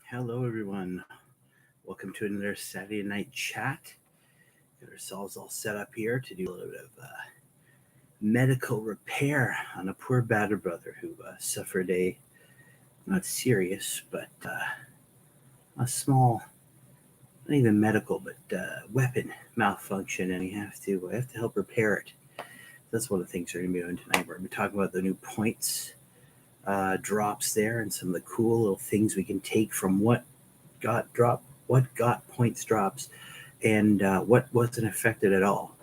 Hello, everyone. Welcome to another Saturday night chat. Got ourselves all set up here to do a little bit of medical repair on a poor battered brother who suffered a not serious but a small, not even medical, but weapon malfunction, and we have to help repair it. That's one of the things we're going to be doing tonight. We're going to be talking about the new points drops there, and some of the cool little things we can take from what got points drops, and what wasn't affected at all.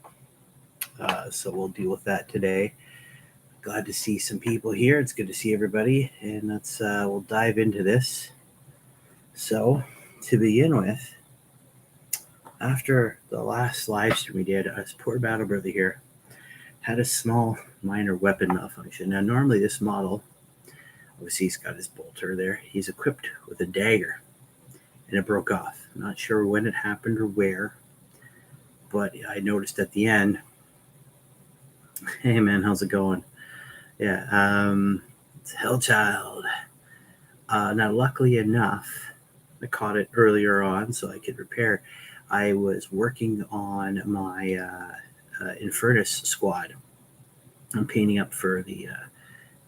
So we'll deal with that today. Glad to see some people here. It's good to see everybody, and we'll dive into this. So to begin with, after the last live stream we did, us poor battle brother here had a small minor weapon malfunction. Now normally this model, obviously he's got his bolter there, he's equipped with a dagger, and it broke off. Not sure when it happened or where, but I noticed at the end, hey man, how's it going? Yeah, it's Hellchild. Now luckily enough, I caught it earlier on so I could repair. I was working on my Infernus squad. I'm painting up for the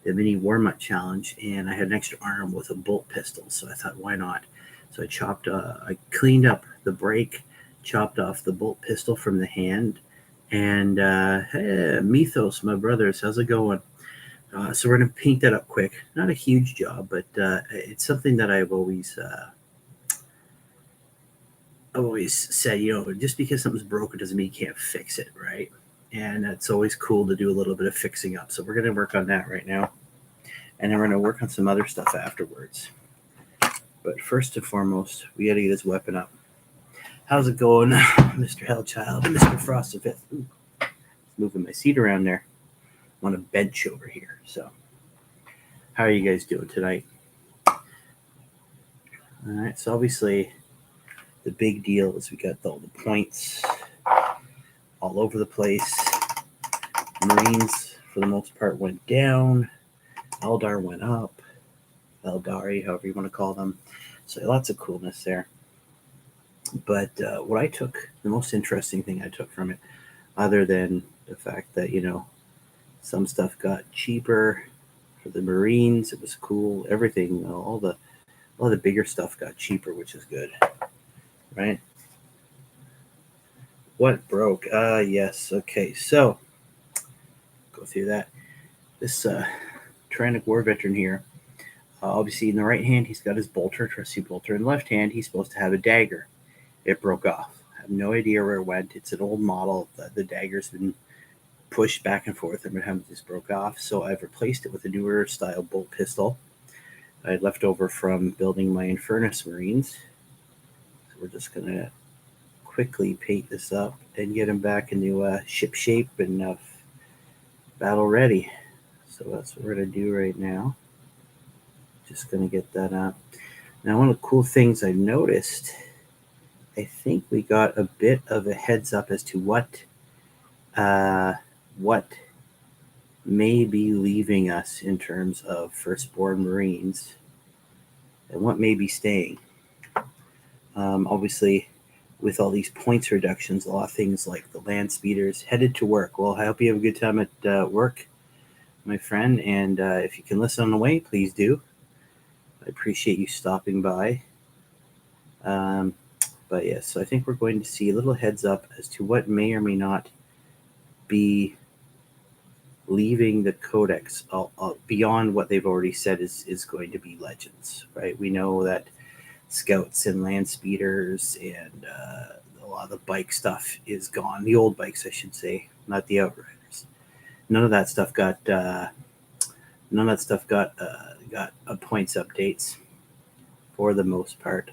mini warm-up challenge, and I had an extra arm with a bolt pistol, so I thought, why not? So I cleaned up the break, chopped off the bolt pistol from the hand, and hey, Mythos, my brothers, how's it going? So we're going to paint that up quick. Not a huge job, but it's something that I've always said, just because something's broken doesn't mean you can't fix it, right? And it's always cool to do a little bit of fixing up. So we're going to work on that right now. And then we're going to work on some other stuff afterwards. But first and foremost, we got to get his weapon up. How's it going, Mr. Hellchild and Mr. Frosted Fifth? Moving my seat around there. I'm on a bench over here. So how are you guys doing tonight? All right, so obviously the big deal is we got all the points all over the place. Marines, for the most part, went down. Eldar went up. Eldari, however you want to call them. So lots of coolness there. But what I took, the most interesting thing I took from it, other than the fact that, some stuff got cheaper for the Marines, it was cool. Everything, all the bigger stuff got cheaper, which is good, right? What broke? Yes. Okay, so go through that. This Tyrannic War Veteran here, obviously in the right hand he's got his bolter, trusty bolter. In the left hand he's supposed to have a dagger. It broke off. I have no idea where it went. It's an old model. The dagger's been pushed back and forth, and it just broke off. So I've replaced it with a newer style bolt pistol I had left over from building my Infernus Marines. So we're just gonna quickly paint this up and get him back into ship shape and battle ready. So that's what we're gonna do right now. Just gonna get that up. Now, one of the cool things I noticed, I think we got a bit of a heads up as to what may be leaving us in terms of firstborn Marines and what may be staying. Obviously, with all these points reductions, a lot of things like the land speeders headed to work. Well, I hope you have a good time at work, my friend, and if you can listen on the way, please do. I appreciate you stopping by. But yes, so I think we're going to see a little heads up as to what may or may not be leaving the Codex beyond what they've already said is going to be legends, right? We know that scouts and land speeders and a lot of the bike stuff is gone. The old bikes, I should say, not the Outriders. None of that stuff got points updates for the most part.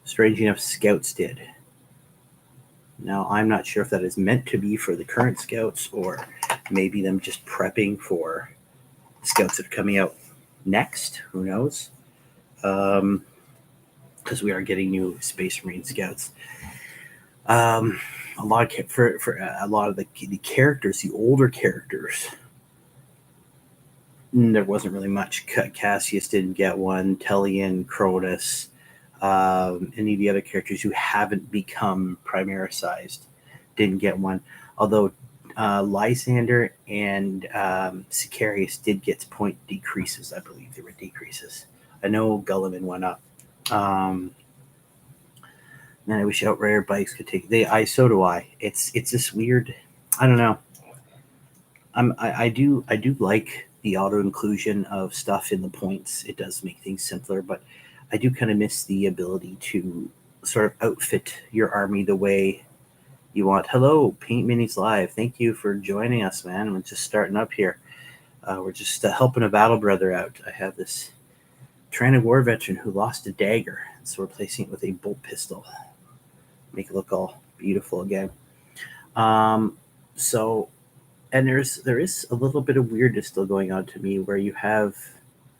Strange enough, scouts did. Now, I'm not sure if that is meant to be for the current scouts or maybe them just prepping for scouts that are coming out next. Who knows? Because we are getting new Space Marine scouts. A lot of the characters, the older characters, There wasn't really much. Cassius didn't get one. Tellian, Cronus, any of the other characters who haven't become Primarisized didn't get one. Although Lysander and Sicarius did get point decreases. I believe there were decreases. I know Gulliman went up. Man, I wish Outrider bikes could take. So do I. It's this weird. I don't know. I do like the auto inclusion of stuff in the points. It does make things simpler, but I do kind of miss the ability to sort of outfit your army the way you want. Hello, Paint Minis Live. Thank you for joining us, man. We're just starting up here. We're just helping a battle brother out. I have this Tyrannic War veteran who lost a dagger, so we're replacing it with a bolt pistol. Make it look all beautiful again. So, and there is a little bit of weirdness still going on to me, where you have,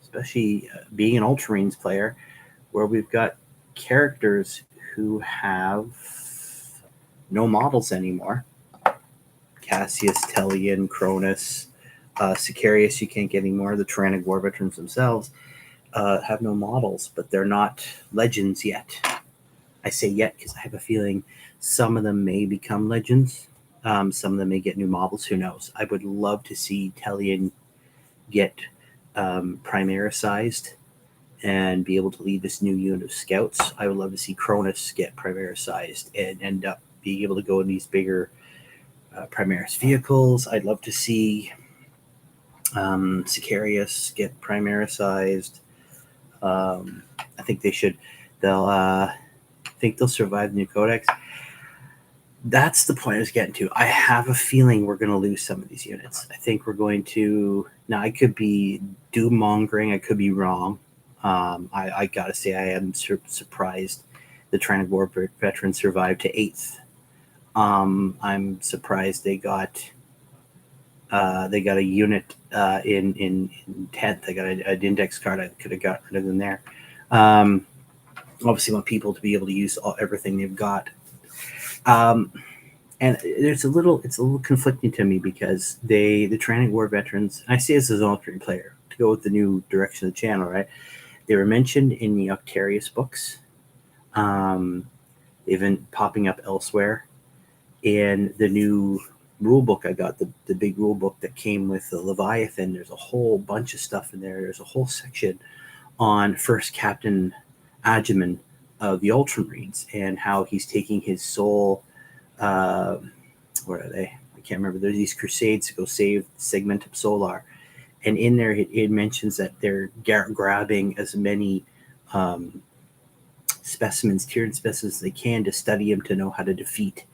especially being an Ultramarines player, where we've got characters who have no models anymore. Cassius, Tellian, Cronus, Sicarius, you can't get anymore. The Tyrannic War veterans themselves have no models, but they're not legends yet. I say yet because I have a feeling some of them may become legends. Some of them may get new models. Who knows? I would love to see Tellian get Primarisized and be able to lead this new unit of scouts. I would love to see Cronus get Primarisized and end up being able to go in these bigger Primaris vehicles. I'd love to see Sicarius get Primarisized. I think they should. I think they'll survive the new codex. That's the point I was getting to. I have a feeling we're going to lose some of these units. I think we're going to. Now, I could be doom-mongering. I could be wrong. I got to say, I am surprised the Tyrannic War veterans survived to 8th. I'm surprised they got a unit in 10th. They got an index card. I could have got rid of them there. Obviously, want people to be able to use everything they've got. And it's a little conflicting to me because the Tyrannic War veterans, I say this as an alternate player to go with the new direction of the channel, right? They were mentioned in the Octarius books. They've been popping up elsewhere. In the new rule book I got, the big rule book that came with the Leviathan, there's a whole bunch of stuff in there. There's a whole section on First Captain Agiman of the Ultramarines and how he's taking his soul. Where are they? I can't remember. There's these crusades to go save Segmentum Solar, and in there it mentions that they're grabbing as many specimens, Tyranid specimens, as they can to study him to know how to defeat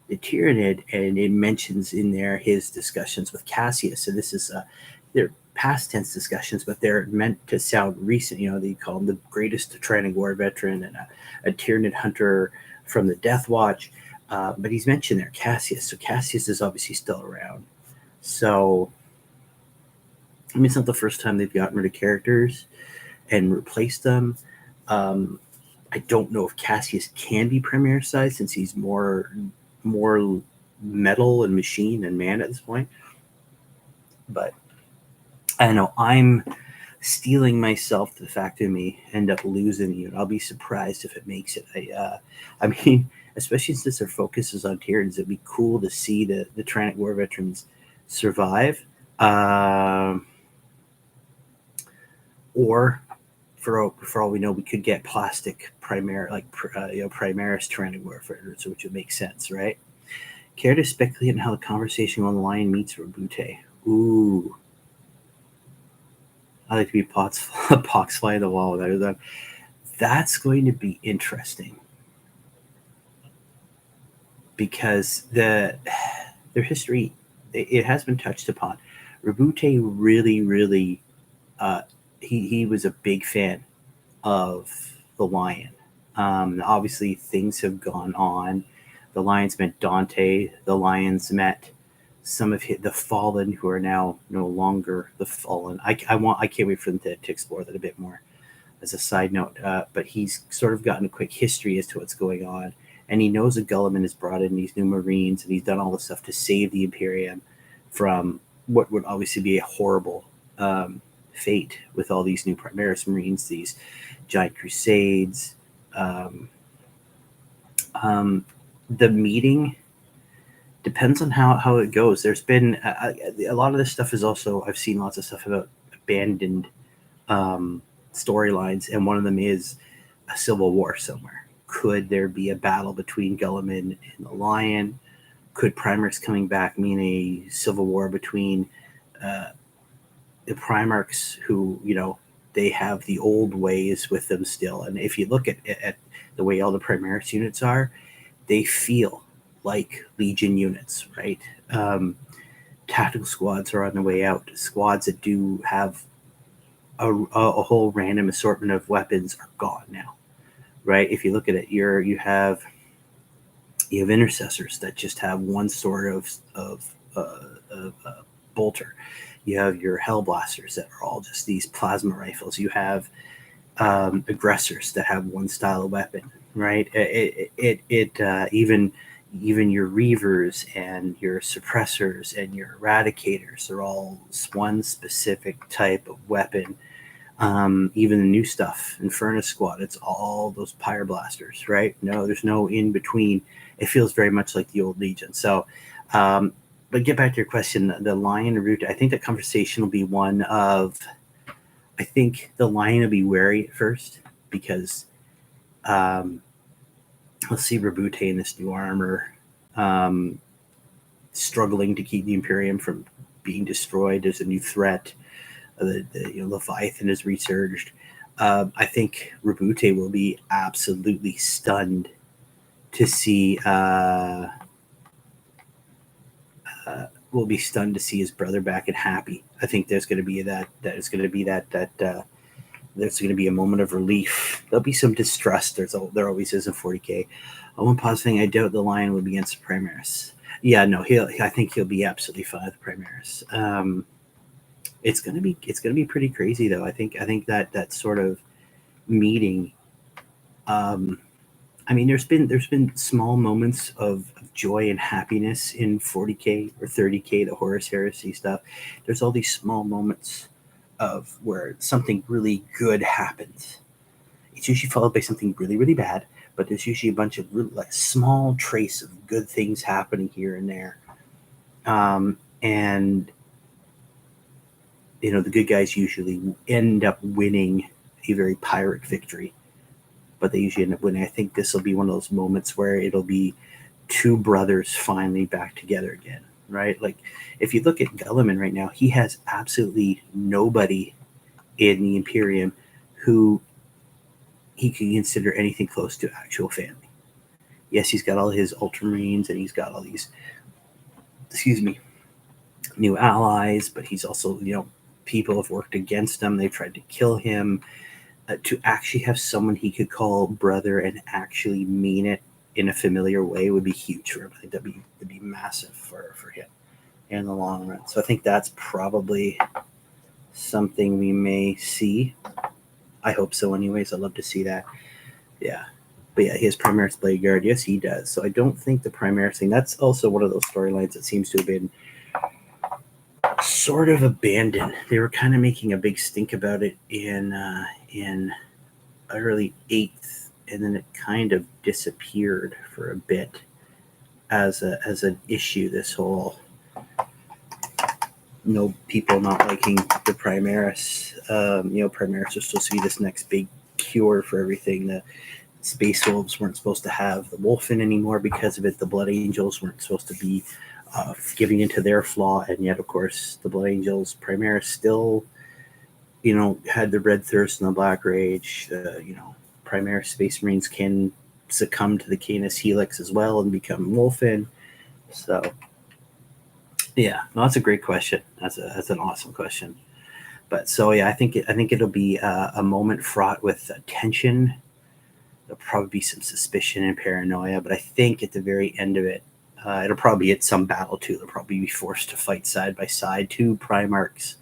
the Tyranid. And it mentions in there his discussions with Cassius. So this is they're past tense discussions, but they're meant to sound recent. You know, they call him the greatest Tyrannic War veteran and a Tyranid hunter from the Death Watch. But he's mentioned there Cassius. So Cassius is obviously still around. So, I mean, it's not the first time they've gotten rid of characters and replaced them. I don't know if Cassius can be Primarisized since he's more metal and machine than man at this point. But I don't know. I'm steeling myself to the fact that we end up losing the unit. I'll be surprised if it makes it. I mean, especially since their focus is on Tyranids, it'd be cool to see the Tyrannic War veterans survive. Or for all we know, we could get plastic Primaris Tyrannic War veterans, which would make sense, right? Care to speculate on how the conversation on the line meets Rabute? Ooh. I like to be pox fly on the wall with that. That's going to be interesting because their history, it has been touched upon. Rabute really he was a big fan of the Lion. Obviously, things have gone on. The Lions met Dante. The Lions met some of the Fallen, who are now no longer the Fallen. I can't wait for them to explore that a bit more as a side note. But he's sort of gotten a quick history as to what's going on. And he knows that Gulliman has brought in these new Marines, and he's done all this stuff to save the Imperium from what would obviously be a horrible fate with all these new Primaris Marines, these giant crusades. The meeting depends on how it goes. There's been a lot of this stuff is also, I've seen lots of stuff about abandoned storylines, and one of them is a civil war somewhere. Could there be a battle between Guilliman and the Lion? Could Primarchs coming back mean a civil war between the Primarchs, who, they have the old ways with them still? And if you look at the way all the Primaris units are, they feel like Legion units, right? Tactical squads are on the way out. Squads that do have a whole random assortment of weapons are gone now, right? If you look at it, you have intercessors that just have one sort of bolter. You have your hellblasters that are all just these plasma rifles. You have aggressors that have one style of weapon, right? Even your reavers and your suppressors and your eradicators are all one specific type of weapon. Even the new stuff, Infernus Squad, it's all those pyroblasters, right? No, there's no in between. It feels very much like the old Legion. So, but get back to your question, the Lion route, I think that conversation will be one of, I think the Lion will be wary at first, because let's see Rabute in this new armor, struggling to keep the Imperium from being destroyed. There's a new threat. The Leviathan has resurged. I think Rabute will be absolutely stunned to see his brother back and happy. I think there's going to be there's going to be a moment of relief. There'll be some distrust. There always is in 40K. One positive thing, I doubt the Lion will be against the Primaris. Yeah, no, I think he'll be absolutely fine with the Primaris. It's gonna be pretty crazy though. I think that sort of meeting. There's been small moments of joy and happiness in 40K or 30K, the Horus Heresy stuff. There's all these small moments of where something really good happens. It's usually followed by something really, really bad, but there's usually a bunch of really, small trace of good things happening here and there. And the good guys usually end up winning a very Pyrrhic victory, but they usually end up winning. I think this will be one of those moments where it'll be two brothers finally back together again, right? Like, if you look at Guilliman right now, he has absolutely nobody in the Imperium who he can consider anything close to actual family. Yes, he's got all his Ultramarines and he's got all these, new allies, but he's also, people have worked against him. They've tried to kill him. To actually have someone he could call brother and actually mean it in a familiar way would be huge for him. I think that'd be massive for him in the long run. So I think that's probably something we may see. I hope so anyways. I'd love to see that. Yeah. But yeah, his Primaris Blade Guard, yes, he does. So I don't think the Primaris thing, that's also one of those storylines that seems to have been sort of abandoned. They were kind of making a big stink about it in early 8th, and then it kind of disappeared for a bit as an issue. This whole people not liking the Primaris. Primaris was supposed to be this next big cure for everything. The Space Wolves weren't supposed to have the Wolfen anymore because of it. The Blood Angels weren't supposed to be giving into their flaw, and yet, of course, the Blood Angels, Primaris still, had the Red Thirst and the Black Rage. Primaris Space Marines can succumb to the Canis Helix as well and become Wolfen. So, yeah, no, that's a great question. That's an awesome question. But so yeah, I think it'll be a moment fraught with tension. There'll probably be some suspicion and paranoia, but I think at the very end of it, it'll probably be at some battle too. They'll probably be forced to fight side by side. Two Primarchs,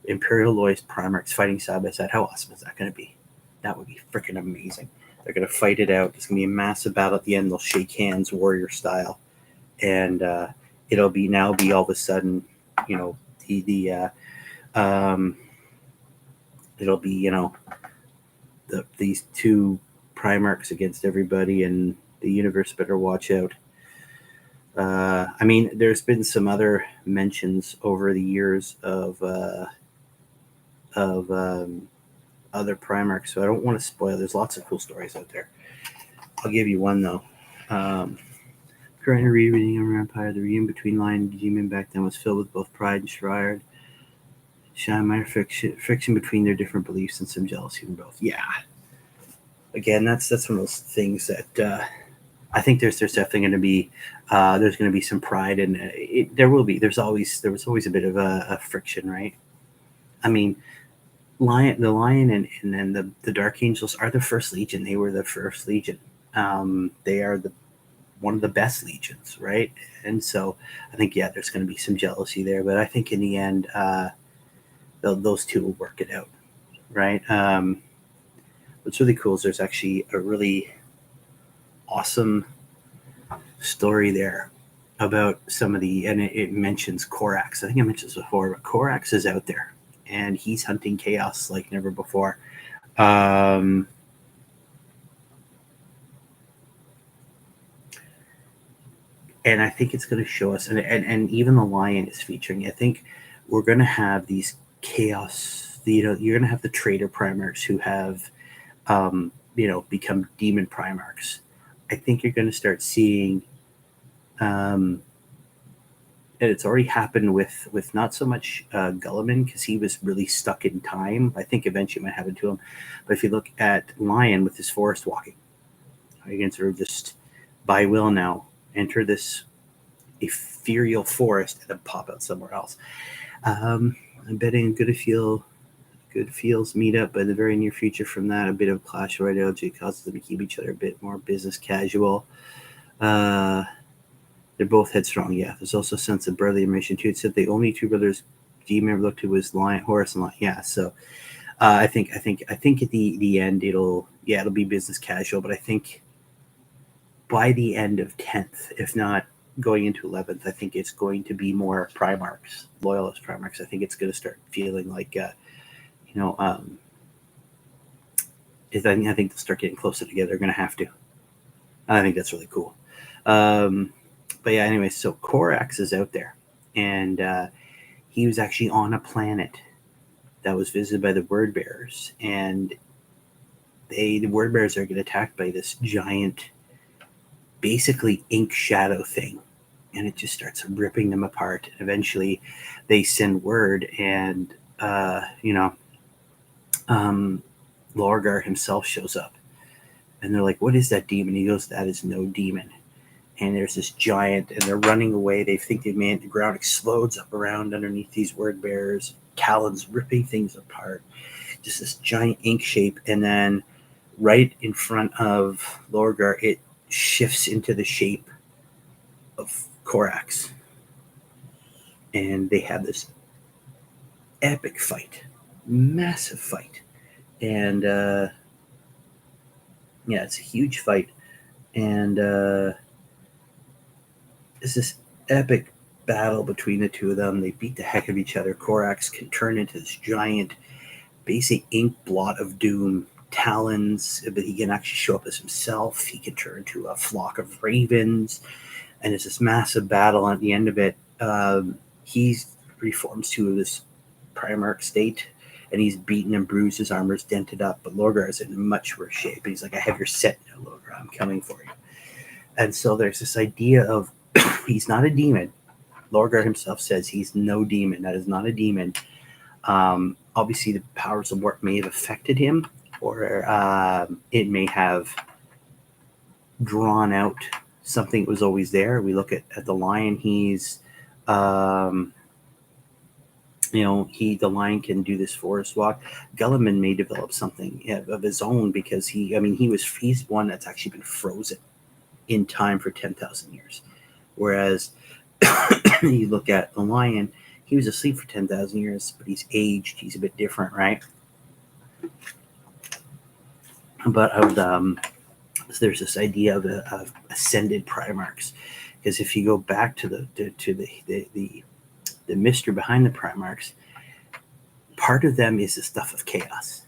Imperial Loyalist Primarchs fighting side by side. How awesome is that going to be? That would be freaking amazing. They're going to fight it out. It's going to be a massive battle at the end. They'll shake hands, warrior style, and it'll be all of a sudden, the It'll be, you know, these two Primarchs against everybody, and the universe better watch out. I mean, there's been some other mentions over the years of other Primarchs, so I don't want to spoil. There's lots of cool stories out there. I'll give you one though. Currently rereading of Empire, the reunion between Lion and Demon back then was filled with both pride and Shriard. Minor friction between their different beliefs and some jealousy from both. Yeah. Again, that's one of those things that I think there's definitely going to be there's going to be some pride, and there will be. There was always a bit of a friction, right? I mean, the Lion and then the Dark Angels are the first Legion. They were the first Legion. They are one of the best legions, right? And so I think, yeah, there's going to be some jealousy there, but I think in the end, those two will work it out, right? What's really cool is there's actually a really awesome story there about some of the, and it mentions Korax. I think I mentioned this before, but Korax is out there, and he's hunting chaos like never before. And I think it's going to show us, and even the Lion is featuring. I think we're going to have these chaos. You're going to have the traitor Primarchs who have, become demon Primarchs. I think you're going to start seeing, and it's already happened with not so much Gulliman, because he was really stuck in time. I think eventually it might happen to him. But if you look at Lion with his forest walking, you can sort of just by will now enter this ethereal forest and then pop out somewhere else. I'm betting Good Feels meetup in the very near future. From that, a bit of clash of ideology causes them to keep each other a bit more business casual. They're both headstrong. Yeah, there's also a sense of brotherly admiration too. It said the only two brothers Demon ever looked to was Horus and Lion. Yeah, so I think at the end it'll be business casual, but I think by the end of 10th, if not going into 11th, I think it's going to be more Primarchs, loyalist Primarchs. I think it's going to start feeling like, I think they'll start getting closer together. They're going to have to. I think that's really cool. But yeah, anyway, so Korax is out there, and he was actually on a planet that was visited by the Word Bearers, and the Word Bearers are getting attacked by this giant, basically ink shadow thing, and it just starts ripping them apart. And eventually they send word, and Lorgar himself shows up, and they're like, what is that demon? He goes, that is no demon. And there's this giant, and they're running away. They think they made the ground explodes up around underneath these word bearers, talons ripping things apart, just this giant ink shape. And then right in front of Lorgar, it shifts into the shape of Korax, and they have this epic fight, massive fight, and it's a huge fight, and it's this epic battle between the two of them. They beat the heck of each other. Korax can turn into this giant, basic ink blot of doom, talons, but he can actually show up as himself. He can turn into a flock of ravens, and it's this massive battle. And at the end of it, he reforms to this Primarch state, and he's beaten and bruised. His armor's dented up, but Lorgar is in much worse shape. And he's like, I have your set now, Lorgar. I'm coming for you. And so there's this idea of he's not a demon. Lorgar himself says he's no demon. That is not a demon. Obviously, the powers of work may have affected him, or it may have drawn out something that was always there. We look at the Lion. He's, the Lion can do this forest walk. Gulliman may develop something of his own, because he's one that's actually been frozen in time for 10,000 years. Whereas you look at the Lion, he was asleep for 10,000 years, but he's aged. He's a bit different, right? But there's this idea of ascended Primarchs, because if you go back to the mystery behind the Primarchs, part of them is the stuff of chaos.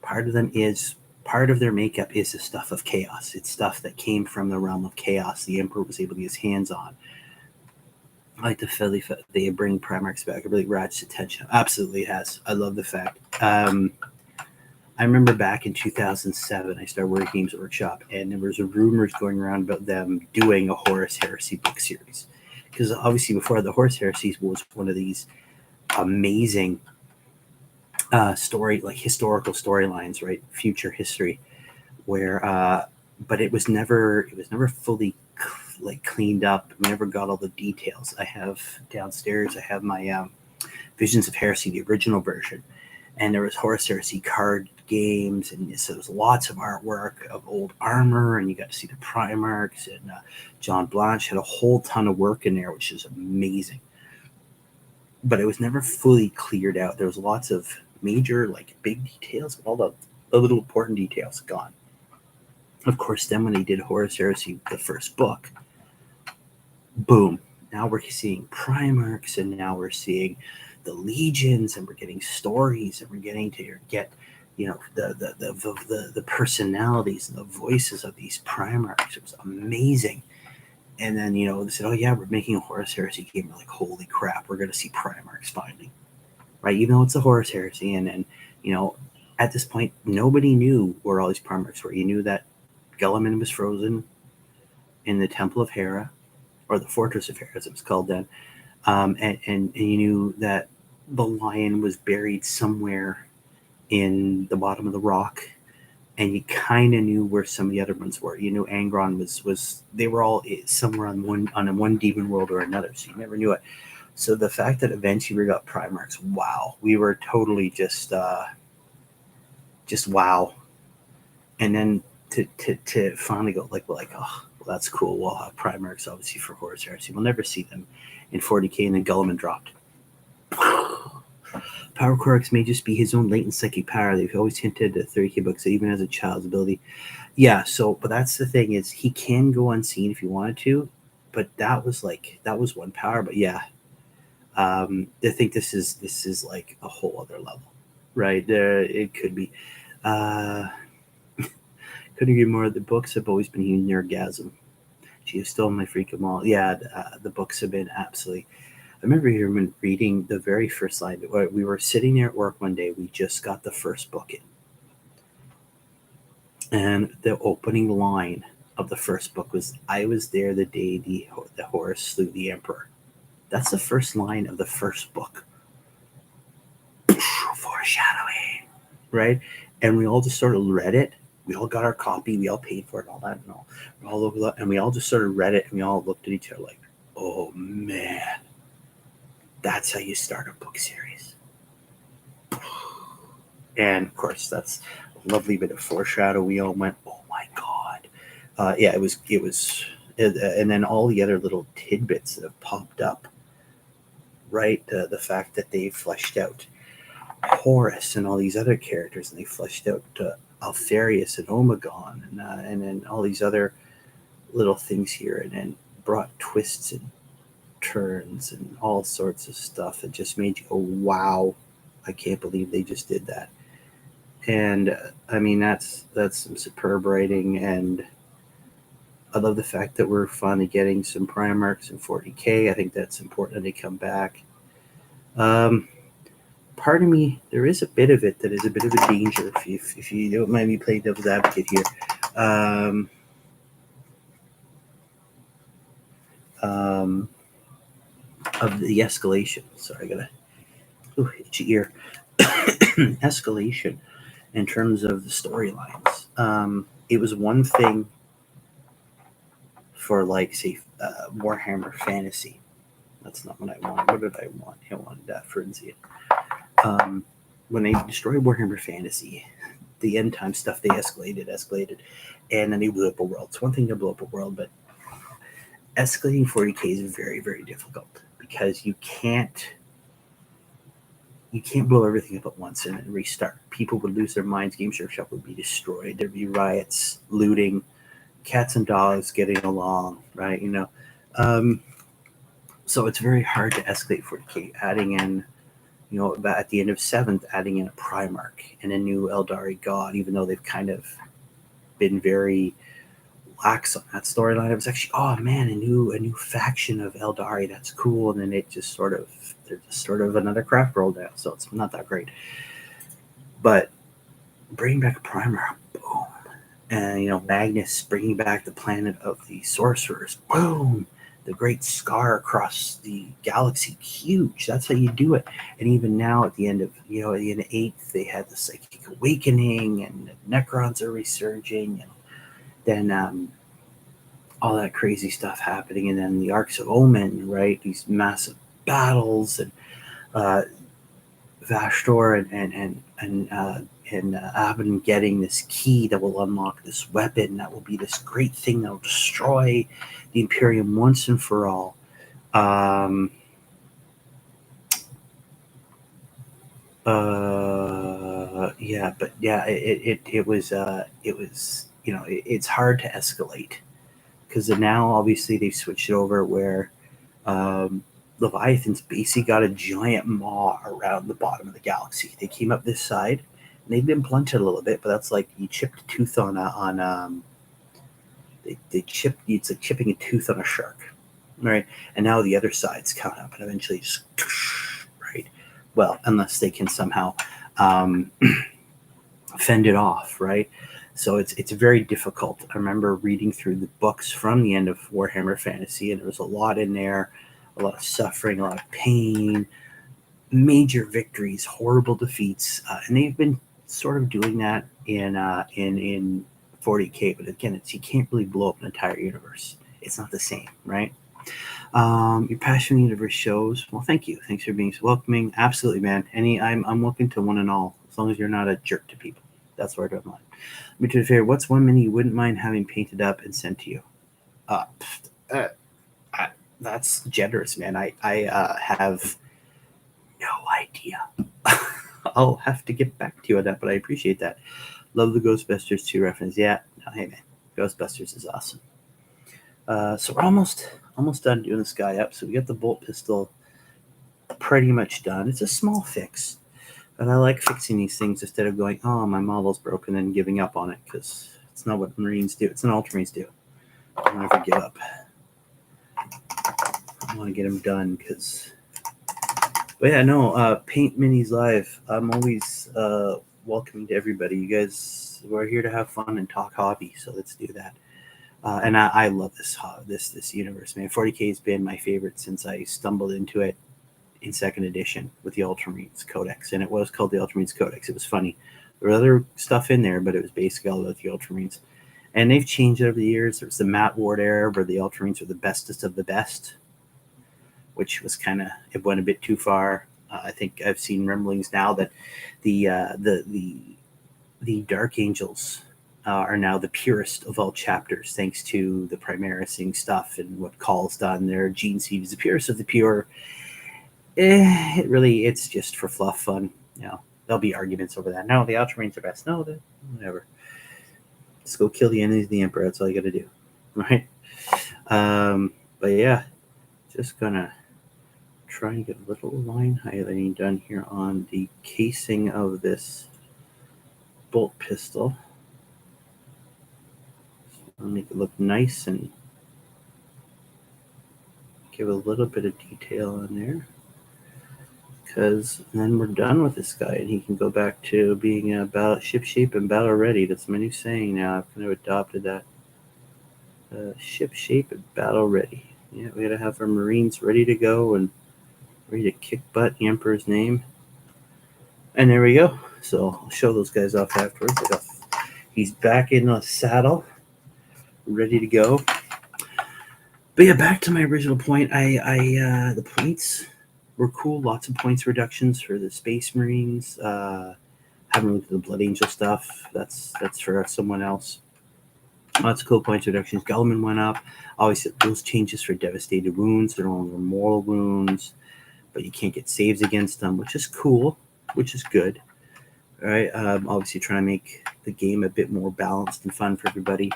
Part of their makeup is the stuff of chaos. It's stuff that came from the realm of chaos. The Emperor was able to get his hands on. I like the Philly. They bring Primarchs back. It really ratchets attention. Absolutely has. I love the fact. I remember back in 2007, I started working at Games Workshop, and there was rumors going around about them doing a Horus Heresy book series. Because obviously, before the Horus Heresy was one of these amazing historical storylines, right? Future history, where, but it was never fully cleaned up. We never got all the details. I have downstairs. I have my Visions of Heresy, the original version, and there was Horus Heresy card games, and so there was lots of artwork of old armor, and you got to see the Primarchs, and John Blanche had a whole ton of work in there, which is amazing. But it was never fully cleared out. There was lots of major, big details, all the little important details gone. Of course, then when they did Horus Heresy, the first book, boom, now we're seeing Primarchs, and now we're seeing the legions, and we're getting stories, and we're getting to get the personalities and the voices of these Primarchs. It was amazing. And then they said, oh yeah, we're making a Horus Heresy game. We're like, holy crap, we're gonna see Primarchs finally, right? Even though it's a Horus Heresy, and at this point nobody knew where all these Primarchs were. You knew that Guilliman was frozen in the Temple of Hera, or the Fortress of Hera as it was called then, and you knew that the lion was buried somewhere in the bottom of the rock, and you kind of knew where some of the other ones were. You knew Angron was they were all somewhere on one demon world or another, so you never knew it. So the fact that eventually we got Primarchs, wow, we were totally just wow. And then to finally go oh, well, that's cool. We'll have Primarchs obviously for Horus Heresy. We'll never see them in 40k, and then Guilliman dropped. Power Corax may just be his own latent psychic power. They've always hinted at 30k books, even as a child's ability. Yeah, but that's the thing, is he can go unseen if he wanted to, but that was one power. But yeah, I think this is like a whole other level, right? It could be. Couldn't agree more. The books have always been huge orgasm. She has stolen my freaking all. Yeah, the books have been absolutely. I remember even reading the very first line. We were sitting there at work one day. We just got the first book in. And the opening line of the first book was, I was there the day the Horus slew the Emperor. That's the first line of the first book. Foreshadowing. Right? And we all just sort of read it. We all got our copy. We all paid for it and all that. And all over that. And we all just sort of read it. And we all looked at each other like, oh, man. That's how you start a book series. And of course, that's a lovely bit of foreshadow. We all went, oh my God. Yeah, it was, and then all the other little tidbits that have popped up, right? The fact that they fleshed out Horus and all these other characters, and they fleshed out Altharius and Omegon, and then all these other little things here, and then brought twists and turns and all sorts of stuff. It just made you go, wow, I can't believe they just did that. And I mean, that's some superb writing, and I love the fact that we're finally getting some Primarchs in 40k. I think that's important that they come back. Part of me, there is a bit of it that is a bit of a danger, if you don't mind me playing devil's advocate here. Of the escalation. Sorry, I gotta itchy ear. Escalation in terms of the storylines. It was one thing for, say, Warhammer Fantasy. That's not what I wanted. What did I want? I wanted that Frenzy. When they destroyed Warhammer Fantasy, the end time stuff, they escalated, and then they blew up a world. It's one thing to blow up a world, but escalating 40k is very, very difficult, because you can't blow everything up at once and then restart. People would lose their minds. Games Workshop would be destroyed. There'd be riots, looting, cats and dogs getting along, right? So it's very hard to escalate 40k. Adding in at the end of 7th, adding in a Primarch and a new Eldari god, even though they've kind of been very lax on that storyline. It was actually, oh man, a new faction of Eldari, that's cool. And then they're just sort of another craft roll down, so it's not that great. But bringing back a Primarch, boom. And Magnus bringing back the planet of the sorcerers, boom. The great scar across the galaxy, huge. That's how you do it. And even now, at the end of 8th, they had the psychic awakening, and the Necrons are resurging, and then all that crazy stuff happening, and then the Arcs of Omen, right? These massive battles, and Vashtor and Abaddon getting this key that will unlock this weapon that will be this great thing that will destroy the Imperium once and for all. It was it's hard to escalate, because now obviously they've switched it over where Leviathan's basically got a giant maw around the bottom of the galaxy. They came up this side, and they've been blunted a little bit, but that's like you chipped a tooth it's like chipping a tooth on a shark, right? And now the other side's coming up, and eventually just right. Well, unless they can somehow fend it off, right? So it's very difficult. I remember reading through the books from the end of Warhammer Fantasy, and there was a lot in there, a lot of suffering, a lot of pain, major victories, horrible defeats, and they've been sort of doing that in 40K. But again, you can't really blow up an entire universe. It's not the same, right? Your passion in the universe shows. Well, thank you. Thanks for being so welcoming. Absolutely, man. I'm looking to one and all, as long as you're not a jerk to people. That's where I don't mind. Me to the fair. What's one mini you wouldn't mind having painted up and sent to you? That's generous, man. I have no idea. I'll have to get back to you on that, but I appreciate that. Love the Ghostbusters 2 reference. Yeah. No, hey, man. Ghostbusters is awesome. So we're almost done doing this guy up. So we got the bolt pistol pretty much done. It's a small fix, but I like fixing these things instead of going, oh, my model's broken, and giving up on it, because it's not what Marines do. It's not Ultramarines do. I'll never give up. I want to get them done, because... But yeah, no, Paint Minis Live. I'm always welcoming to everybody. You guys, we're here to have fun and talk hobby, so let's do that. And I love this universe, man. 40K has been my favorite since I stumbled into it in 2nd edition with the Ultramarines Codex, and it was called the Ultramarines Codex. It was funny. There were other stuff in there, but it was basically all about the Ultramarines. And they've changed over the years. There was the Matt Ward era where the Ultramarines were the bestest of the best, which was it went a bit too far. I think I've seen rumblings now that the Dark Angels are now the purest of all chapters, thanks to the Primarising stuff and what Call's done. Their Gene Seed is the purest of the pure. It's just for fluff fun. There'll be arguments over that. No, the Ultramarines are best. No, whatever. Just go kill the enemies of the Emperor. That's all you got to do, right? But yeah, just gonna try and get a little line highlighting done here on the casing of this bolt pistol. So I'll make it look nice and give a little bit of detail on there, because then we're done with this guy and he can go back to being a battle ship shape and battle ready. That's my new saying now. I've kind of adopted that. Ship shape and battle ready. Yeah, we gotta have our Marines ready to go and ready to kick butt in the Emperor's name. And there we go. So I'll show those guys off afterwards. He's back in the saddle, ready to go. But yeah, back to my original point. The points were cool. Lots of points reductions for the Space Marines. Haven't looked at the Blood Angel stuff. That's for someone else. Lots of cool points reductions. Guilliman went up. Obviously, those changes for devastated wounds. They're no longer mortal wounds, but you can't get saves against them, which is cool, which is good. All right. Obviously, trying to make the game a bit more balanced and fun for everybody.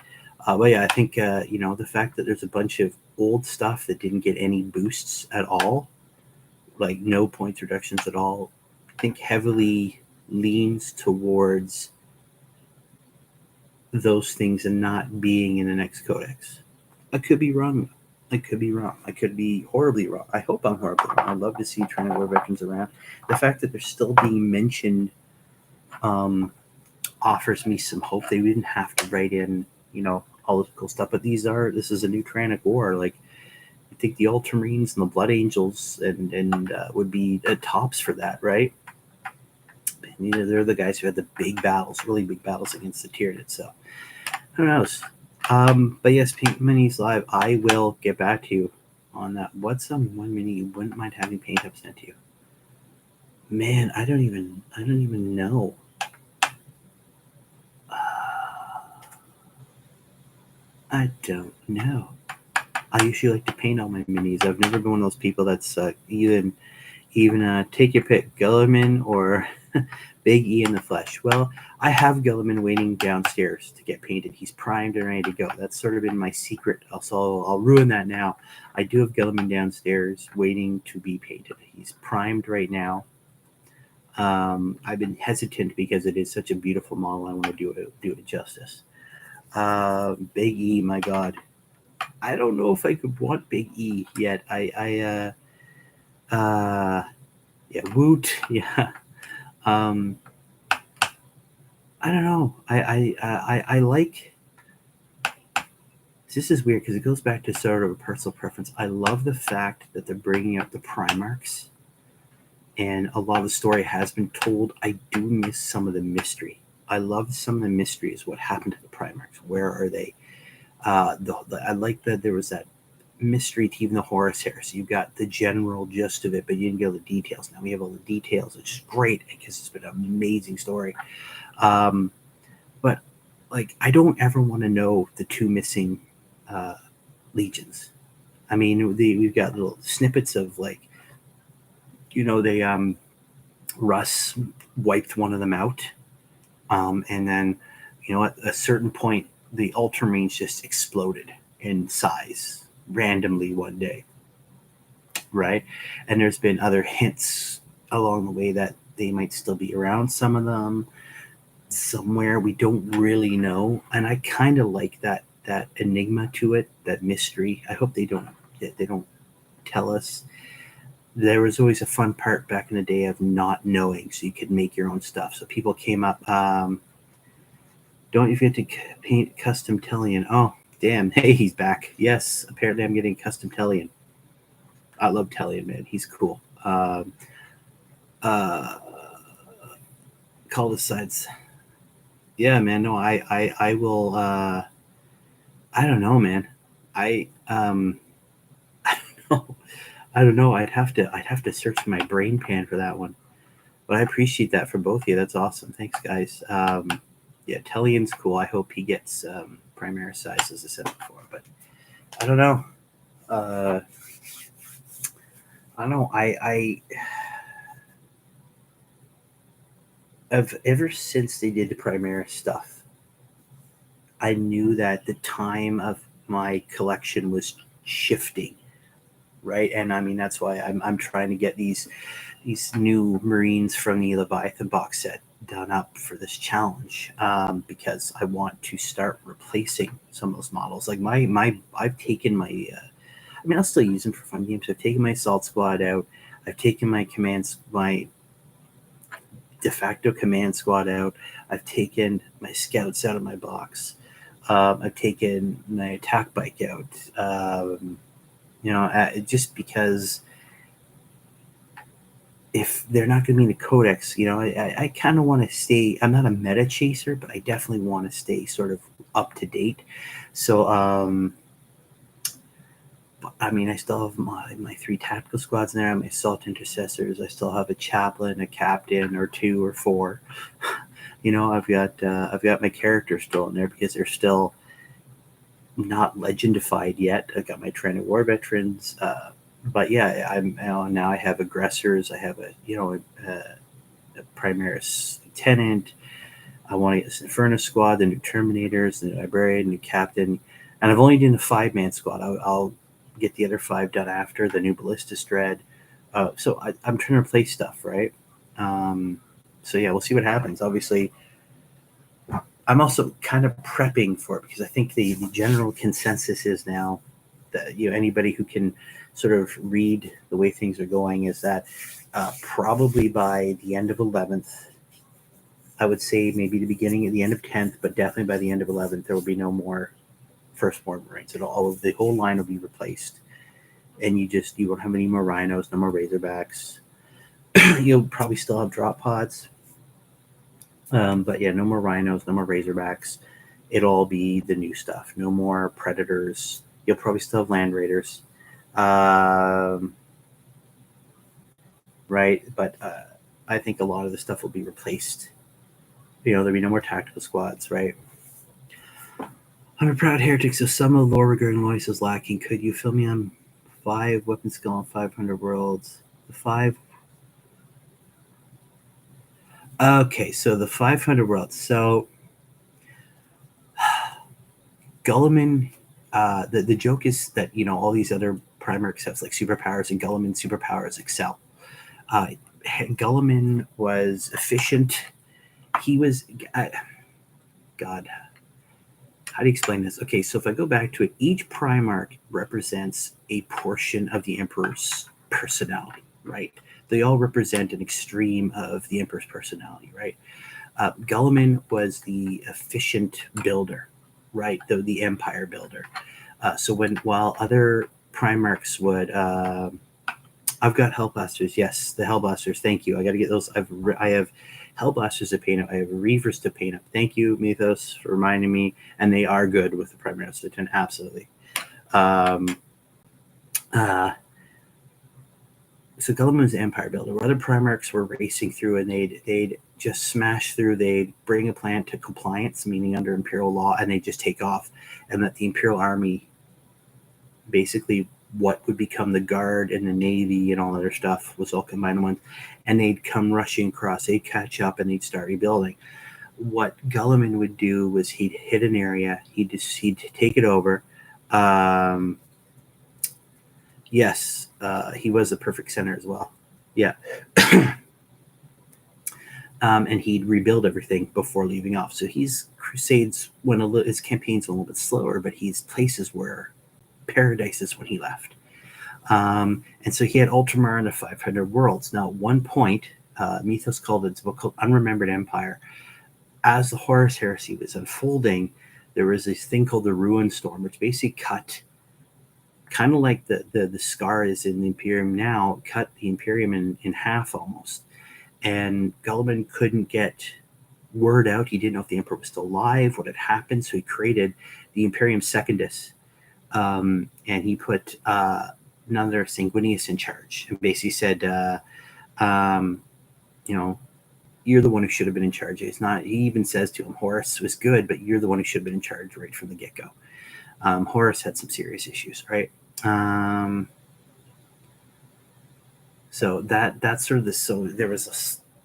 But yeah, I think the fact that there's a bunch of old stuff that didn't get any boosts at all, like no points reductions at all, think heavily leans towards those things and not being in the next codex. I could be wrong. I could be wrong. I could be horribly wrong. I hope I'm horribly wrong. I'd love to see Trinity War veterans around. The fact that they're still being mentioned offers me some hope. They didn't have to write in, all the cool stuff. But this is a new Tyrannic War. Like, I think the Ultramarines and the Blood Angels and would be tops for that, right? And, they're the guys who had the big battles, really big battles against the Tyranids. So who knows? But yes, Paint Minis Live. I will get back to you on that. What's one mini you wouldn't mind having Paint Up sent to you? Man, I don't even know. I don't know. I usually like to paint all my minis. I've never been one of those people that's even take your pick, Gulliman or Big E in the flesh. Well, I have Gulliman waiting downstairs to get painted. He's primed and ready to go. That's sort of been my secret. Also, I'll ruin that now. I do have Gulliman downstairs waiting to be painted. He's primed right now. I've been hesitant because it is such a beautiful model. I want to do it justice. Big E, my God. I don't know if I could want Big E yet. Yeah, Woot, yeah. I don't know. I like. This is weird because it goes back to sort of a personal preference. I love the fact that they're bringing up the Primarchs, and a lot of the story has been told. I do miss some of the mystery. I love some of the mysteries. What happened to the Primarchs? Where are they? I like that there was that mystery to even the Horus Heresy. You got the general gist of it, but you didn't get all the details. Now we have all the details, which is great because it's been an amazing story. But like, I don't ever want to know the two missing legions. I mean, we've got little snippets of like, they Russ wiped one of them out, and then at a certain point the Ultramarines just exploded in size randomly one day, right? And there's been other hints along the way that they might still be around, some of them somewhere. We don't really know, and I kind of like that enigma to it, that mystery. I hope they don't tell us. There was always a fun part back in the day of not knowing, so you could make your own stuff. So people came up, don't you forget to paint custom Tellian. Oh, damn. Hey, he's back. Yes, apparently I'm getting custom Tellian. I love Tellian, man. He's cool. Call the sides. Yeah, man. No, I will. I don't know, man. I don't know. I don't know. I'd have to search my brain pan for that one. But I appreciate that from both of you. That's awesome. Thanks, guys. Yeah, Tellian's cool. I hope he gets Primaris size, as I said before. But I don't know. I don't know. Ever since they did the Primaris stuff, I knew that the time of my collection was shifting, right? And I mean, that's why I'm trying to get these new Marines from the Leviathan box set done up for this challenge, because I want to start replacing some of those models. Like I've taken my, I mean, I'll still use them for fun games. I've taken my Assault Squad out. I've taken my my de facto command squad out. I've taken my scouts out of my box. I've taken my attack bike out. Just because if they're not going to be in the codex, I kind of want to stay. I'm not a meta chaser, but I definitely want to stay sort of up to date. So, I mean, I still have my 3 tactical squads in there. I have my assault intercessors. I still have a chaplain, a captain, or 2 or 4. I've got my characters still in there because they're still not legendified yet. I got my Tyrannic War veterans. But yeah, now I have aggressors. I have a Primaris lieutenant. I want to get this Inferno squad, the new Terminators, the new Librarian, the new Captain, and I've only done a 5-man squad. I'll get the other 5 done after the new Ballista Dread. So I'm trying to replace stuff, right? So yeah, we'll see what happens. Obviously, I'm also kind of prepping for it because I think the general consensus is now that anybody who can sort of read the way things are going is that probably by the end of 11th, I would say maybe the end of 10th, but definitely by the end of 11th, there will be no more firstborn Marines. The whole line will be replaced, and you won't have any more rhinos, no more razorbacks. You'll probably still have drop pods, but yeah, no more rhinos, no more razorbacks. It'll all be the new stuff. No more predators. You'll probably still have land raiders, right? But I think a lot of the stuff will be replaced. There'll be no more tactical squads, right? I'm a proud heretic, so some of the lore regarding Lois is lacking. Could you fill me on 5 weapon skill on 500 worlds? The 5. Okay, so the 500 worlds. So Gulliman, the joke is that all these other Primarchs have like superpowers, and Gulliman superpowers excel. Gulliman was efficient. He was God. How do you explain this? Okay, so if I go back to it, each Primarch represents a portion of the Emperor's personality, right? They all represent an extreme of the Emperor's personality, right? Gulliman was the efficient builder, right? The empire builder. So while other Primarchs would, I've got Hellblasters. Yes, the Hellblasters. Thank you. I got to get those. I have Hellblasters to paint up. I have Reavers to paint up. Thank you, Mythos, for reminding me. And they are good with the Primary Master 10. Absolutely. So Gulliman was the empire builder. Where other Primarchs were racing through, and they'd just smash through. They'd bring a planet to compliance, meaning under Imperial law, and they'd just take off. And let the Imperial army, basically what would become the Guard and the Navy and all other stuff, was all combined in one. And they'd come rushing across. They'd catch up, and they'd start rebuilding. What Gulliman would do was he'd hit an area. He'd take it over. Yes, he was a perfect center as well. Yeah. And he'd rebuild everything before leaving off. So his crusades his campaigns were a little bit slower, but his places were paradises when he left. And so he had Ultramar in the 500 worlds. Now, at one point, Mythos called it a book called Unremembered Empire. As the Horus Heresy was unfolding, there was this thing called the Ruin Storm, which basically cut, kind of like the scar is in the Imperium now, cut the Imperium in half almost. And Gulliman couldn't get word out. He didn't know if the Emperor was still alive, what had happened. So he created the Imperium Secundus. And he put none other Sanguinius in charge, and basically said, you're the one who should have been in charge. It's not. He even says to him, Horus was good, but you're the one who should have been in charge right from the get-go. Horus had some serious issues, right? So that's sort of this. So there was a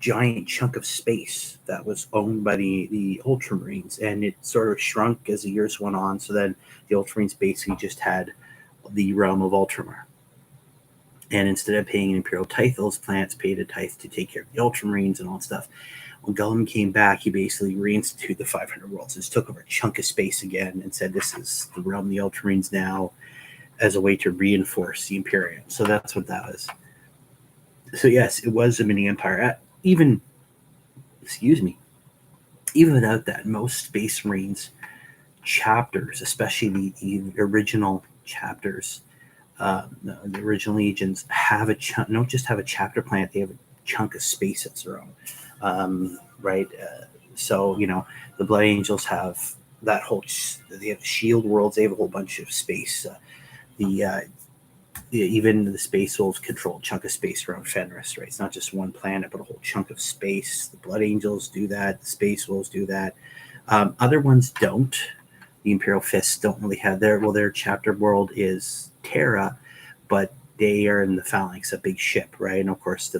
giant chunk of space that was owned by the Ultramarines, and it sort of shrunk as the years went on. So then the Ultramarines basically just had the realm of Ultramar. And instead of paying an imperial tithe, those planets paid a tithe to take care of the Ultramarines and all that stuff. When Gulliman came back, he basically reinstituted the 500 worlds. Just took over a chunk of space again and said, this is the realm of the Ultramarines now, as a way to reinforce the Imperium. So that's what that was. So yes, it was a mini empire. Even without that, most Space Marines chapters, especially the original chapters, the original legions, don't just have a chapter planet, they have a chunk of space that's their own, right? So the Blood Angels have that whole. They have shield worlds. They have a whole bunch of space. Even the Space Wolves control a chunk of space around Fenris, right? It's not just one planet, but a whole chunk of space. The Blood Angels do that. The Space Wolves do that. Other ones don't. The Imperial Fists don't really have their chapter world is Terra, but they are in the Phalanx, a big ship, right? And of course,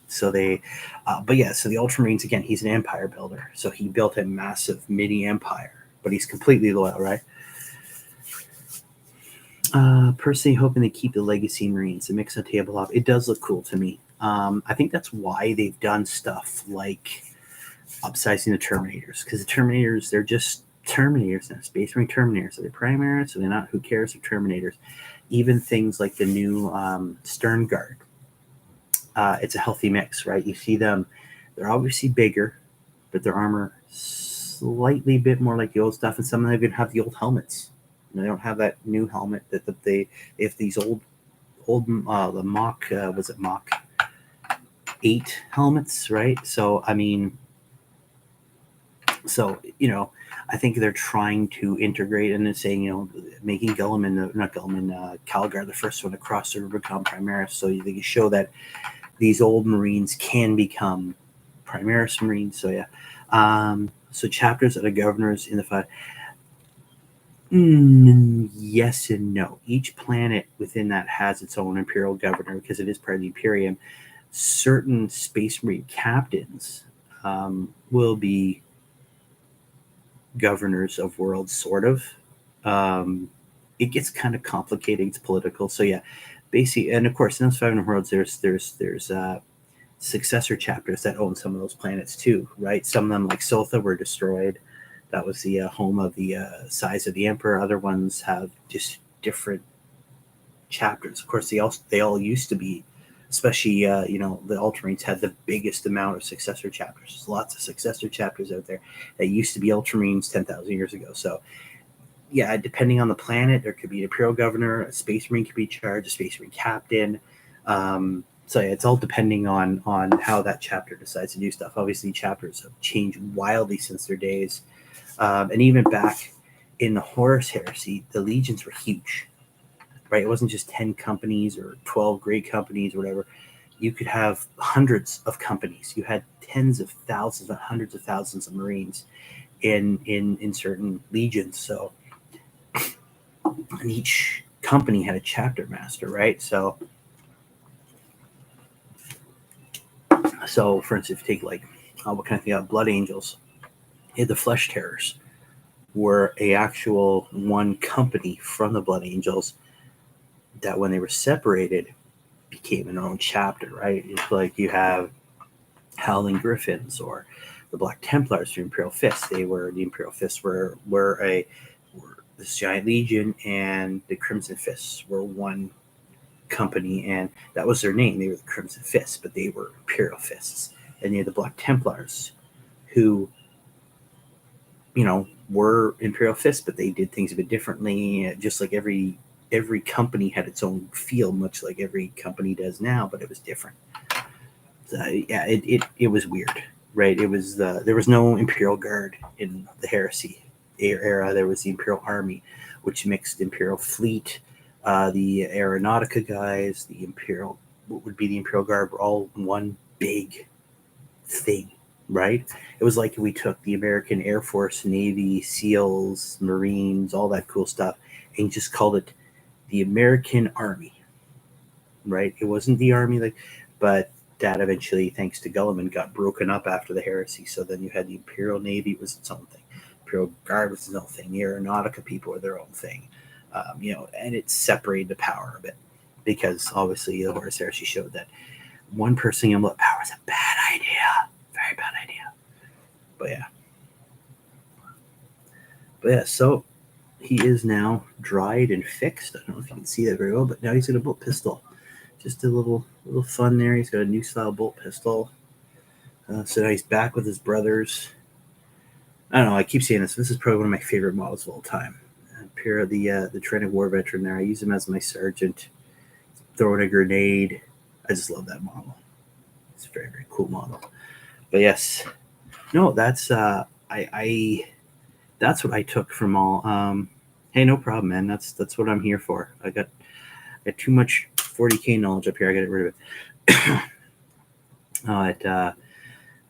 so the Ultramarines, again, he's an empire builder. So he built a massive mini empire, but he's completely loyal, right? Personally hoping they keep the Legacy Marines, the mix on tabletop. It does look cool to me. I think that's why they've done stuff like upsizing the Terminators, because the Terminators, they're just Terminators now, Space Marine Terminators. Are they Primaris? Are they not? Who cares? They're Terminators. Even things like the new Stern Guard, it's a healthy mix, right? You see them, they're obviously bigger, but their armor slightly bit more like the old stuff, and some of them even have the old helmets. And they don't have that new helmet that they if these old the Mach was it Mach 8 helmets, right? So I mean, so I think they're trying to integrate and then saying, making Calgar the first one to cross the Rubicon Primaris, so they can show that these old Marines can become Primaris Marines. So yeah, so chapters of the governors in the fight. Yes and no. Each planet within that has its own imperial governor because it is part of the Imperium. Certain Space Marine captains will be governors of worlds, sort of. It gets kind of complicated. It's political. So yeah, basically, and of course, in those 500 worlds, there's successor chapters that own some of those planets too, right? Some of them, like Sotha, were destroyed. That was the home of the size of the Emperor. Other ones have just different chapters. Of course, they all used to be, especially the Ultramarines had the biggest amount of successor chapters. There's lots of successor chapters out there that used to be Ultramarines 10,000 years ago. So yeah, depending on the planet, there could be an Imperial Governor, a Space Marine could be charged, a Space Marine Captain. So yeah, it's all depending on how that chapter decides to do stuff. Obviously, chapters have changed wildly since their days. And even back in the Horus Heresy, the legions were huge, right? It wasn't just 10 companies or 12 great companies or whatever. You could have hundreds of companies. You had tens of thousands and hundreds of thousands of Marines in certain legions. So, and each company had a chapter master, right? So for instance, if you take like, what kind of thing, Blood Angels, the Flesh Terrors were a actual one company from the Blood Angels that when they were separated became an own chapter, right? It's like you have Howling Griffins or the Black Templars from Imperial Fist. The Imperial Fists were this giant legion, and the Crimson Fists were one company, and that was their name. They were the Crimson Fists, but they were Imperial Fists. And you had the Black Templars, who were Imperial Fists, but they did things a bit differently. Just like every company had its own feel, much like every company does now, but it was different. So, yeah, it was weird, right? It was there was no Imperial Guard in the Heresy era. There was the Imperial Army, which mixed Imperial Fleet, the Aeronautica guys, what would be the Imperial Guard, were all one big thing, right? It was like if we took the American Air Force, Navy, SEALs, Marines, all that cool stuff, and just called it the American Army, right? It wasn't the Army, but that eventually, thanks to Gulliman, got broken up after the Heresy. So then you had the Imperial Navy was its own thing, Imperial Guard was its own thing, the Aeronautica people were their own thing, and it separated the power a bit, because obviously the Horus Heresy showed that one person in power is a bad idea, very bad idea. But yeah, so he is now dried and fixed. I don't know if you can see that very well, but now he's got a bolt pistol. Just a little fun there. He's got a new style bolt pistol. So now he's back with his brothers. I don't know. I keep saying this. This is probably one of my favorite models of all time. The Training War Veteran there. I use him as my sergeant. Throwing a grenade. I just love that model. It's a very, very cool model. But yes, no, that's that's what I took from all. Hey, no problem, man. That's what I'm here for. I got too much 40K knowledge up here. I got to get rid of it.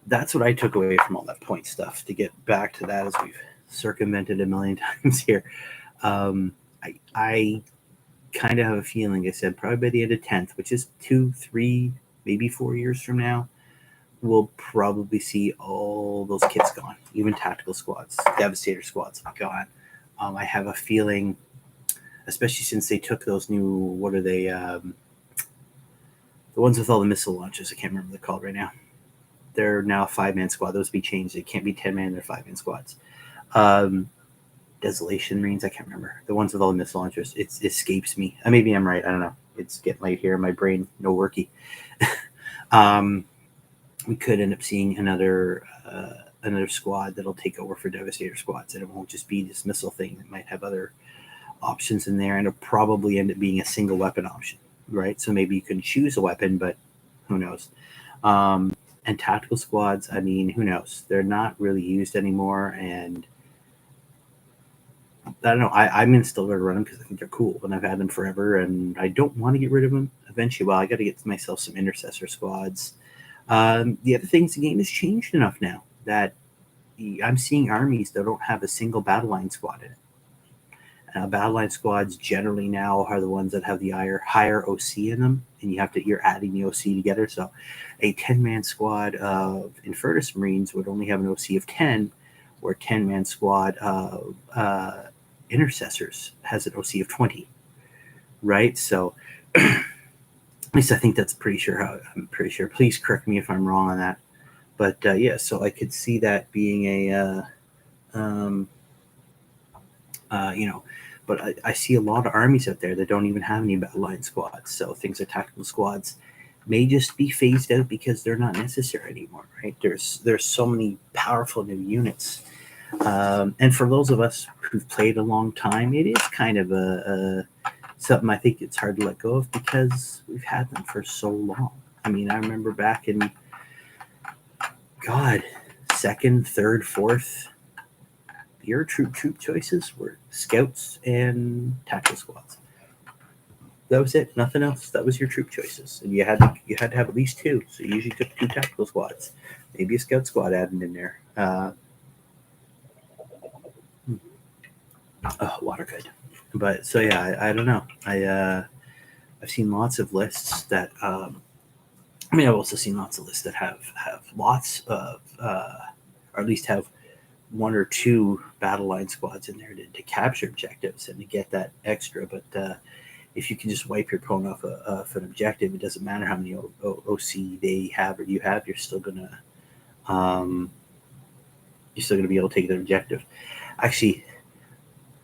That's what I took away from all that point stuff. To get back to that, as we've circumvented a million times here, I kind of have a feeling. I said probably by the end of 10th, which is 2, 3, maybe 4 years from now, we'll probably see all those kits gone, even tactical squads, Devastator squads gone. I have a feeling, especially since they took those new, what are they, The ones with all the missile launchers, I can't remember what they're called right now. They're now a 5-man squad. Those be changed. They can't be 10-man. They're 5-man squads. Desolation Marines, I can't remember. The ones with all the missile launchers. It escapes me. Maybe I'm right. I don't know. It's getting late here. My brain, no worky. We could end up seeing another squad that'll take over for Devastator squads, and it won't just be this missile thing. It might have other options in there, and it'll probably end up being a single weapon option, right? So maybe you can choose a weapon, but who knows? And tactical squads, I mean, who knows? They're not really used anymore, and I don't know. I'm still going to run them because I think they're cool, and I've had them forever, and I don't want to get rid of them eventually. Well, I got to get myself some intercessor squads. The other thing is the game has changed enough now that I'm seeing armies that don't have a single battle line squad in it. Battle line squads generally now are the ones that have the higher OC in them, and you're adding the OC together. So a 10-man squad of Infernus Marines would only have an OC of 10, where a 10-man squad of Intercessors has an OC of 20, right? So at least I think that's pretty sure how I'm pretty sure. Please correct me if I'm wrong on that. But yeah, so I could see that being a but I see a lot of armies out there that don't even have any battle line squads. So things like tactical squads may just be phased out because they're not necessary anymore, right? There's so many powerful new units. And for those of us who've played a long time, it is kind of a something I think it's hard to let go of because we've had them for so long. I mean, I remember back in, second, third, fourth, your troop choices were scouts and tactical squads. That was it. Nothing else. That was your troop choices, and you had to have at least two. So you usually took 2 tactical squads, maybe a scout squad added in there. Water good, but so yeah, I don't know. I've seen lots of lists that. I've also seen lots of lists that have lots of, or at least have 1 or 2 battle line squads in there to capture objectives and to get that extra. But if you can just wipe your opponent off an objective, it doesn't matter how many OC they have or you have. You're still gonna be able to take that objective. Actually,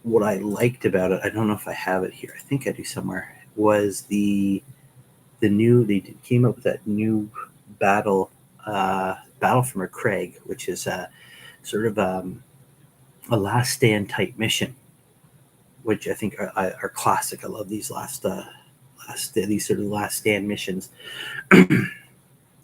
what I liked about it, I don't know if I have it here. I think I do somewhere. Was they came up with that new battle from a Craig, which is sort of a last stand type mission, which I think are classic. I love these these sort of last stand missions.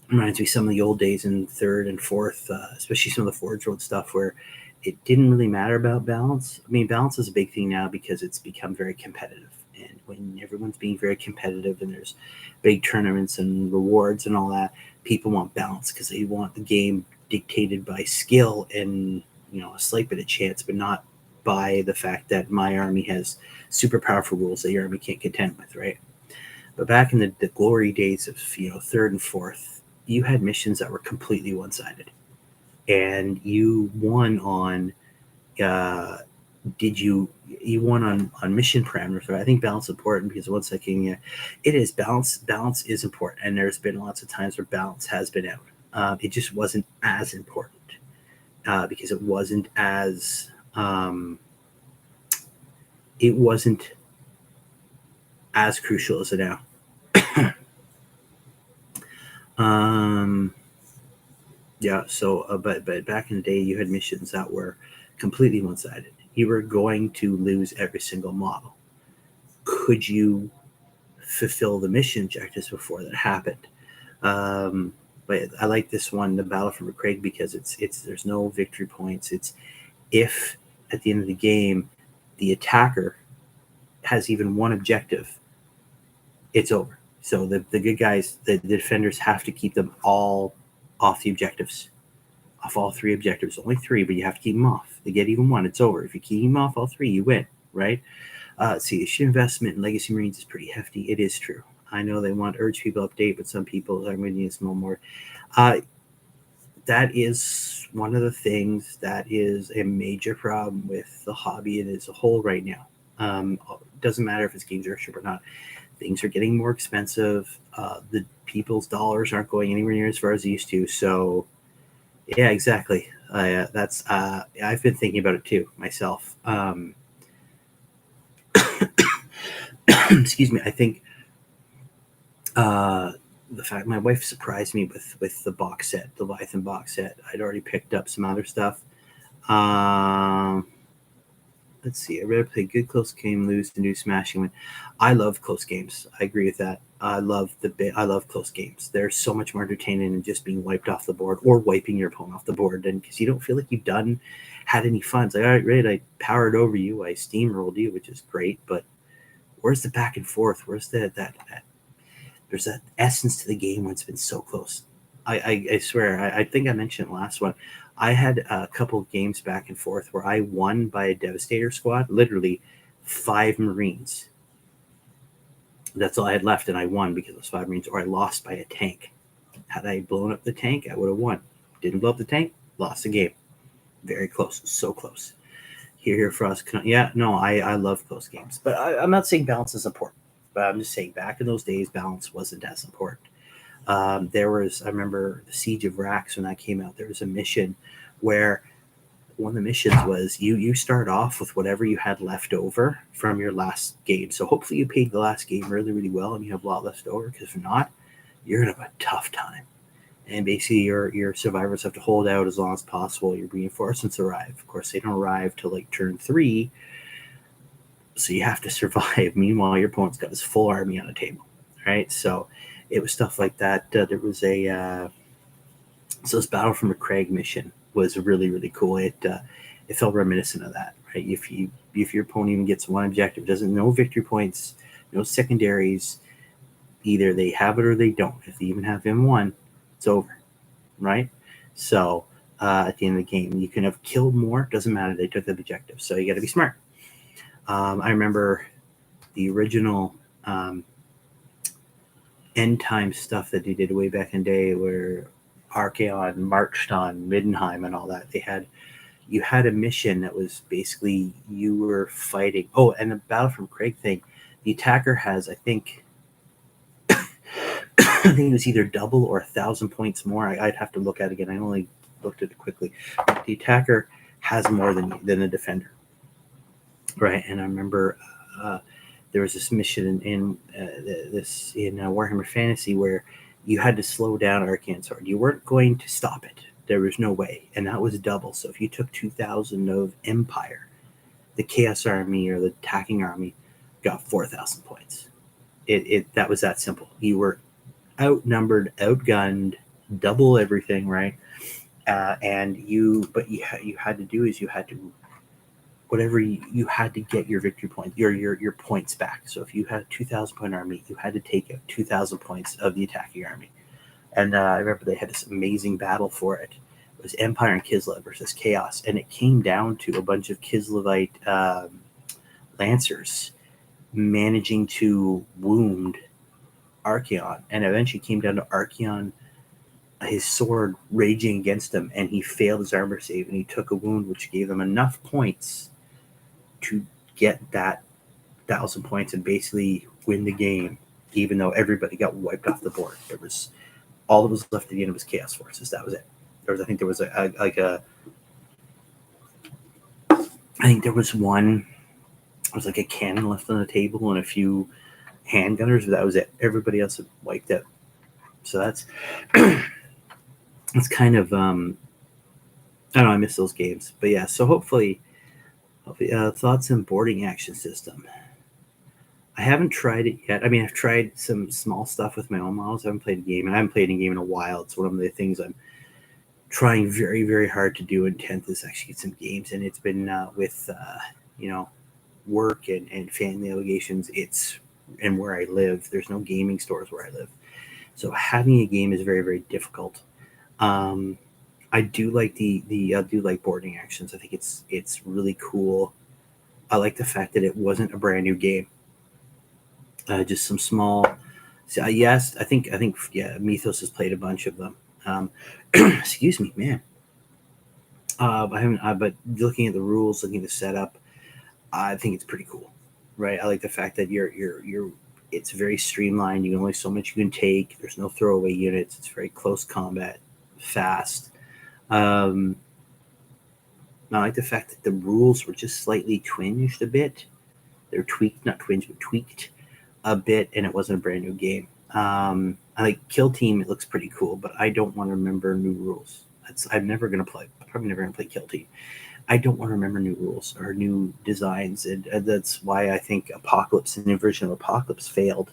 Reminds me some of the old days in third and fourth, especially some of the Forge World stuff where it didn't really matter about balance. I mean, balance is a big thing now because it's become very competitive. And when everyone's being very competitive and there's big tournaments and rewards and all that, people want balance because they want the game dictated by skill and, a slight bit of chance, but not by the fact that my army has super powerful rules that your army can't contend with, right? But back in the glory days of, third and fourth, you had missions that were completely one-sided. And you won on you won on mission parameters. Right? I think balance is important because once again, it is balance is important, and there's been lots of times where balance has been out. It just wasn't as important because it wasn't as crucial as it now. Yeah, so but back in the day, you had missions that were completely one-sided. You were going to lose every single model. Could you fulfill the mission objectives before that happened? But I like this one, the Battle for McCraig, because it's there's no victory points. It's if at the end of the game the attacker has even one objective, it's over. So the good guys, the defenders, have to keep them all off the objectives, off all 3 objectives. Only 3, but you have to keep them off. They get even 1, it's over. If you keep them off all 3, you win, right? See, the investment in Legacy Marines is pretty hefty. It is true. I know they want urge people update, but some people are going to need a small more. That is one of the things that is a major problem with the hobby as a whole right now. Doesn't matter if it's Games Workshop or not. things are getting more expensive. The people's dollars aren't going anywhere near as far as they used to. So yeah, exactly. I've been thinking about it too myself. Excuse me. I think uh, the fact my wife surprised me with the box set, the Leviathan box set. I'd already picked up some other stuff. Um, let's see. I'd rather play good close game, lose than do smashing win. I love close games. I agree with that. I love I love close games. They're so much more entertaining than just being wiped off the board or wiping your opponent off the board, and because you don't feel like you've had any fun. It's like, all right, great, I powered over you, I steamrolled you, which is great, but where's the back and forth? Where's that there's that essence to the game when it's been so close. I swear, I think I mentioned last one. I had a couple of games back and forth where I won by a Devastator squad, literally 5 Marines. That's all I had left, and I won because it was 5 Marines, or I lost by a tank. Had I blown up the tank, I would have won. Didn't blow up the tank, lost the game. Very close, so close. Here for us. Yeah, no, I love close games. But I'm not saying balance is important. But I'm just saying back in those days, balance wasn't as important. I remember the Siege of Rax when that came out. There was a mission where one of the missions was you start off with whatever you had left over from your last game. So hopefully you paid the last game really, really well and you have a lot left over, because if not, you're gonna have a tough time. And basically your survivors have to hold out as long as possible. Your reinforcements arrive. Of course, they don't arrive till like turn 3, so you have to survive. Meanwhile, your opponent's got his full army on the table, right? So it was stuff like that. There was so this Battle from McCraig mission was really, really cool. It felt reminiscent of that, right? If your opponent even gets one objective, doesn't no victory points, no secondaries, either they have it or they don't. If they even have M1, it's over, right? So at the end of the game, you can have killed more. Doesn't matter. They took the objective, so you got to be smart. I remember the original end time stuff that they did way back in the day, where Archaon marched on Middenheim and all that. You had a mission that was basically you were fighting. Oh, and the Battle from Craig thing, the attacker has, I think I think it was either double or 1,000 points more. I'd have to look at it again. I only looked at it quickly. The attacker has more than the defender, right? And I remember there was this mission in Warhammer Fantasy where you had to slow down Archaon's Horde. You weren't going to stop it. There was no way, and that was double. So if you took 2,000 of Empire, the Chaos Army or the attacking army got 4,000 points. That was that simple. You were outnumbered, outgunned, double everything, right? And you had to do is you had to whatever you had to get your victory point, your points back. So if you had a 2,000 point army, you had to take out 2,000 points of the attacking army. And I remember they had this amazing battle for it. It was Empire and Kislev versus Chaos, and it came down to a bunch of Kislevite lancers managing to wound Archaon, and eventually came down to Archaon, his sword raging against him, and he failed his armor save, and he took a wound, which gave him enough points to get that 1,000 points and basically win the game, even though everybody got wiped off the board. There was all that was left at the end was Chaos Forces. That was it. I think there was one. It was like a cannon left on the table and a few handgunners, but that was it. Everybody else had wiped out. So that's kind of I don't know. I miss those games, but yeah. So hopefully thoughts on boarding action system. I haven't tried it yet. I mean, I've tried some small stuff with my own models. I haven't played a game, and I haven't played a game in a while. It's one of the things I'm trying very, very hard to do in 10th is actually get some games, and it's been with work and family obligations. And where I live, there's no gaming stores where I live, so having a game is very, very difficult. I do like I do like boarding actions. I think it's really cool. I like the fact that it wasn't a brand new game. Just some small. Yes, I think Mythos has played a bunch of them. Excuse me, man. I haven't. But looking at the rules, looking at the setup, I think it's pretty cool, right? I like the fact that you're It's very streamlined. You only so much you can take. There's no throwaway units. It's very close combat, fast. I like the fact that the rules were just slightly twinged a bit. They're tweaked, not twinged, but tweaked a bit, and it wasn't a brand new game. I like Kill Team. It looks pretty cool, but I don't want to remember new rules. I'm never going to play. I'm probably never going to play Kill Team. I don't want to remember new rules or new designs, and that's why I think Apocalypse, the new version of Apocalypse, failed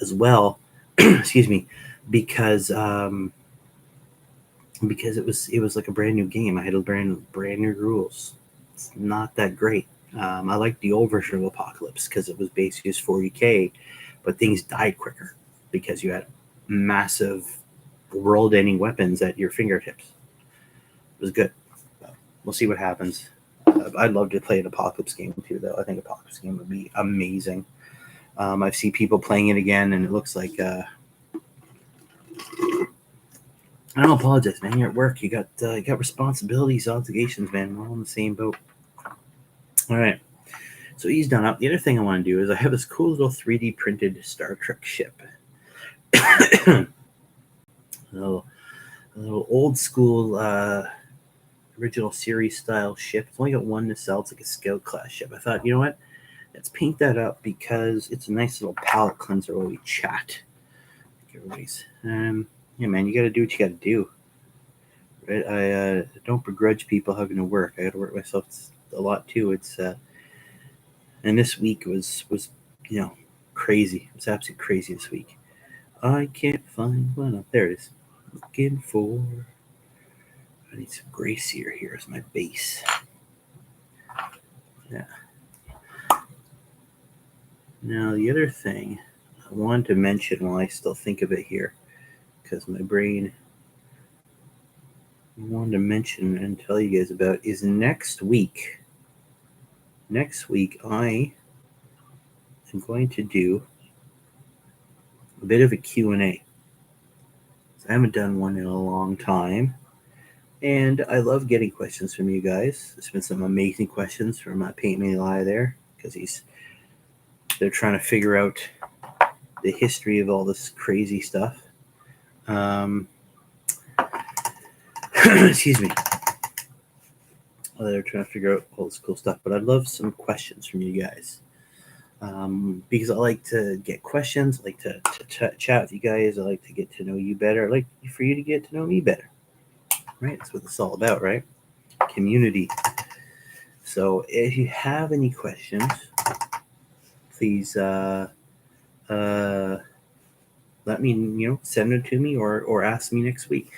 as well. Excuse me, because it was like a brand new game. I had a brand new rules. It's not that great. I like the old version of Apocalypse because it was basically just 40k, but things died quicker because you had massive world-ending weapons at your fingertips. It was good. We'll see what happens. I'd love to play an Apocalypse game too, though. I think Apocalypse game would be amazing. I've seen people playing it again, and it looks like. I don't apologize, man. You're at work. You got responsibilities, obligations, man. We're all in the same boat. All right. So he's done up. The other thing I want to do is I have this cool little 3D printed Star Trek ship. a little old school original series style ship. It's only got one nacelle. It's like a scout class ship. I thought, you know what? Let's paint that up because it's a nice little palette cleanser while we chat. Everybody's, yeah, man, you got to do what you got to do. Right? I don't begrudge people having to work. I got to work myself a lot too. It's and this week was crazy. It was absolutely crazy this week. I can't find one. Oh, there it is. Looking for. I need some gray sear here as my base. Yeah. Now the other thing I wanted to mention while I still think of it here, because my brain I wanted to mention and tell you guys about is next week. Next week I am going to do a bit of a Q&A. I haven't done one in a long time. And I love getting questions from you guys. There's been some amazing questions from Paint Me Lie there, because they're trying to figure out the history of all this crazy stuff. Excuse me. They're trying to figure out all this cool stuff, but I'd love some questions from you guys. Because I like to get questions, I like to chat with you guys, I like to get to know you better, I like for you to get to know me better. Right? That's what it's all about, right? Community. So if you have any questions, please let me, send them to me or ask me next week.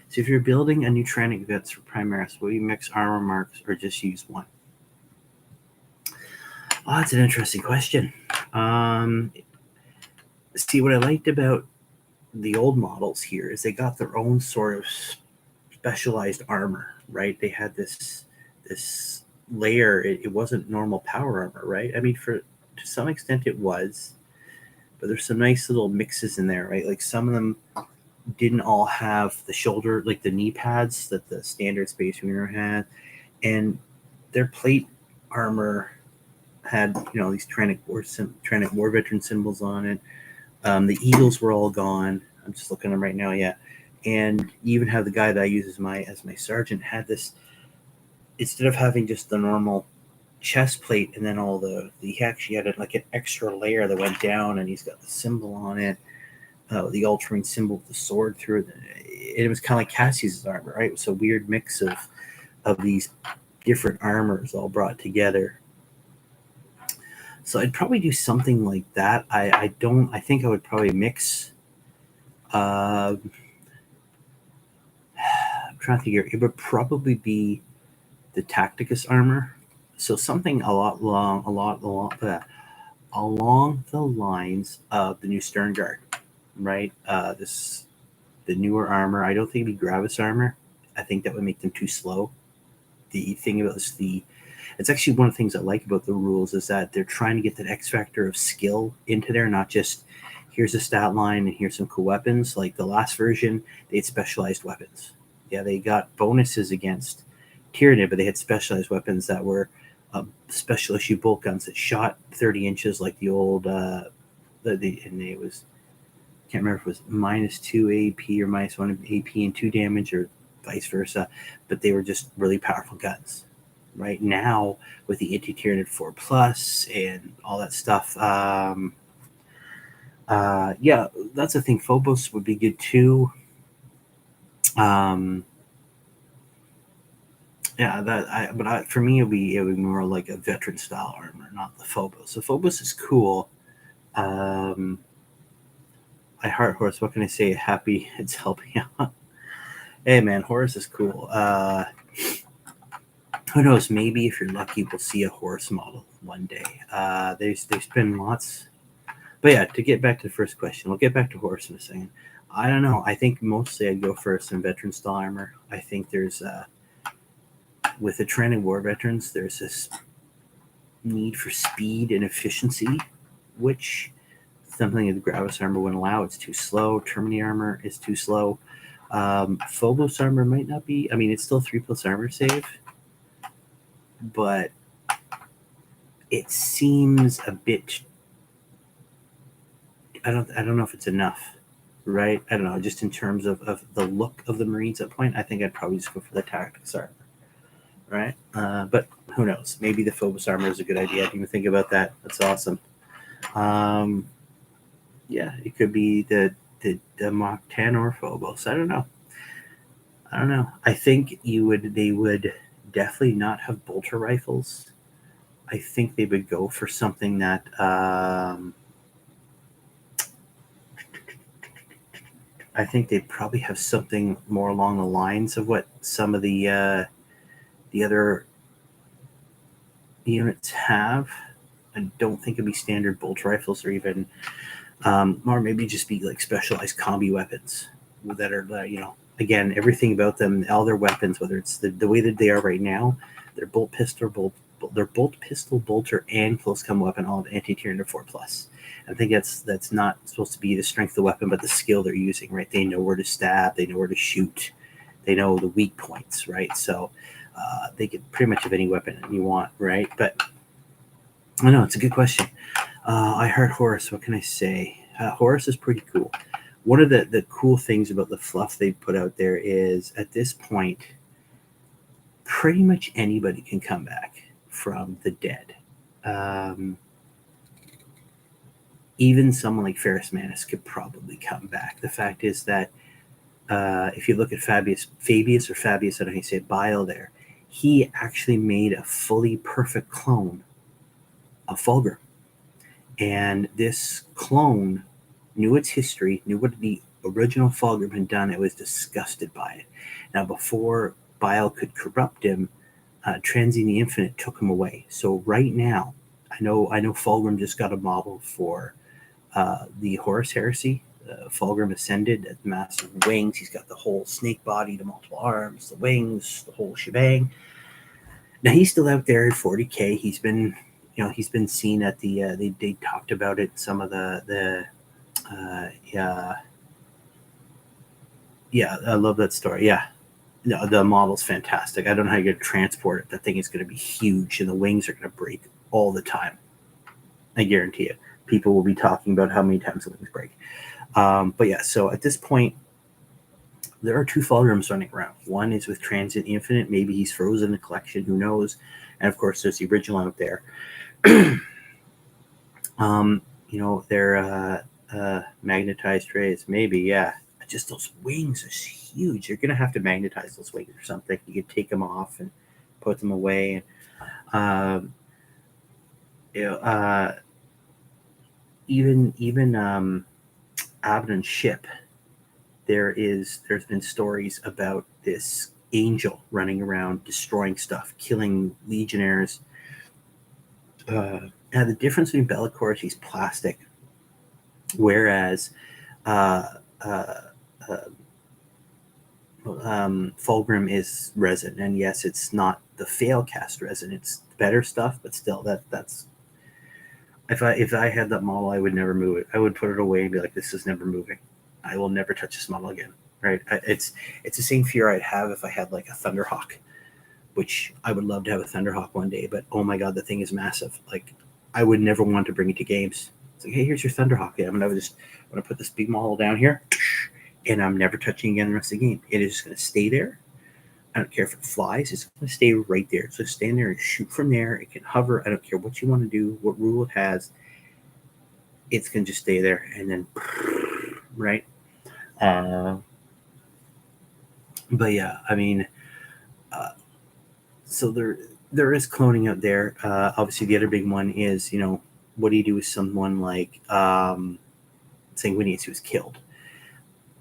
So if you're building a new Tranic Vets for Primaris, will you mix armor marks or just use one? Oh, that's an interesting question. See, what I liked about the old models here is they got their own sort of specialized armor, right? They had this layer. It wasn't normal power armor, right? I mean, to some extent it was, but there's some nice little mixes in there, right? Like some of them didn't all have the shoulder, like the knee pads that the standard Space Mariner had, and their plate armor had these Tranic War Veteran symbols on it. The eagles were all gone. I'm just looking at them right now. Yeah. And you even have the guy that I use as my sergeant had this, instead of having just the normal chest plate and then he actually had like an extra layer that went down, and he's got the symbol on it, the Ultramarine symbol with the sword through it. It was kind of like Cassius's armor, right? It was a weird mix of these different armors all brought together. So I'd probably do something like that. I think I would probably mix. I'm trying to figure. It would probably be the Tacticus armor. So something along the lines of the new Stern Guard, right? The newer armor. I don't think it'd be Gravis armor. I think that would make them too slow. The thing about this, it's actually one of the things I like about the rules is that they're trying to get that X factor of skill into there, not just here's a stat line and here's some cool weapons. Like the last version, they had specialized weapons. Yeah, they got bonuses against Tyranid, but they had specialized weapons that were special issue bolt guns that shot 30 inches like the old and it was, can't remember if it was -2 AP or -1 AP and 2 damage or vice versa, but they were just really powerful guns. Right now, with the anti-Tyranid 4+ and all that stuff, yeah, that's the thing. Phobos would be good too. Yeah, but for me, it would be more like a veteran style armor, not the Phobos. So Phobos is cool. I heart Horus. What can I say? Happy it's helping out. Hey man, Horus is cool. Who knows? Maybe if you're lucky, we'll see a Horus model one day. There's been lots, but yeah. To get back to the first question, we'll get back to Horus in a second. I don't know. I think mostly I'd go for some veteran style armor. I think there's with the trend in war veterans, there's this need for speed and efficiency, which something that the Gravis armor wouldn't allow. It's too slow. Termini armor is too slow. Phobos armor might not be. I mean, it's still 3+ armor save, but it seems a bit. I don't know if it's enough, right? I don't know. Just in terms of the look of the Marines at point, I think I'd probably just go for the tactics armor, right? But who knows? Maybe the Phobos armor is a good idea. I didn't even think about that. That's awesome. Yeah, it could be the Mach 10 or Phobos. I don't know. I think they would definitely not have bolter rifles. I think they would go for something that I think they'd probably have something more along the lines of what some of the other units have. I don't think it'd be standard bolt rifles, or even or maybe just be like specialized combi weapons that are again, everything about them, all their weapons, whether it's the way that they are right now, they're bolt pistol, bolter, and close combat weapon, all of anti-Tyranid 4+. I think that's not supposed to be the strength of the weapon, but the skill they're using, right? They know where to stab, they know where to shoot, they know the weak points, right? So they can pretty much have any weapon you want, right? But I know it's a good question. I heard Horus. What can I say? Horus is pretty cool. One of the cool things about the fluff they put out there is, at this point, pretty much anybody can come back from the dead. Even someone like Ferrus Manus could probably come back. The fact is that if you look at Fabius, I don't know how you say it, Bile there, he actually made a fully perfect clone of Fulgrim. And this clone knew its history, knew what the original Fulgrim had done. It was disgusted by it. Now, before Bile could corrupt him, Transient the Infinite took him away. So right now, I know Fulgrim just got a model for the Horus Heresy. Fulgrim Ascended, at massive wings. He's got the whole snake body, the multiple arms, the wings, the whole shebang. Now he's still out there at 40K. He's been seen at the. They talked about it. Some of the yeah, I love that story. Yeah, no, the model's fantastic. I don't know how you're gonna transport it. That thing is gonna be huge, and the wings are gonna break all the time. I guarantee you. People will be talking about how many times the wings break. But yeah, so at this point, there are 2 Fulgrims running around. One is with Transient Infinite. Maybe he's frozen in the collection. Who knows? And of course, there's the original out there. They're magnetized rays. Maybe, yeah. Just those wings are huge. You're gonna have to magnetize those wings or something. You could take them off and put them away. Even Abaddon's ship. There's been stories about this angel running around destroying stuff, killing legionnaires. Now the difference between Be'lakor, he's plastic, whereas Fulgrim is resin. And yes, it's not the failcast resin; it's better stuff, but still, that's. If I had that model, I would never move it. I would put it away and be like, "This is never moving. I will never touch this model again." Right? It's the same fear I'd have if I had like a Thunderhawk, which I would love to have a Thunderhawk one day. But oh my god, the thing is massive. Like, I would never want to bring it to games. It's like, hey, here's your Thunderhawk. I'm gonna put this big model down here, and I'm never touching again the rest of the game. It is just gonna stay there. I don't care if it flies. It's going to stay right there. So stand there and shoot from there. It can hover. I don't care what you want to do, what rule it has. It's going to just stay there. And then, right? But yeah, I mean, so there is cloning out there. Obviously, the other big one is, what do you do with someone like Sanguinius who was killed?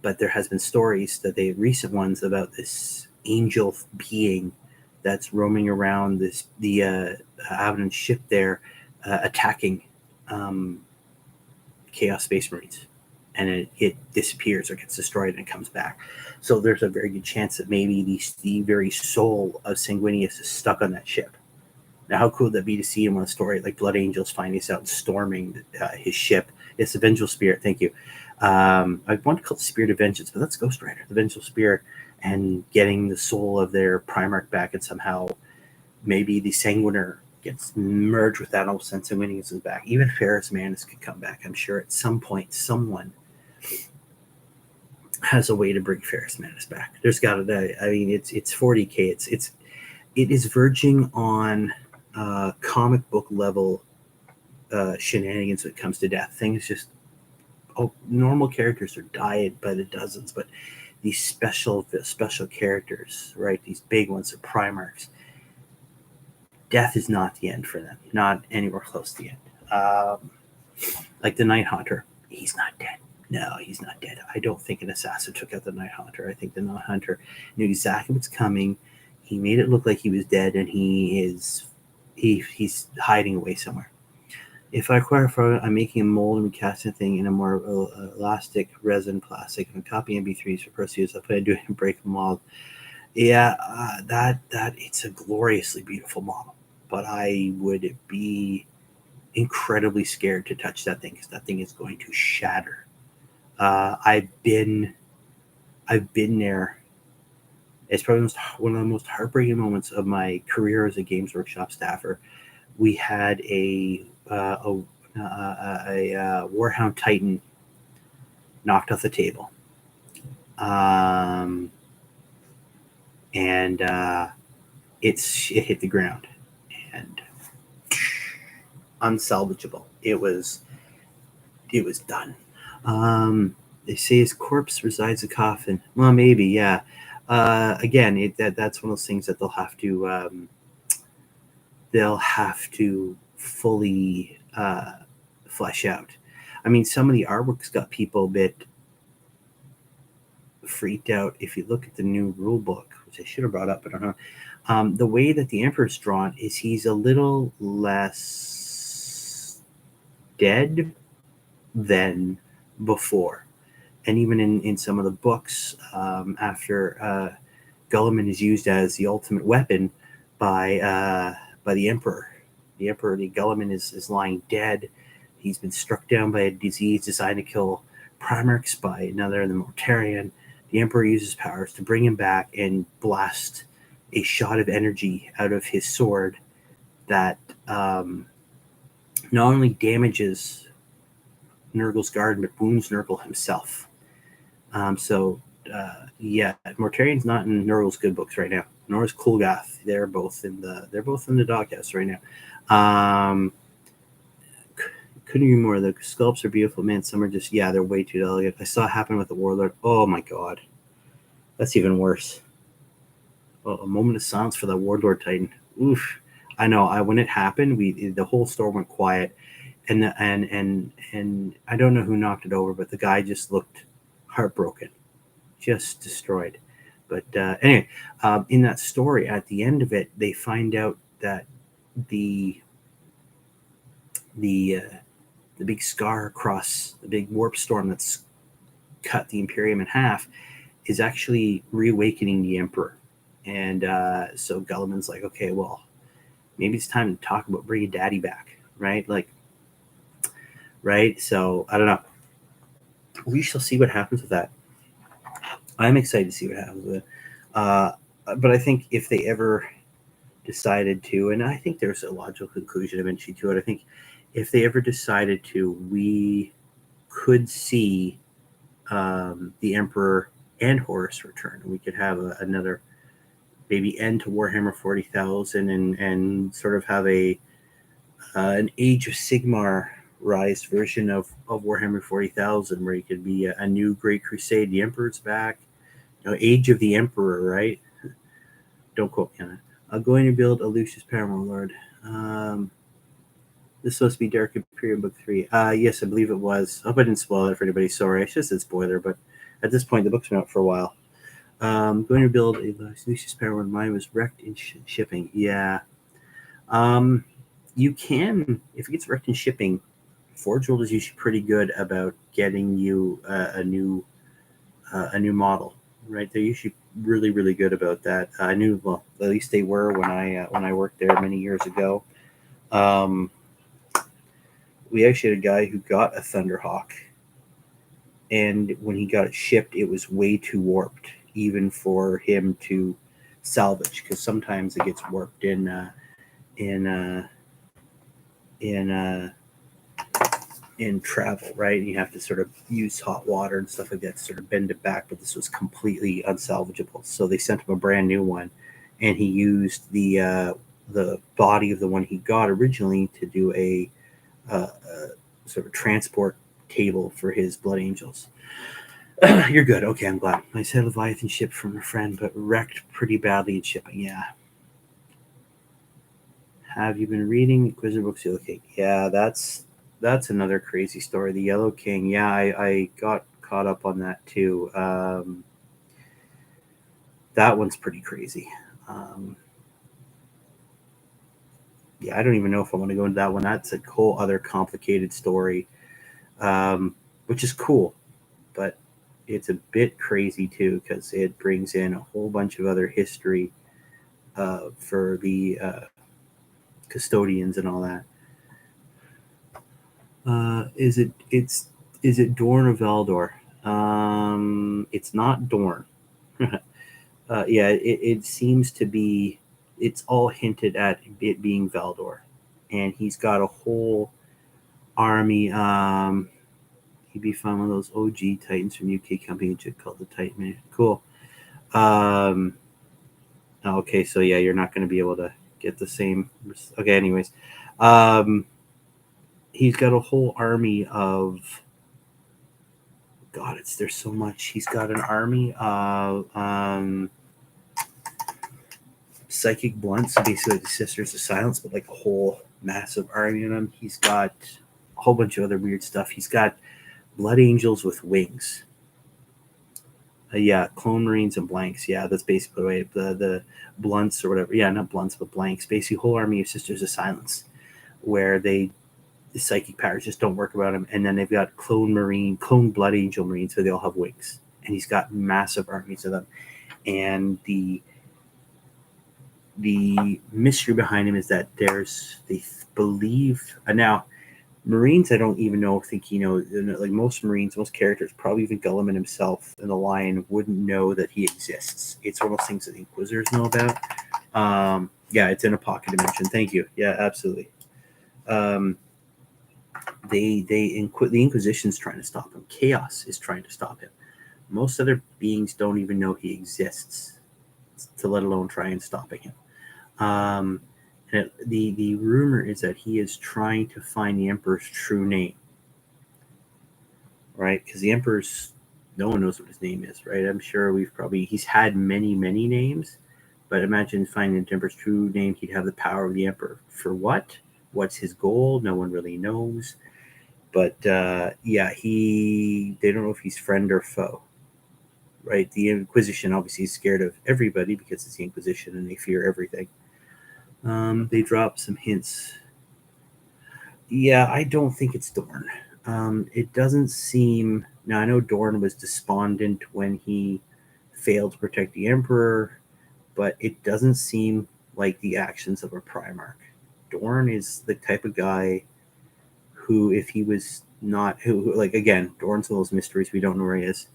But there has been stories recent ones about this angel being that's roaming around the Avenon's ship there, attacking Chaos Space Marines, and it disappears or gets destroyed and it comes back. So there's a very good chance that maybe the very soul of Sanguinius is stuck on that ship. Now, how cool would that be to see in one story like Blood Angels finding this out and storming his ship? It's the Vengeful Spirit. Thank you. I want to call it the Spirit of Vengeance, but that's Ghost Rider, the Vengeful Spirit, and getting the soul of their Primarch back, and somehow maybe the Sanguiner gets merged with that old sense of winning is back. Even Ferrous Manus could come back. I'm sure at some point someone has a way to bring Ferrous Manus back. There's got to. I mean, it's 40K. It is verging on comic book level shenanigans when it comes to death. Things just normal characters are died by the dozens, but these special characters, right? These big ones are Primarchs. Death is not the end for them. Not anywhere close to the end. Like the Night Haunter, he's not dead. No, he's not dead. I don't think an assassin took out the Night Haunter. I think the Night Haunter knew exactly what's coming. He made it look like he was dead, and he's hiding away somewhere. If I acquire a I'm making a mold and recasting a thing in a more elastic resin plastic and copy MP3s for proceeds. I'll put it and break a mold. Yeah, that it's a gloriously beautiful model, but I would be incredibly scared to touch that thing because that thing is going to shatter. I've been there. It's probably one of the most heartbreaking moments of my career as a Games Workshop staffer. We had a Warhound Titan knocked off the table, and it hit the ground and unsalvageable. It was done. They say his corpse resides in a coffin. Well, maybe, yeah. Again, that's one of those things that they'll have to fully flesh out. I mean, some of the artwork's got people a bit freaked out. If you look at the new rule book, which I should have brought up, I don't know. The way that the Emperor's drawn is he's a little less dead than before. And even in some of the books, after Guilliman is used as the ultimate weapon by the Emperor. The Guilliman is lying dead. He's been struck down by a disease designed to kill Primarchs by another, the Mortarion. The Emperor uses powers to bring him back and blast a shot of energy out of his sword that not only damages Nurgle's garden, but wounds Nurgle himself. Yeah, Mortarion's not in Nurgle's good books right now. Nor is Kulgath. They're both in the doghouse right now. Couldn't agree more. The sculpts are beautiful, man. Some are just they're way too delicate. I saw it happen with the Warlord. Oh my god, that's even worse. Oh, a moment of silence for the Warlord Titan. Oof. I know. When it happened, the whole store went quiet, and I don't know who knocked it over, but the guy just looked heartbroken, just destroyed. But anyway, in that story, at the end of it, they find out that the big scar across the big warp storm that's cut the Imperium in half is actually reawakening the Emperor. And so Guilliman's like, okay, well, maybe it's time to talk about bringing Daddy back, right? Right? So I don't know. We shall see what happens with that. I'm excited to see what happens with it. But I think if they ever decided to, and I think there's a logical conclusion eventually to it, I think if they ever decided to, we could see the Emperor and Horus return. We could have another maybe end to Warhammer 40,000 and sort of have an Age of Sigmar rise version of Warhammer 40,000, where you could be a new Great Crusade. The Emperor's back. Age of the Emperor, right? Don't quote me on it. I'm going to build a Lucius Paramount Lord. This is supposed to be Dark Imperium Book 3. Yes, I believe it was. I hope I didn't spoil it for anybody. Sorry, I should have said spoiler, but at this point, the book's been out for a while. Going to build a Lucius Paramount. Mine was wrecked in shipping. Yeah. You can, if it gets wrecked in shipping, Forge World is usually pretty good about getting you a new model. Right, they're usually really, really good about that. I knew, well, at least they were when I worked there many years ago. We actually had a guy who got a Thunderhawk, and when he got it shipped, it was way too warped, even for him to salvage, because sometimes it gets warped in travel, right? And you have to sort of use hot water and stuff like that to sort of bend it back, but this was completely unsalvageable. So they sent him a brand new one, and he used the body of the one he got originally to do a sort of transport table for his Blood Angels. You're good. Okay, I'm glad. I said Leviathan ship from a friend, but wrecked pretty badly in shipping. Yeah. Have you been reading Inquisitor books? Okay. Yeah, that's another crazy story. The Yellow King. Yeah, I got caught up on that too. That one's pretty crazy. Yeah, I don't even know if I want to go into that one. That's a whole other complicated story, which is cool, but it's a bit crazy too, because it brings in a whole bunch of other history for the custodians and all that. Is it Dorn or Valdor? It's not Dorn. Yeah, it seems to be. It's all hinted at it being Valdor, and he's got a whole army. He'd be fun, one of those OG Titans from UK company called the Titan. Cool. Okay, so yeah, you're not going to be able to get the same. Okay, anyways, he's got a whole army of. God, there's so much. He's got an army of psychic blunts, so basically the Sisters of Silence, but like a whole massive army in him. He's got a whole bunch of other weird stuff. He's got Blood Angels with wings. Yeah, Clone Marines and blanks. Yeah, that's basically the blunts or whatever. Yeah, not blunts, but blanks. Basically, a whole army of Sisters of Silence, where the psychic powers just don't work about him. And then they've got clone Blood Angel Marines, so they all have wings. And he's got massive armies of them. And the mystery behind him is that they believe now Marines, I don't even think like most Marines, most characters, probably even Gulliman himself and the Lion wouldn't know that he exists. It's one of those things that the Inquisitors know about. Yeah, it's in a pocket dimension. Thank you. Yeah, absolutely. The Inquisition's trying to stop him. Chaos is trying to stop him. Most other beings don't even know he exists, to let alone try and stopping him. And the rumor is that he is trying to find the Emperor's true name, right? Because the Emperor's, no one knows what his name is, right? I'm sure he's had many, many names, but imagine finding the Emperor's true name. He'd have the power of the Emperor. For what? What's his goal? No one really knows. But yeah, they don't know if he's friend or foe, right? The Inquisition obviously is scared of everybody because it's the Inquisition and they fear everything. They drop some hints. Yeah, I don't think it's Dorn. It doesn't seem. Now, I know Dorn was despondent when he failed to protect the Emperor, but it doesn't seem like the actions of a Primarch. Dorn is the type of guy who, if he was not, like, again, Dorn's one of those mysteries. We don't know where he is.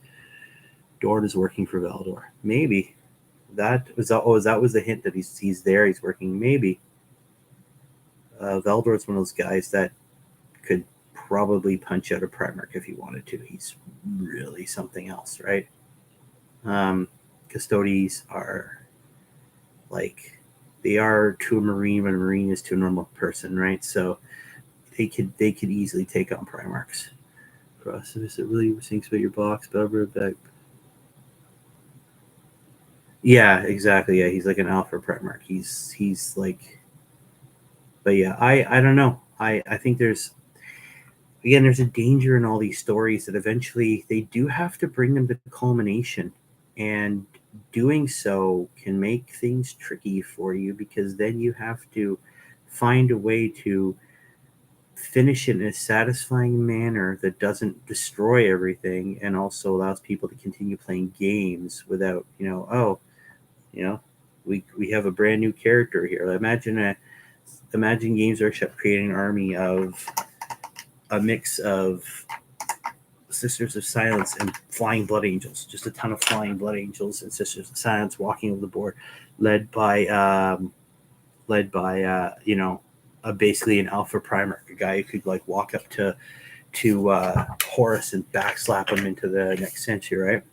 Dorn is working for Valdor. Maybe. That was the hint that he's there. He's working. Maybe. Valdor is one of those guys that could probably punch out a Primarch if he wanted to. He's really something else, right? Custodies are like, they are to a Marine what a Marine is to a normal person, right? So they could easily take on Primarchs. Is it really thinks about your box, back. Yeah, exactly. Yeah, he's like an alpha Primarch. He's like, but yeah, I don't know. I think there's a danger in all these stories that eventually they do have to bring them to culmination, and doing so can make things tricky for you, because then you have to find a way to finish it in a satisfying manner that doesn't destroy everything, and also allows people to continue playing games without, we have a brand new character here. Imagine Games Workshop creating an army of a mix of Sisters of Silence and Flying Blood Angels, just a ton of Flying Blood Angels and Sisters of Silence walking over the board, led by basically an alpha Primarch, a guy who could like walk up to Horus and backslap him into the next century, right?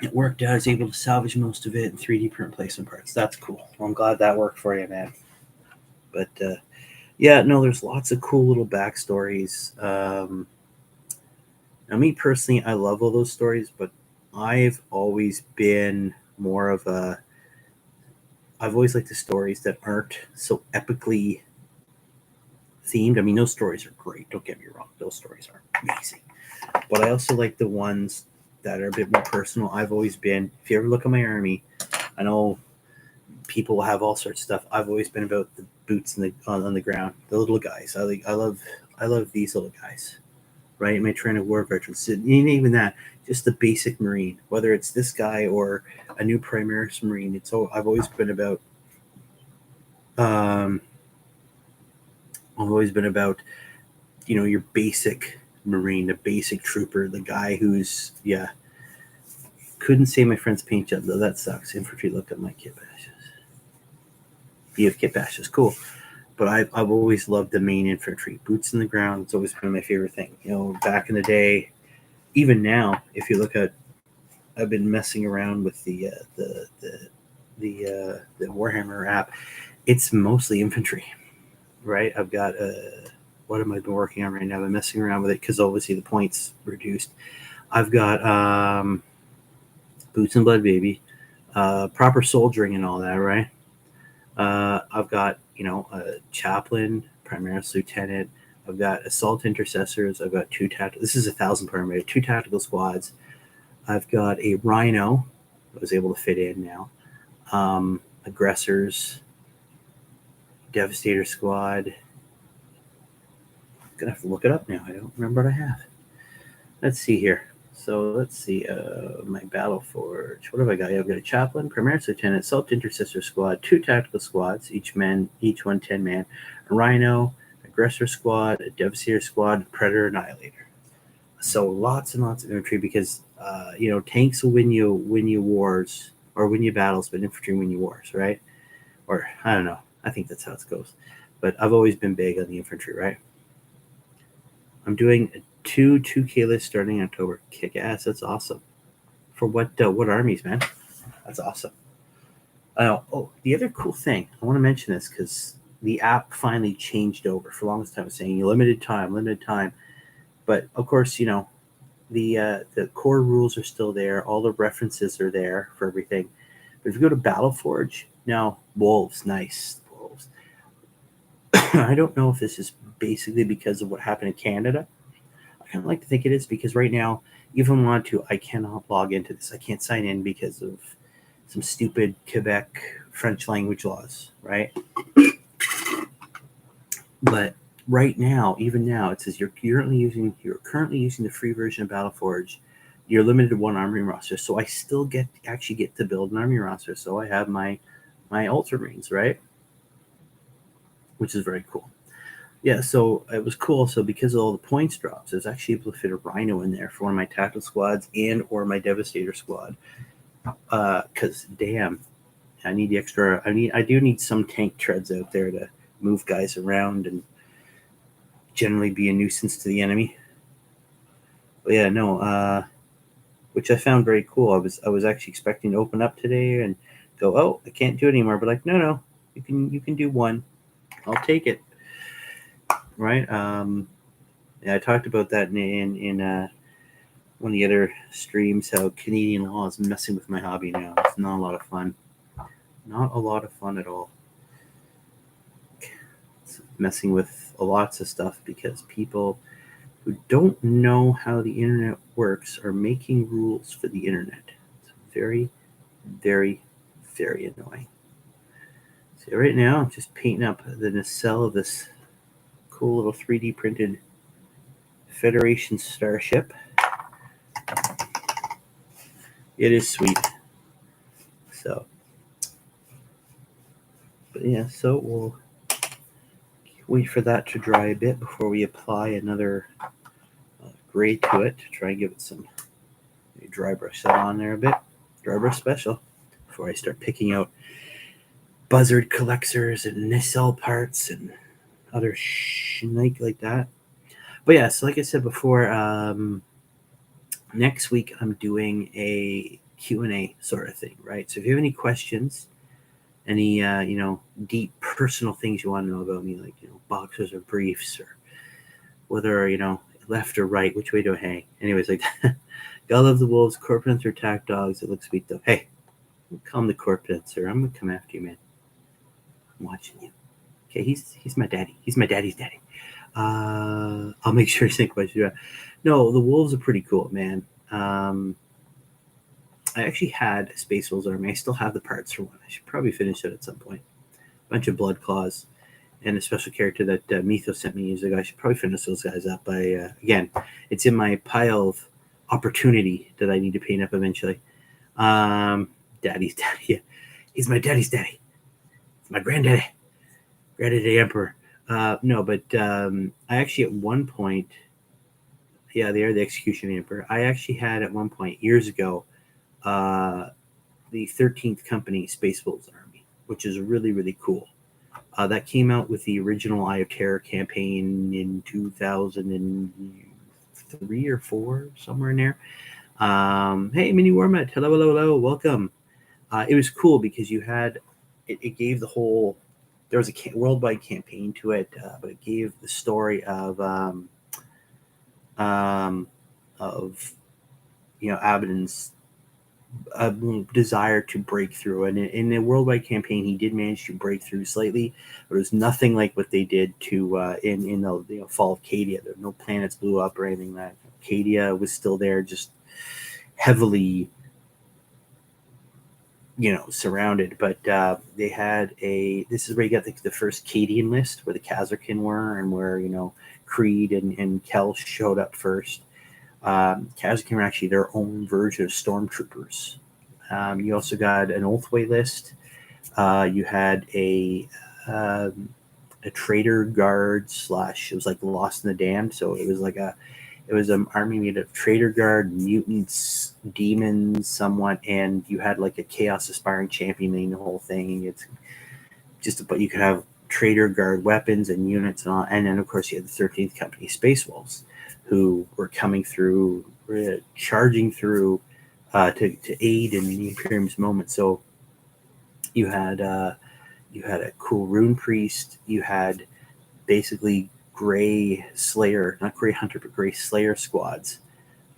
It worked out. I was able to salvage most of it in 3D print placement parts. That's cool. Well, I'm glad that worked for you, man. But yeah, no, there's lots of cool little backstories. Now, me personally, I love all those stories, but I've always been more of a. I've always liked the stories that aren't so epically themed. I mean, those stories are great. Don't get me wrong; those stories are amazing. But I also like the ones that are a bit more personal. I've always been. If you ever look at my army, I know people will have all sorts of stuff. I've always been about the boots on the ground, the little guys. I love these little guys, right? My train of war veterans, even that, just the basic Marine, whether it's this guy or a new Primaris Marine. I've always been about. I've always been about, your basic Marine, the basic trooper, the guy who's Couldn't say my friend's paint job though. That sucks. Infantry look at my kit bashes. BF kit bashes, cool. But I've always loved the main infantry. Boots in the ground. It's always been my favorite thing. Back in the day, even now, if you look at, I've been messing around with the Warhammer app. It's mostly infantry, right? I've got what am I been working on right now? I'm messing around with it because obviously the points reduced. I've got Boots and Blood Baby, proper soldiering and all that, right? I've got a chaplain, Primaris Lieutenant. I've got assault intercessors. I've got two tactical. This is 1,000 per army. 2 tactical squads. I've got a Rhino. I was able to fit in now. Aggressors. Devastator squad. I'm gonna have to look it up now. I don't remember what I have. Let's see here. So let's see. My Battle Forge. What have I got? I've got a chaplain, Primaris Lieutenant, assault intercessor squad, 2 tactical squads, each one 10 man, a Rhino, aggressor squad, a devastator squad, predator annihilator. So lots and lots of infantry because tanks will win you wars or win you battles, but infantry win you wars, right? Or I don't know. I think that's how it goes. But I've always been big on the infantry, right? I'm doing a 2K list starting in October. Kick ass. That's awesome. For what armies, man? That's awesome. The other cool thing, I want to mention this because the app finally changed over. For the longest time, I was saying limited time. But of course, the core rules are still there. All the references are there for everything. But if you go to Battleforge, now wolves, nice wolves. I don't know if this is basically because of what happened in Canada. I kind of like to think it is because right now, even want to, I cannot log into this. I can't sign in because of some stupid Quebec French language laws, right? But right now, even now, it says you're currently using the free version of Battleforge. You're limited to 1 army roster, so I still get to build an army roster. So I have my Ultramarines, right? Which is very cool. Yeah, so it was cool. So because of all the points drops, I was actually able to fit a Rhino in there for one of my tactical squads and or my Devastator squad. Because damn, I need the extra. I do need some tank treads out there to move guys around and generally be a nuisance to the enemy. But yeah, no. Which I found very cool. I was actually expecting to open up today and go, oh, I can't do it anymore. But like, no, you can do one. I'll take it. Right. Yeah, I talked about that in one of the other streams. How Canadian law is messing with my hobby now. It's not a lot of fun. Not a lot of fun at all. It's messing with lots of stuff because people who don't know how the internet works are making rules for the internet. It's very, very, very annoying. So right now, I'm just painting up the nacelle of this cool little 3D printed Federation starship. It is sweet. So, but yeah, so we'll wait for that to dry a bit before we apply another gray to it to try and give it some dry brush that on there a bit. Dry brush special before I start picking out buzzard collectors and nacelle parts and other shnik like that. But yeah, so like I said before, next week I'm doing a Q&A sort of thing, right? So if you have any questions, any deep personal things you want to know about me, like boxers or briefs, or whether left or right, which way do I hang? Anyways, like God love the wolves, corpulents or attack dogs. It looks sweet though. Hey, calm the corpulents, or I'm gonna come after you, man. I'm watching you. Okay, he's my daddy. He's my daddy's daddy. I'll make sure to think about you. No, the wolves are pretty cool, man. I actually had a Space Wolves army. I still have the parts for one. I should probably finish it at some point. Bunch of blood claws and a special character that Mythos sent me years ago. I should probably finish those guys up. Again, it's in my pile of opportunity that I need to paint up eventually. Daddy's daddy. Yeah. He's my daddy's daddy. It's my granddaddy. Granddaddy Emperor. No, but I actually at one point, yeah, they are the Execution Emperor. I actually had at one point years ago the 13th Company Space Wolves Army, which is really, really cool. That came out with the original Eye of Terror campaign in 2003 or 4, somewhere in there. Hey, Mini Warmet, hello, welcome. It was cool because you had, it gave the whole, there was a worldwide campaign to it, but it gave the story of Abaddon's desire to break through, and in the worldwide campaign he did manage to break through slightly, but it was nothing like what they did to in the fall of Cadia. There no planets blew up or anything. That Cadia was still there, just heavily surrounded, but they had this is where you got the first Cadian list, where the Khazarkin were, and where Creed and Kel showed up first. Khazarkin were actually their own version of stormtroopers. You also got an Oathway list. You had a traitor guard / it was like Lost in the Damned. So it was like an army made of traitor guard, mutants, demons, somewhat, and you had like a chaos aspiring champion leading the whole thing. It's just about, you could have traitor guard weapons and units and all, and then of course you had the 13th Company Space Wolves, who were coming through, charging through to aid in the Imperium's moment. So you had a cool Rune Priest. You had basically Gray Slayer, not Gray Hunter, but Gray Slayer squads.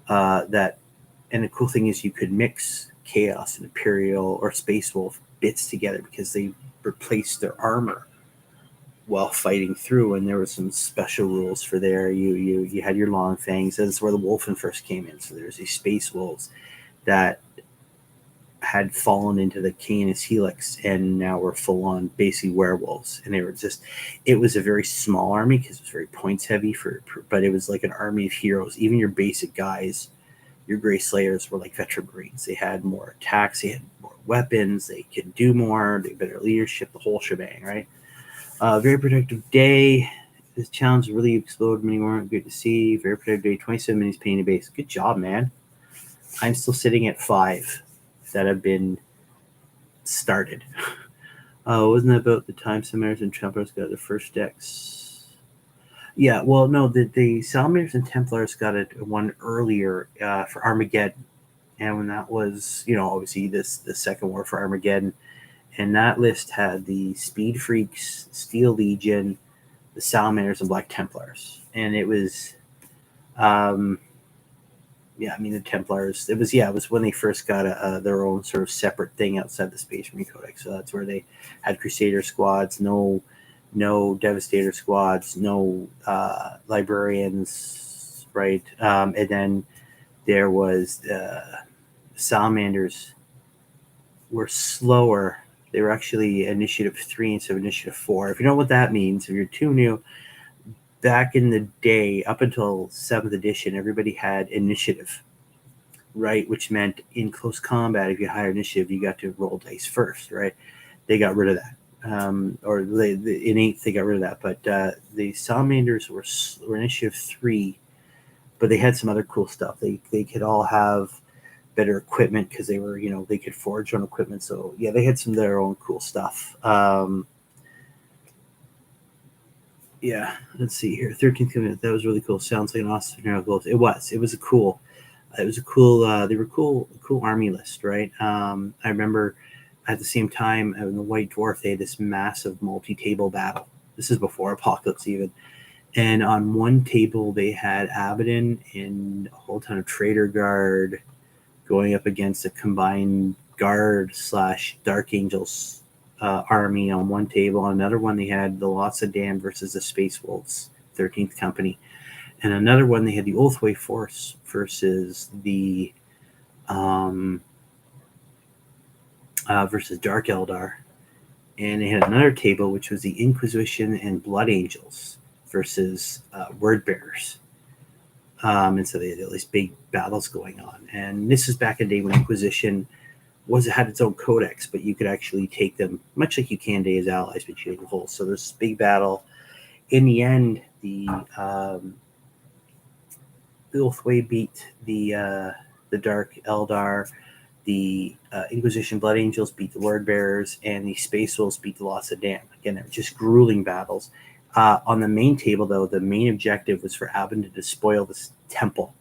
And the cool thing is you could mix Chaos and Imperial or Space Wolf bits together because they replaced their armor while fighting through, and there were some special rules for there. You had your long fangs. That's where the Wolfen first came in. So there's these Space Wolves that had fallen into the Canis Helix and now were full on basically werewolves. And they were it was a very small army because it was very points heavy but it was like an army of heroes. Even your basic guys, your Grey Slayers, were like veteran Marines. They had more attacks, they had more weapons, they could do more, they had better leadership, the whole shebang, right? Very productive day. This challenge really exploded many more. Good to see. Very productive day. 27 minutes painting base. Good job, man. I'm still sitting at 5 that have been started. Oh, wasn't that about the time Salamanders and Templars got the first decks? Yeah, well, no, the Salamanders and Templars got it one earlier for Armageddon, and when that was, obviously the second war for Armageddon, and that list had the Speed Freaks, Steel Legion, the Salamanders, and Black Templars, and it was, the Templars. It was when they first got their own sort of separate thing outside the Space Marine Codex. So that's where they had Crusader squads, no Devastator squads, no Librarians, right? And then there was Salamanders were slower. They were actually Initiative 3 instead of Initiative 4. If you know what that means, if you're too new, back in the day, up until 7th edition, everybody had Initiative, right? Which meant in close combat, if you had Initiative, you got to roll dice first, right? They got rid of that. Or in 8th, they got rid of that. But the Salamanders were Initiative 3, but they had some other cool stuff. They could all have better equipment because they were, they could forge on equipment. So yeah, they had some of their own cool stuff. Yeah, let's see here. 13th Commandment. That was really cool. Sounds like an awesome goals. It was a cool. They were cool army list, right? I remember at the same time in the White Dwarf they had this massive multi-table battle. This is before Apocalypse even. And on one table they had Abaddon and a whole ton of Traitor Guard going up against a combined Guard / Dark Angels army on one table. On another one, they had the Lots of Dam versus the Space Wolves, 13th Company. And another one, they had the Oathway Force versus the versus Dark Eldar. And they had another table, which was the Inquisition and Blood Angels versus Word Bearers. And so they had all these big battles going on. And this is back in the day when Inquisition had its own codex, but you could actually take them much like you can today as allies, but you take the whole. So there's this big battle. In the end, the Oathway beat the Dark Eldar, the Inquisition Blood Angels beat the Word Bearers, and the Space Wolves beat the Lots of Dam. Again, they were just grueling battles. On the main table, though, the main objective was for Abaddon to despoil this temple,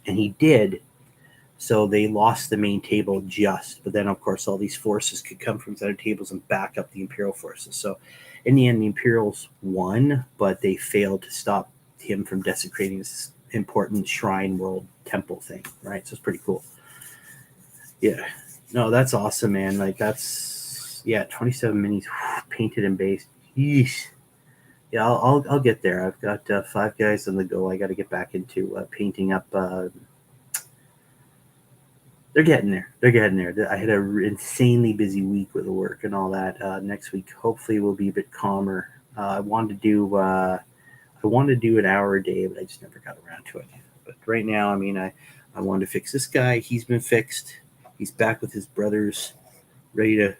and he did. So they lost the main table but then, of course, all these forces could come from these other tables and back up the Imperial forces. So in the end, the Imperials won, but they failed to stop him from desecrating this important shrine world temple thing, right? So it's pretty cool. Yeah. No, that's awesome, man. Like, 27 minis painted and based. Yeesh. Yeah, I'll get there. I've got 5 guys on the go. I got to get back into painting up. They're getting there. I had an insanely busy week with the work and all that. Next week, hopefully, will be a bit calmer. I wanted to do an hour a day, but I just never got around to it. But right now, I wanted to fix this guy. He's been fixed. He's back with his brothers, ready to,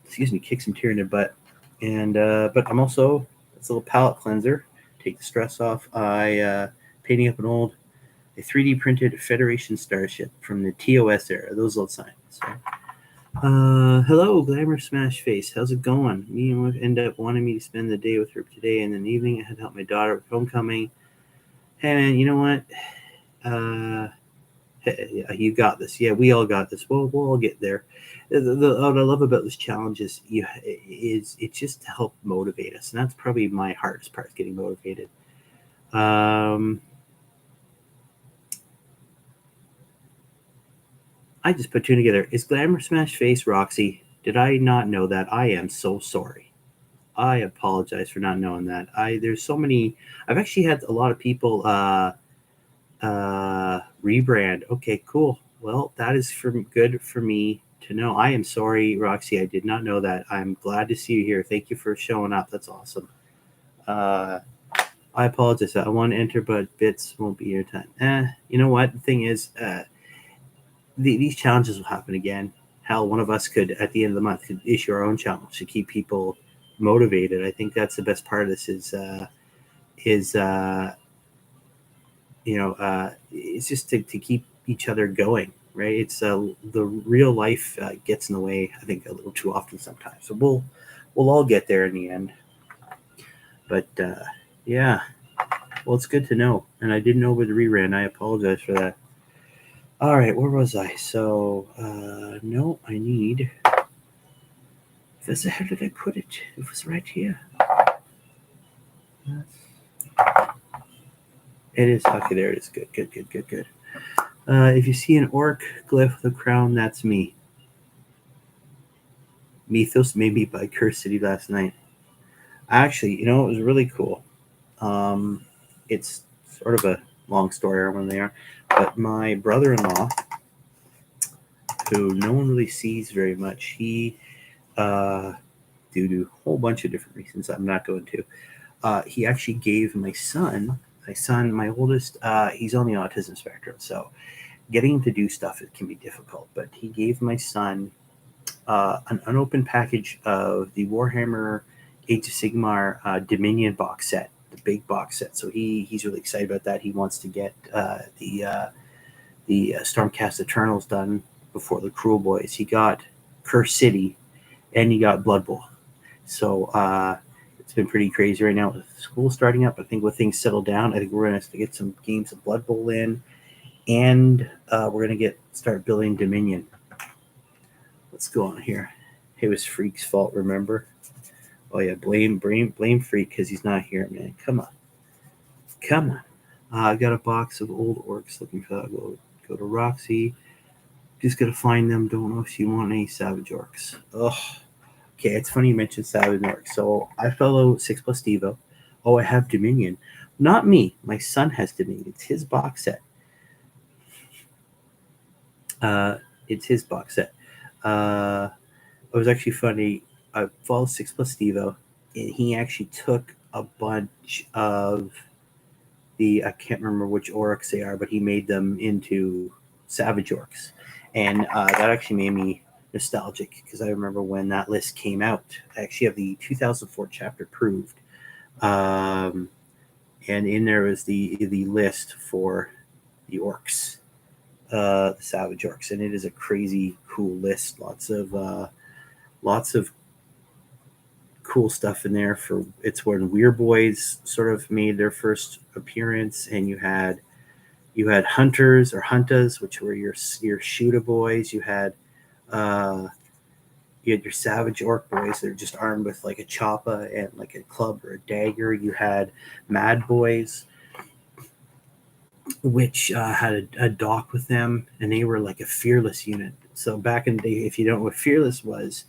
kick some tear in their butt. And but I'm also, it's a little palette cleanser. Take the stress off. I painting up a 3D printed Federation starship from the TOS era. Those old signs. Hello, Glamour Smash Face. How's it going? Me and wife end up wanting me to spend the day with her today, and in the evening I had to help my daughter with homecoming. Hey man, you know what? Yeah, you got this. Yeah, we all got this. We'll all get there. What I love about this challenge is it's just to help motivate us, and that's probably my hardest part, is getting motivated. I just put 2 together. Is Glamour Smash Face Roxy? Did I not know that? I am so sorry. I apologize for not knowing that. There's so many. I've actually had a lot of people rebrand. Okay, cool. Well, that is good for me to know. I am sorry, Roxy. I did not know that. I'm glad to see you here. Thank you for showing up. That's awesome. I apologize. I want to enter, but bits won't be your time. You know what? The thing is, these challenges will happen again. Hell, one of us could, at the end of the month, could issue our own challenge to keep people motivated. I think that's the best part of this is it's just to keep each other going, right? It's the real life gets in the way, I think, a little too often sometimes. So we'll all get there in the end. But yeah, well, it's good to know. And I didn't know with the rerun. I apologize for that. All right, where was I? So no, I need. Where the hell did I put it? It was right here. It is okay. There it is. Good. If you see an orc glyph with a crown, that's me. Mythos made me by Curse City last night. Actually, it was really cool. It's sort of a long story when they are, but my brother-in-law, who no one really sees very much, he, due to a whole bunch of different reasons I'm not going to, he actually gave my son, my oldest, he's on the autism spectrum, so getting him to do stuff, it can be difficult, but he gave my son an unopened package of the Warhammer Age of Sigmar Dominion box set, the big box set. So he's really excited about that. He wants to get the Stormcast Eternals done before the Cruel Boys. He got Curse City, and he got Blood Bowl. So it's been pretty crazy right now with school starting up. I think when things settle down, I think we're going to get some games of Blood Bowl in, and we're going to start building Dominion. Let's go on here. It was Freak's fault, remember? Oh yeah, blame Freak because he's not here, man. Come on. I got a box of old orcs looking for that. Go to Roxy. Just gotta find them. Don't know if she want any Savage Orcs. Ugh. Okay, it's funny you mentioned Savage Orcs. So I follow 6+ Devo. Oh, I have Dominion. Not me. My son has Dominion. It's his box set. It's his box set. It was actually funny. I followed 6+ Devo, and he actually took a bunch of I can't remember which orcs they are, but he made them into Savage Orcs. And that actually made me nostalgic because I remember when that list came out. I actually have the 2004 chapter proved. And in there was the list for the orcs, the Savage Orcs. And it is a crazy cool list. Lots of cool stuff in there. It's when Weird Boys sort of made their first appearance, and you had hunters or huntas, which were your shooter boys. You had your savage orc boys that are just armed with like a choppa and like a club or a dagger. You had mad boys, which had a dock with them, and they were like a fearless unit. So back in the day, if you don't know what fearless was,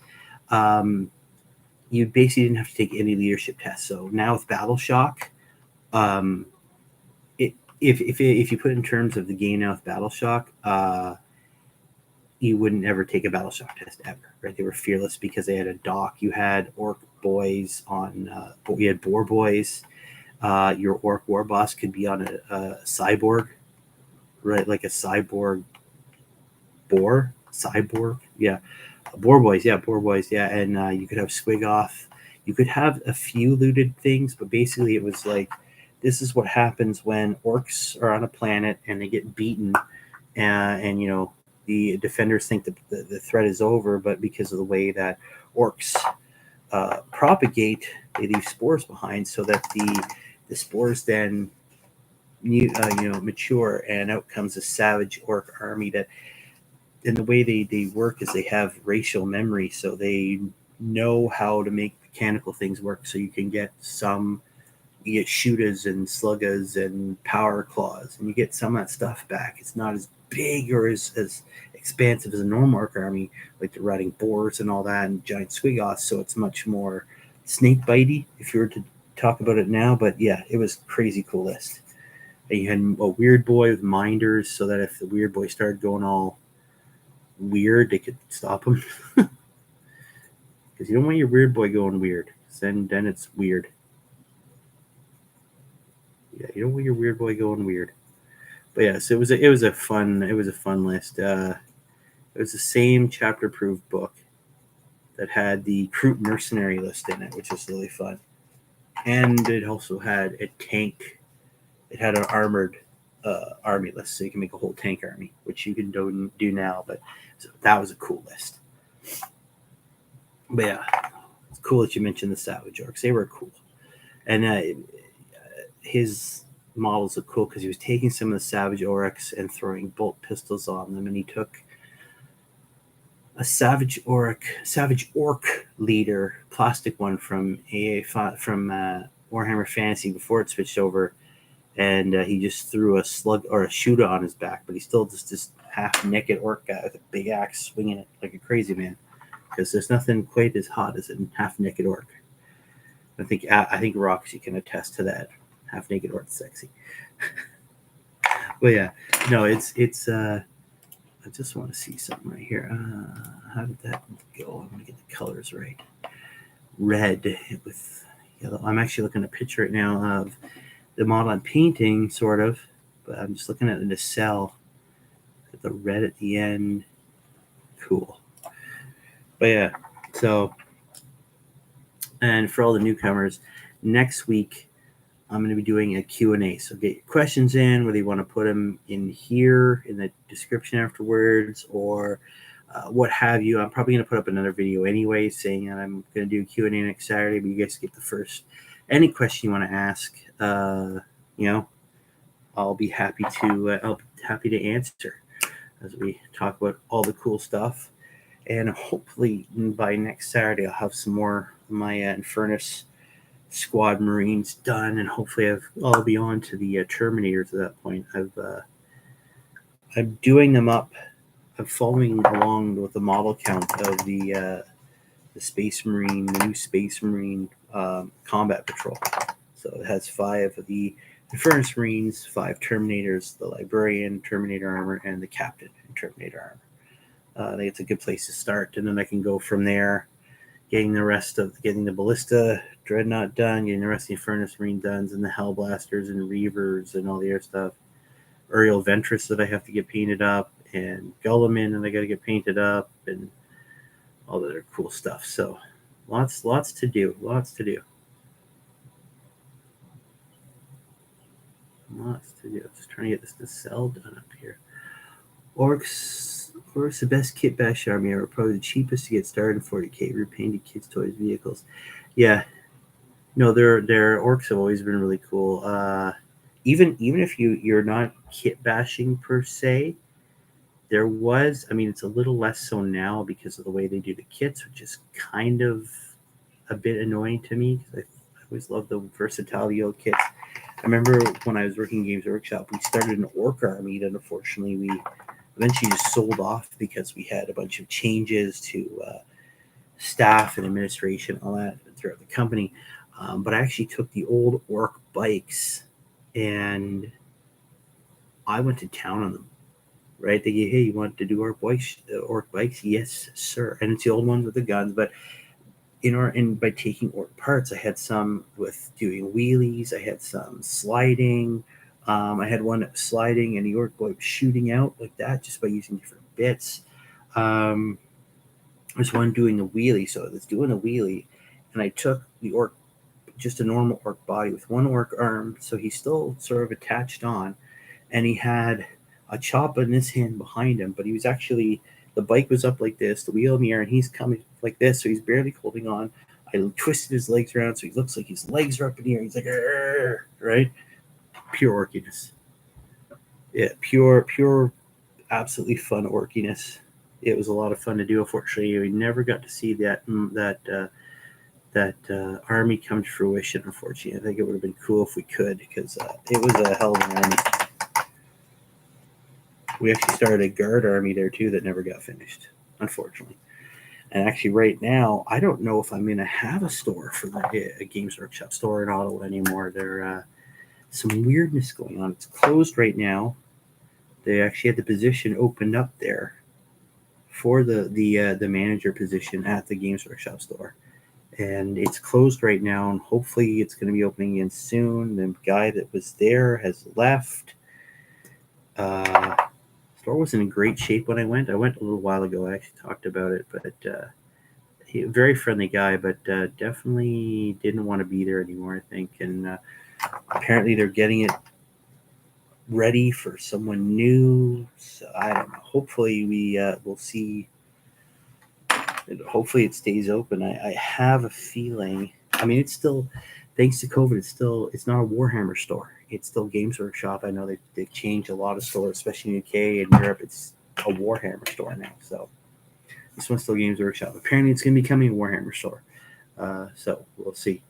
you basically didn't have to take any leadership tests. So now with Battle Shock, if you put it in terms of the game now with Battle Shock, you wouldn't ever take a Battle Shock test ever, right? They were fearless because they had a dock. You had orc boys on, you had boar boys. Your orc war boss could be on a cyborg, right? Like a cyborg boar, yeah. Boar boys, yeah, and you could have Squigoth. You could have a few looted things, but basically it was like, this is what happens when orcs are on a planet and they get beaten, and the defenders think that the threat is over, but because of the way that orcs propagate, they leave spores behind, so that the spores then mature, and out comes a savage orc army that. And the way they work is they have racial memory, so they know how to make mechanical things work. So you get shooters and sluggers and power claws, and you get some of that stuff back. It's not as big or as expansive as a normal orc army, like the riding boars and all that, and giant squigoths. So it's much more snake bitey if you were to talk about it now. But yeah, it was a crazy cool list. And you had a weird boy with minders, so that if the weird boy started going all weird, they could stop him. Because you don't want your weird boy going weird. Then it's weird. Yeah, you don't want your weird boy going weird. But yes, it was a fun list. It was the same chapter proof book that had the Kroot mercenary list in it, which is really fun. And it also had a tank. It had an armored army list, so you can make a whole tank army, which you can do now. But so that was a cool list. But yeah, it's cool that you mentioned the Savage Orcs. They were cool, and his models are cool because he was taking some of the Savage Orcs and throwing bolt pistols on them, and he took a Savage Orc leader, plastic one from Warhammer Fantasy before it switched over, and he just threw a slug or a shooter on his back, but he's still just this half naked orc guy with a big axe swinging it like a crazy man, because there's nothing quite as hot as a half naked orc. I think Roxy can attest to that. Half naked orc sexy. But yeah, no, it's I just want to see something right here. How did that go? I want to get the colors right. Red with yellow. I'm actually looking at a picture right now of the model I'm painting, sort of, but I'm just looking at the cell. Got the red at the end. Cool. But yeah, so, and for all the newcomers, next week I'm going to be doing a Q&A. So get your questions in, whether you want to put them in here in the description afterwards or what have you. I'm probably going to put up another video anyway saying that I'm going to do a Q&A next Saturday, but you guys get the first. Any question you want to ask, I'll be happy to answer as we talk about all the cool stuff. And hopefully by next Saturday, I'll have some more of my Infernus Squad Marines done, and hopefully I'll be on to the Terminators at that point. I'm doing them up. I'm following along with the model count of the Space Marine, the new Space Marine Combat Patrol. So it has 5 of the Infernus Marines, 5 Terminators, the Librarian, Terminator Armor, and the Captain in Terminator Armor. I think it's a good place to start, and then I can go from there, getting the Ballista Dreadnought done, getting the rest of the Infernus Marine done, and the Hellblasters and Reavers and all the other stuff. Uriel Ventress that I have to get painted up, and Guilliman that I got to get painted up, and all the other cool stuff. So lots to do. Just trying to get this nacelle done up here. Orcs, the best kit bash army are probably the cheapest to get started in 40k. Repainted kids, toys, vehicles. Yeah, no, their orcs have always been really cool. Even if you're not kit bashing per se, there was. I mean, it's a little less so now because of the way they do the kits, which is kind of a bit annoying to me because I always loved the versatility of kits. I remember when I was working in Games Workshop, we started an orc army that unfortunately we eventually just sold off because we had a bunch of changes to staff and administration, all that throughout the company. But I actually took the old orc bikes and I went to town on them. Right? They go, hey, you want to do orc bikes? Yes, sir. And it's the old ones with the guns, but by taking orc parts, I had some with doing wheelies, I had some sliding, I had one that was sliding and the orc boy was shooting out like that just by using different bits. There's one doing the wheelie, so it's doing a wheelie, and I took the orc, just a normal orc body with one orc arm, so he's still sort of attached on, and he had a chop in his hand behind him, but he was actually, the bike was up like this, the wheel in the air, and he's coming like this, so he's barely holding on. I twisted his legs around so he looks like his legs are up in the air. He's like, arr, right? Pure orkiness. Yeah, pure, absolutely fun orkiness. It was a lot of fun to do. Unfortunately, we never got to see that army come to fruition. Unfortunately, I think it would have been cool if we could, because it was a hell of an army. We actually started a guard army there too that never got finished, unfortunately. And actually, right now, I don't know if I'm going to have a store for a Games Workshop store in Ottawa anymore. There's some weirdness going on. It's closed right now. They actually had the position opened up there for the manager position at the Games Workshop store, and it's closed right now. And hopefully, it's going to be opening again soon. The guy that was there has left. Store wasn't in great shape when I went. I went a little while ago. I actually talked about it, but he, very friendly guy, but definitely didn't want to be there anymore, I think. And apparently they're getting it ready for someone new. So I don't know. Hopefully we will see. Hopefully it stays open. I have a feeling. I mean, it's still, thanks to COVID, it's not a Warhammer store. It's still Games Workshop. I know they've changed a lot of stores, especially in the UK and Europe. It's a Warhammer store now. So this one's still Games Workshop. Apparently, it's going to be becoming a Warhammer store. So we'll see.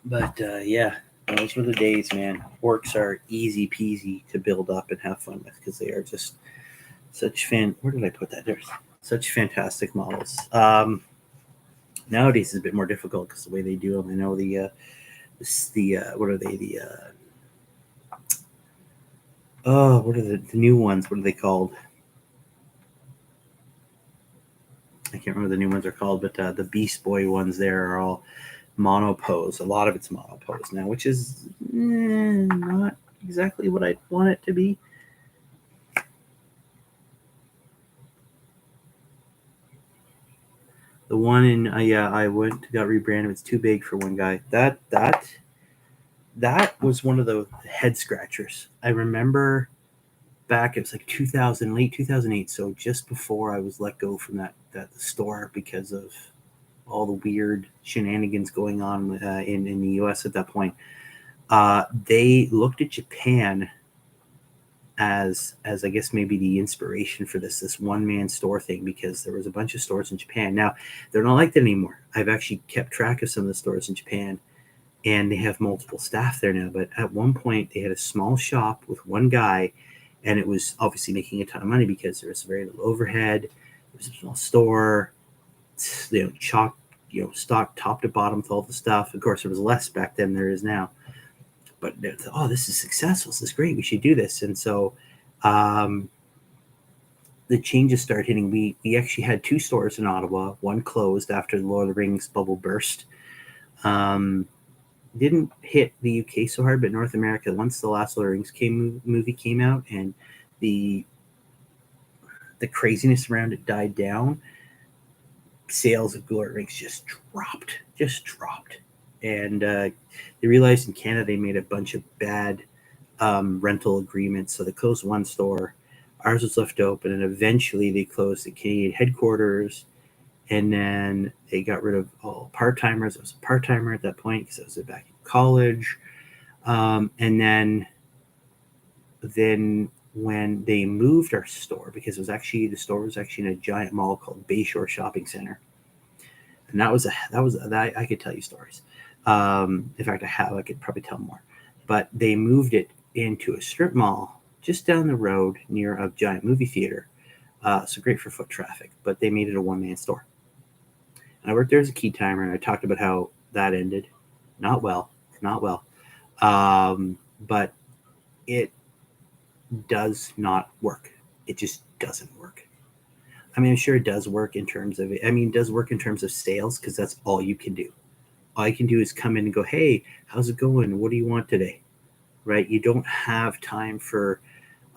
But yeah, those were the days, man. Orcs are easy peasy to build up and have fun with because they are just such Where did I put that? There's such fantastic models. Nowadays it's a bit more difficult because the way they do them. I know what are they? What are the new ones? What are they called? I can't remember the new ones are called, but the Beast Boy ones there are all monopose. A lot of it's monopose now, which is not exactly what I want it to be. The one in I got rebranded. It's too big for one guy. That was one of the head scratchers. I remember back, it was like 2000, late 2008. So just before I was let go from that store because of all the weird shenanigans going on in the U.S. at that point. They looked at Japan as I guess maybe the inspiration for this one-man store thing, because there was a bunch of stores in Japan. Now, they're not like that anymore. I've actually kept track of some of the stores in Japan, and they have multiple staff there now. But at one point, they had a small shop with one guy, and it was obviously making a ton of money because there was very little overhead. It was a small store, stocked top to bottom with all the stuff. Of course, there was less back then than there is now. But this is successful. This is great. We should do this. And so the changes started hitting. We actually had 2 stores in Ottawa. One closed after the Lord of the Rings bubble burst. Didn't hit the UK so hard, but North America, once the last Lord of the Rings movie came out and the craziness around it died down, sales of Lord of the Rings just dropped. And they realized in Canada they made a bunch of bad rental agreements. So they closed one store. Ours was left open, and eventually they closed the Canadian headquarters. And then they got rid of all part-timers. I was a part-timer at that point because I was back in college. And then when they moved our store, because the store was actually in a giant mall called Bayshore Shopping Center. And that was I could tell you stories. In fact, I could probably tell more. But they moved it into a strip mall just down the road near a giant movie theater. So great for foot traffic, but they made it a one-man store. And I worked there as a key timer, and I talked about how that ended. Not well. But it does not work. It just doesn't work. I mean, I'm sure it does work in terms of sales, because that's all you can do. All you can do is come in and go, hey, how's it going? What do you want today? Right? You don't have time for,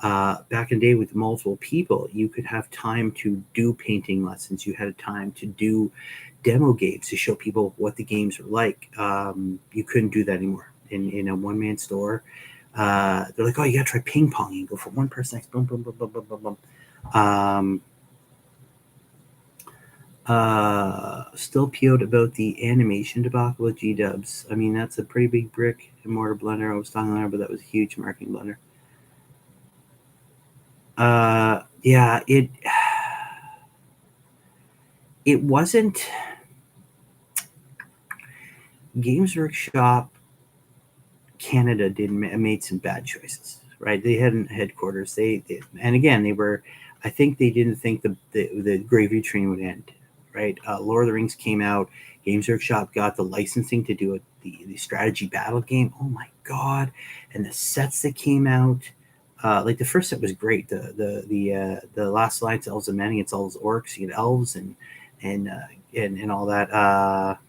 back in the day with multiple people, you could have time to do painting lessons. You had time to do demo games to show people what the games are like. You couldn't do that anymore in a one-man store. They're like, oh, you got to try ping pong. You go from one person, next, boom, boom, boom, boom, boom, boom, boom. Still PO'd about the animation debacle with G-dubs. I mean, that's a pretty big brick and mortar blunder. I was talking there, but that was a huge marketing blunder. Yeah, it wasn't. Games Workshop Canada made some bad choices, right? They had headquarters. And again, they were. I think they didn't think the gravy train would end. Right, Lord of the Rings came out. Games Workshop got the licensing to do the strategy battle game. Oh my god! And the sets that came out, like the first set was great. The Last Alliance, Elves and Men, it's all those orcs. You get elves and all that.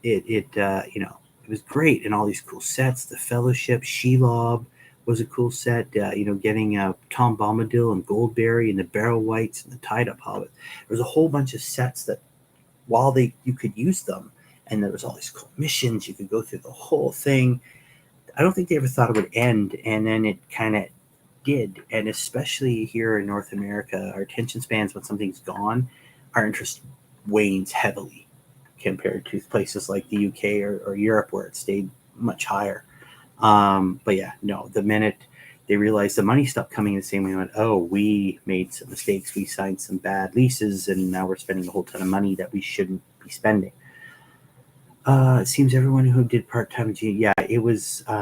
It was great, and all these cool sets. The Fellowship, Shelob was a cool set. Getting Tom Bombadil and Goldberry and the Barrel Whites and the Tied Up Hobbit. There was a whole bunch of sets that, while you could use them, and there was all these cool missions. You could go through the whole thing. I don't think they ever thought it would end, and then it kind of did. And especially here in North America, our attention spans when something's gone, our interest wanes heavily compared to places like the UK or Europe where it stayed much higher. But yeah, no, the minute they realized the money stopped coming the same way, they went, oh, we made some mistakes. We signed some bad leases, and now we're spending a whole ton of money that we shouldn't be spending. It seems everyone who did part-time, yeah, it was, you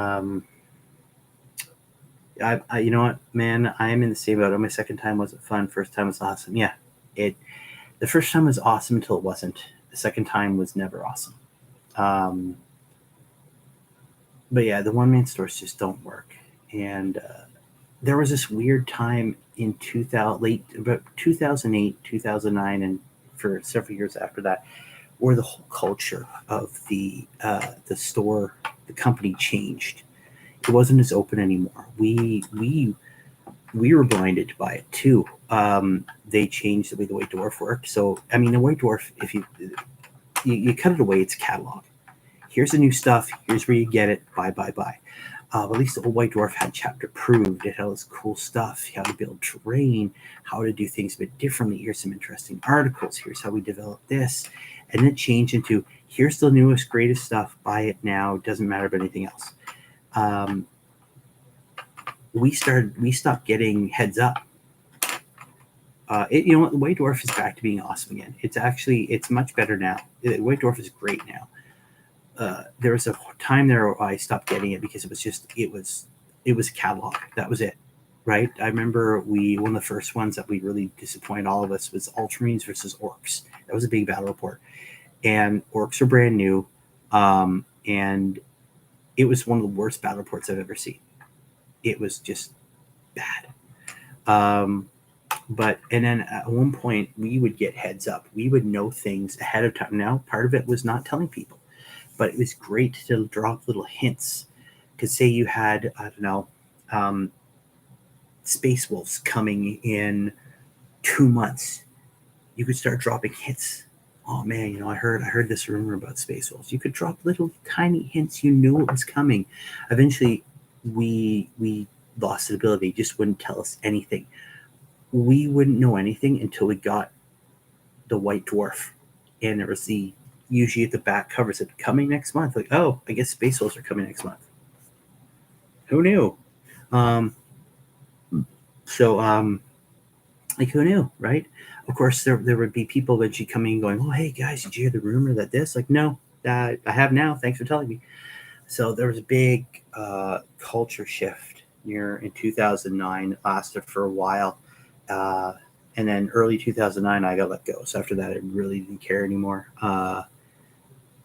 know what, man, I am in the same boat. My second time wasn't fun. First time was awesome. Yeah, the first time was awesome until it wasn't. The second time was never awesome. But yeah, the one-man stores just don't work. And there was this weird time in 2000, about 2008, 2009, and for several years after that, where the whole culture of the store, the company changed. It wasn't as open anymore. We were blinded by it too. They changed the way the White Dwarf worked. So I mean, the White Dwarf, if you cut it away, it's a catalog. Here's the new stuff. Here's where you get it. Buy. At least the old White Dwarf had chapter proved. It had all this cool stuff, how to build terrain, how to do things a bit differently. Here's some interesting articles. Here's how we develop this. And then it changed into, here's the newest, greatest stuff. Buy it now. It doesn't matter about anything else. We stopped getting heads up. You know what? The White Dwarf is back to being awesome again. It's much better now. The White Dwarf is great now. There was a time there where I stopped getting it because it was a catalog. That was it, right? I remember one of the first ones that we really disappointed all of us was Ultramarines versus Orcs. That was a big battle report, and Orcs are brand new, and it was one of the worst battle reports I've ever seen. It was just bad. And then at one point we would get heads up. We would know things ahead of time. Now, part of it was not telling people, but it was great to drop little hints. Because say you had, I don't know, Space Wolves coming in 2 months, you could start dropping hints. Oh man, I heard this rumor about Space Wolves. You could drop little tiny hints. You knew it was coming. Eventually, we lost the ability. Just wouldn't tell us anything. We wouldn't know anything until we got the White Dwarf, and there was usually at the back covers it coming next month. Like, oh, I guess Space Wolves are coming next month. Who knew? Like, who knew, right? Of course, there would be people eventually coming and going, oh, hey, guys, did you hear the rumor that this? Like, no, I have now. Thanks for telling me. So there was a big culture shift in 2009, lasted for a while. And then early 2009, I got let go. So after that, I really didn't care anymore. I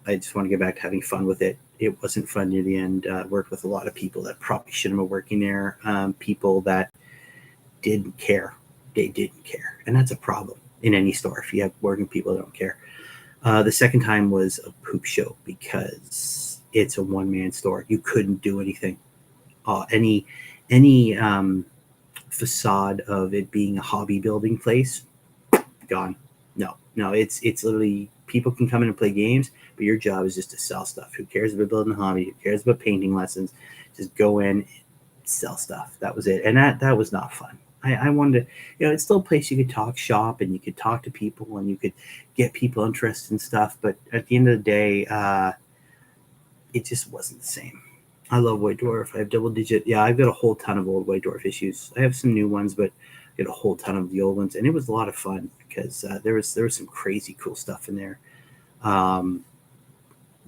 just want to get back to having fun with it. It wasn't fun near the end. Worked with a lot of people that probably shouldn't have been working there. People that didn't care. They didn't care. And that's a problem in any store if you have working people that don't care. The second time was a poop show because it's a one-man store. You couldn't do anything. Any facade of it being a hobby building place, gone. No, it's literally people can come in and play games, but your job is just to sell stuff. Who cares about building a hobby? Who cares about painting lessons? Just go in, sell stuff. That was it. And that was not fun. I wanted to, it's still a place you could talk shop and you could talk to people and you could get people interested in stuff. But at the end of the day, it just wasn't the same. I love White Dwarf. I have double digit. Yeah, I've got a whole ton of old White Dwarf issues. I have some new ones, but I got a whole ton of the old ones. And it was a lot of fun because there was some crazy cool stuff in there.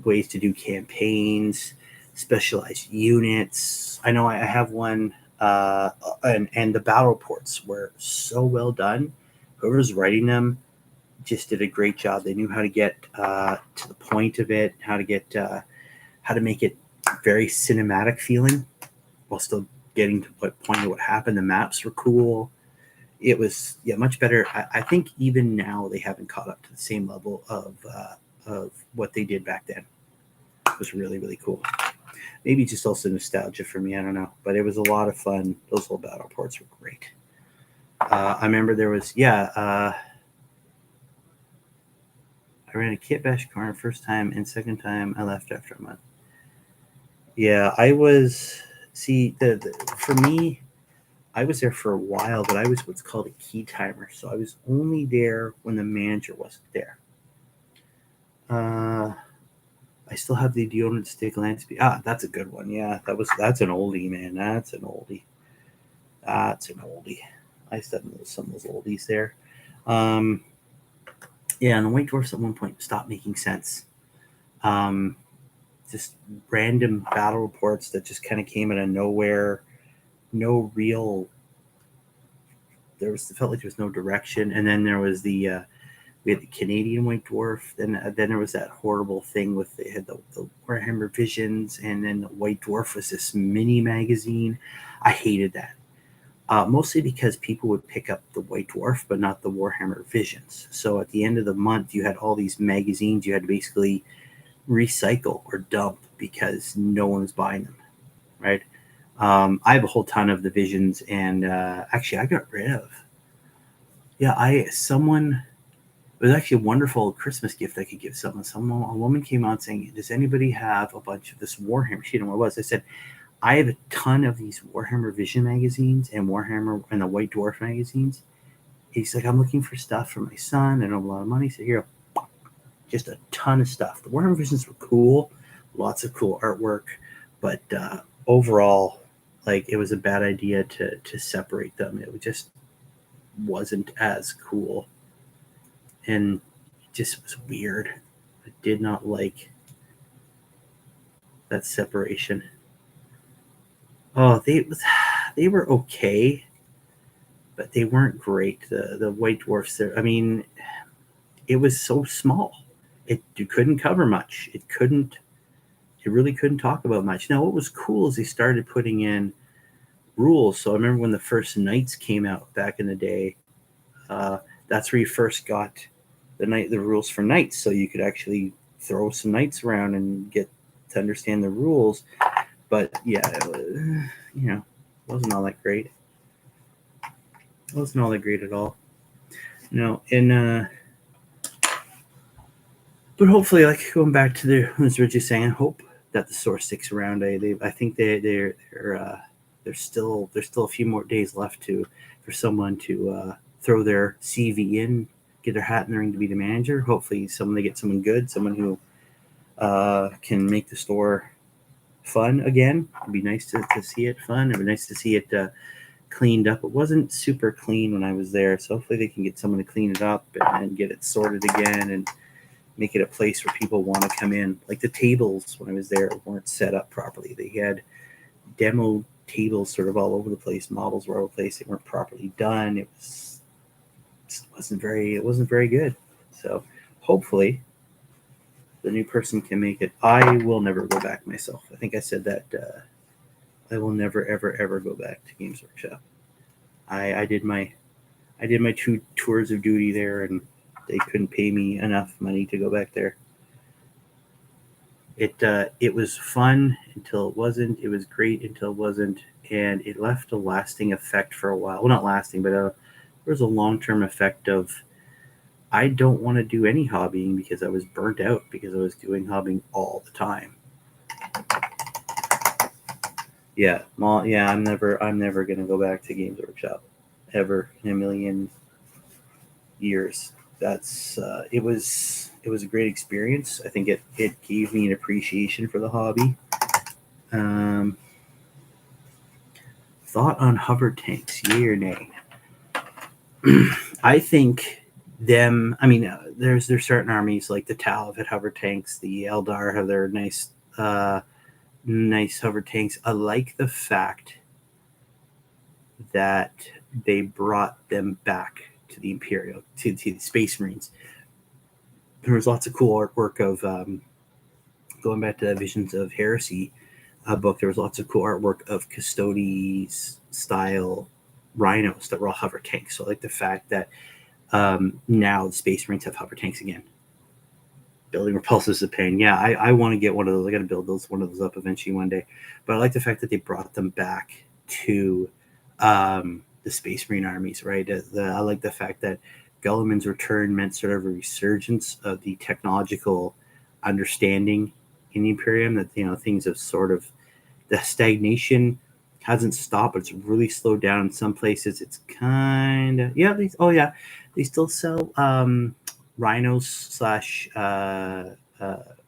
Ways to do campaigns, specialized units. I know I have one. And the battle reports were so well done. Whoever's writing them just did a great job. They knew how to get to the point of it, how to make it very cinematic feeling while still getting to what point of what happened. The maps were cool. It was much better. I think even now they haven't caught up to the same level of what they did back then. It was really, really cool. Maybe just also nostalgia for me. I don't know, but it was a lot of fun. Those little battle reports were great. I remember there was I ran a kit bash corner first time, and second time I left after a month. Yeah, I was. See, for me, I was there for a while, but I was what's called a key timer. So I was only there when the manager wasn't there. I still have the deodorant stick Lansby. That's a good one. Yeah, that's an oldie, man. That's an oldie. That's an oldie. I still have some of those oldies there. Um, yeah, and the White Dwarfs at one point stopped making sense. Um, just random battle reports that just kind of came out of nowhere. No real. It felt like there was no direction, and then there was we had the Canadian White Dwarf. Then there was that horrible thing with they had the Warhammer Visions, and then the White Dwarf was this mini magazine. I hated that. Mostly because people would pick up the White Dwarf, but not the Warhammer Visions. So at the end of the month, you had all these magazines you had to basically recycle or dump because no one was buying them, right? I have a whole ton of the Visions, and actually, I got rid of. Yeah, someone. It was actually a wonderful Christmas gift I could give someone. A woman came out saying, "Does anybody have a bunch of this Warhammer?" She didn't know what it was. I said, I have a ton of these Warhammer Vision magazines and Warhammer and the White Dwarf magazines. He's like, I'm looking for stuff for my son. I don't have a lot of money. So here, just a ton of stuff. The Warhammer Visions were cool, lots of cool artwork, but overall, like it was a bad idea to separate them. It just wasn't as cool, and it just was weird. I did not like that separation. Oh, they were okay, but they weren't great. The White Dwarfs there. I mean, it was so small. You couldn't cover much. It couldn't. It really couldn't talk about much. Now, what was cool is they started putting in rules. So I remember when the first Knights came out back in the day. That's where you first got the rules for Knights, so you could actually throw some Knights around and get to understand the rules. But yeah, it wasn't all that great. It wasn't all that great at all. No, and but hopefully, like going back to the as Richie saying, I hope that the store sticks around. I think there's still a few more days left for someone to throw their CV in, get their hat in the ring to be the manager. Hopefully, they get someone good, someone who can make the store fun again. It'd be nice to see it fun. It'd be nice to see it cleaned up. It wasn't super clean when I was there, so hopefully they can get someone to clean it up and get it sorted again and make it a place where people want to come in. Like the tables when I was there weren't set up properly. They had demo tables sort of all over the place. Models were all over the place. They weren't properly done. It wasn't very good. So hopefully the new person can make it. I will never go back myself. I think I said that I will never ever go back to Games Workshop. I did my 2 tours of duty there, and they couldn't pay me enough money to go back there. It was fun until it wasn't. It was great until it wasn't, and it left a lasting effect for a while. Well, not lasting, but there was a long-term effect of I don't want to do any hobbying because I was burnt out because I was doing hobbying all the time. Yeah, I'm never gonna go back to Games Workshop ever in a million years. That's it was a great experience. I think it gave me an appreciation for the hobby. Thought on hover tanks, yay or nay? I think them. I mean, there's certain armies like the Tal have hover tanks. The Eldar have their nice hover tanks. I like the fact that they brought them back to the Imperial, to the Space Marines. There was lots of cool artwork of going back to the Visions of Heresy book. There was lots of cool artwork of Custodes style rhinos that were all hover tanks. So I like the fact that now the Space Marines have hover tanks again. Building repulsors is a pain. Yeah, I want to get one of those. I got to build one of those up eventually one day. But I like the fact that they brought them back to the Space Marine armies, right? I like the fact that Guilliman's return meant sort of a resurgence of the technological understanding in the Imperium, that things have sort of, the stagnation hasn't stopped, but it's really slowed down in some places. It's kind of they still sell rhinos slash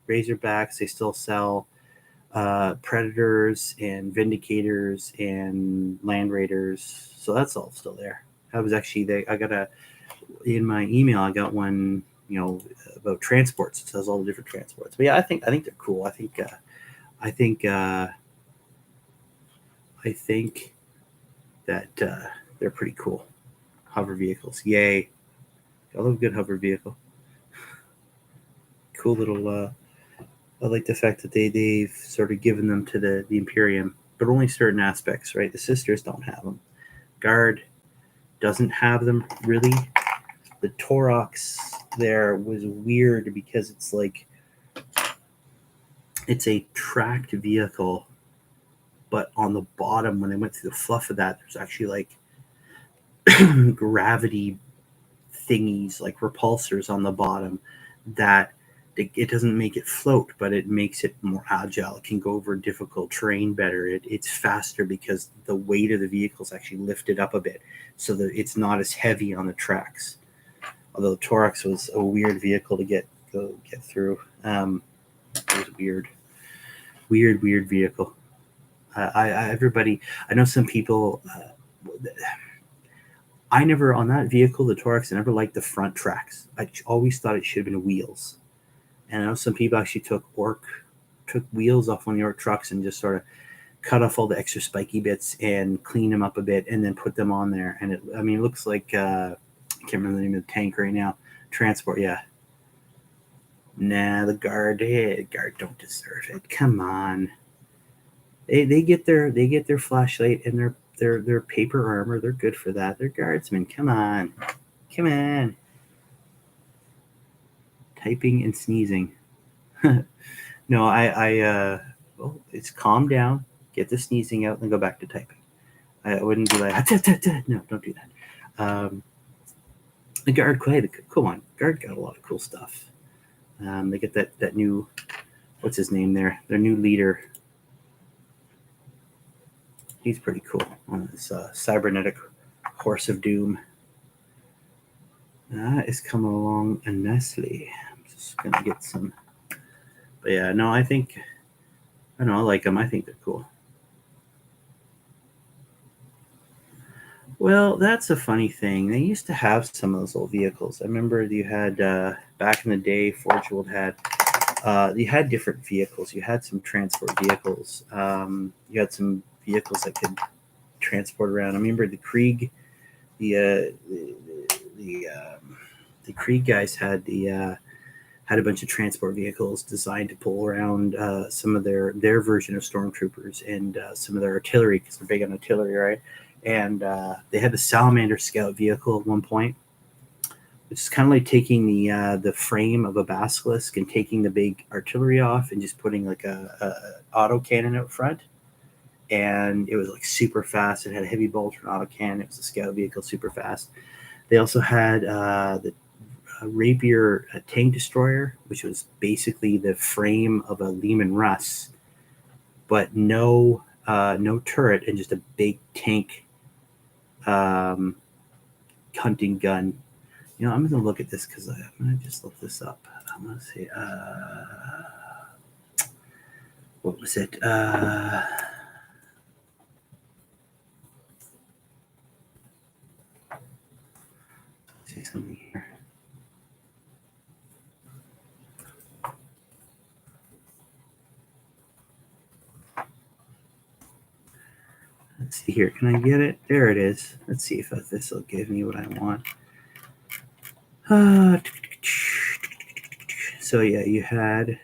razorbacks. They still sell predators and vindicators and land raiders. So that's all still there. I was actually I got in my email, I got one, about transports. It says all the different transports. But yeah, I think they're cool. I think that they're pretty cool. Hover vehicles, yay! I love a good hover vehicle. Cool little. I like the fact that they've sort of given them to the Imperium, but only certain aspects, right? The sisters don't have them. Guard doesn't have them really. The Torox there was weird because it's like it's a tracked vehicle, but on the bottom, when I went through the fluff of that, there's actually like gravity thingies, like repulsors on the bottom, that it doesn't make it float, but it makes it more agile. It can go over difficult terrain better. It's faster because the weight of the vehicle is actually lifted up a bit, so that it's not as heavy on the tracks. Although Torox was a weird vehicle to get through. It was a weird vehicle. Everybody, I know some people. I never, on that vehicle, the Torox, I never liked the front tracks. I always thought it should have been wheels. And I know some people actually took wheels off one of the Orc trucks and just sort of cut off all the extra spiky bits and clean them up a bit and then put them on there. And it looks like, I can't remember the name of the tank right now. Transport, yeah. Nah, the guard don't deserve it. Come on. They get their flashlight and their paper armor. They're good for that. They're guardsmen. Come on. Typing and sneezing. No, well, it's calm down. Get the sneezing out and go back to typing. I wouldn't be like, no, don't do that. The guard, come on. Guard got a lot of cool stuff. They get that new, what's his name there? Their new leader. He's pretty cool on his cybernetic horse of doom. That is coming along nicely. I'm just gonna get some. But yeah, no, I like them. I think they're cool. Well, that's a funny thing. They used to have some of those old vehicles. I remember you had back in the day, Forge World had. You had different vehicles. You had some transport vehicles. You had some vehicles that could transport around. I remember the Krieg, the Krieg guys had a bunch of transport vehicles designed to pull around some of their version of stormtroopers and some of their artillery, because they're big on artillery, right? And they had the Salamander Scout vehicle at one point, which is kind of like taking the frame of a basilisk and taking the big artillery off and just putting like a auto cannon out front. And it was like super fast. It had a heavy bolter and auto cannon. It was a scout vehicle, super fast. They also had the Rapier tank destroyer, which was basically the frame of a Lehman Russ, but no turret and just a big tank hunting gun. I'm going to look at this because I'm going to just look this up. I'm going to say, what was it? See something here. Let's see here. Can I get it? There it is. Let's see if this will give me what I want. So yeah, you had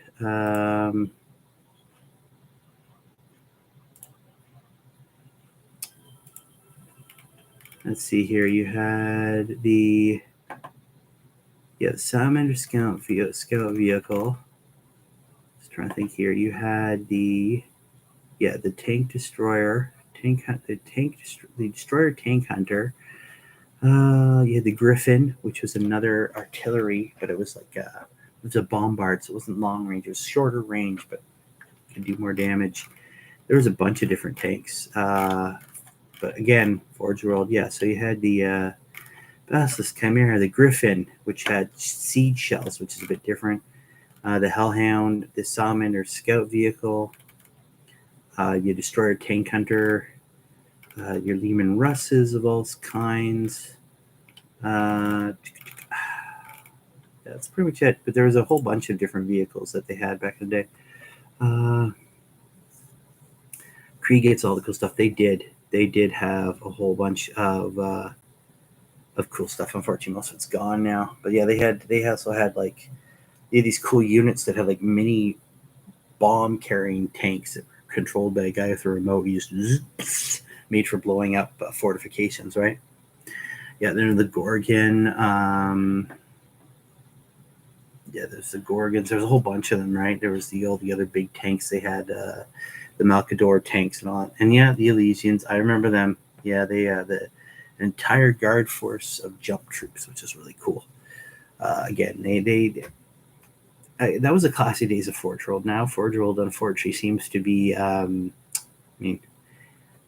let's see here. You had the Salamander Scout vehicle. Just trying to think here. You had the tank destroyer, the destroyer tank hunter. You had the Griffin, which was another artillery, but it was like it was a bombard, so it wasn't long range. It was shorter range, but could do more damage. There was a bunch of different tanks. But again, Forge World, yeah. So you had the Basilisk Chimera, the Griffin, which had siege shells, which is a bit different. The Hellhound, the Salamander Scout Vehicle, your Destroyer Tank Hunter, your Lehman Russes of all kinds. That's pretty much it. But there was a whole bunch of different vehicles that they had back in the day. Krieg gets all the cool stuff. They did have a whole bunch of cool stuff. Unfortunately, most of it's gone now. But yeah, they also had like they had these cool units that had like mini bomb carrying tanks that were controlled by a guy with a remote. You just made for blowing up fortifications, right? Yeah, then the Gorgon. Yeah, there's the Gorgons. There's a whole bunch of them, right? There was all the other big tanks they had, the Malcador tanks and all that. And yeah, the Elysians. I remember them. Yeah, they the entire guard force of jump troops, which is really cool. Again, that was the classy days of Forge World. Now Forge World, unfortunately, seems to be. I mean,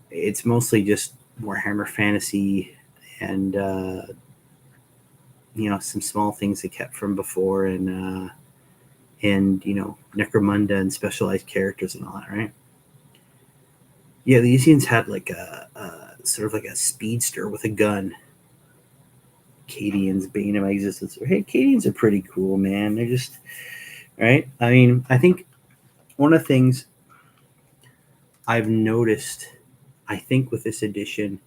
it's mostly just Warhammer Fantasy and some small things they kept from before, and Necromunda and specialized characters and all that, right? Yeah, the Elysians had like a sort of like a speedster with a gun. Cadians, bane of my existence. Hey, Cadians are pretty cool, man. They're just right. I mean, I think one of the things I've noticed, I think with this edition,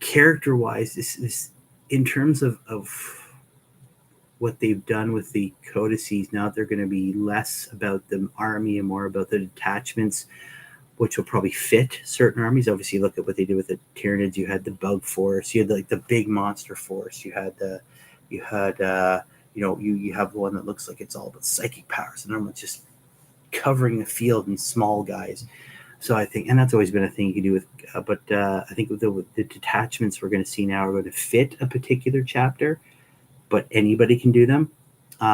character-wise, this in terms of what they've done with the codices, now they're going to be less about the army and more about the detachments, which will probably fit certain armies. Obviously, look at what they did with the Tyranids. You had the bug force. You had like the big monster force. You have one that looks like it's all about psychic powers, and I'm just covering the field in small guys. So I think, and that's always been a thing you can do with, but I think with the detachments we're going to see now are going to fit a particular chapter, but anybody can do them. But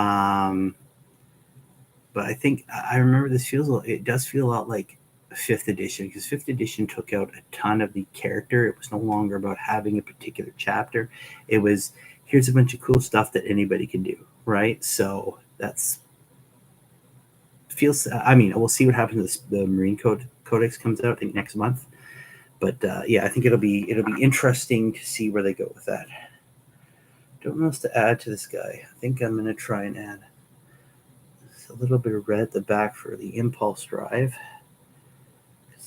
I think I remember it does feel a lot like 5th edition, because 5th edition took out a ton of the character. It was no longer about having a particular chapter. It was, here's a bunch of cool stuff that anybody can do, right? So that's feels. I mean, we'll see what happens. The Marine Codex comes out, I think, next month. But yeah, I think it'll be interesting to see where they go with that. Don't know what else to add to this guy. I think I'm gonna try and add a little bit of red at the back for the impulse drive.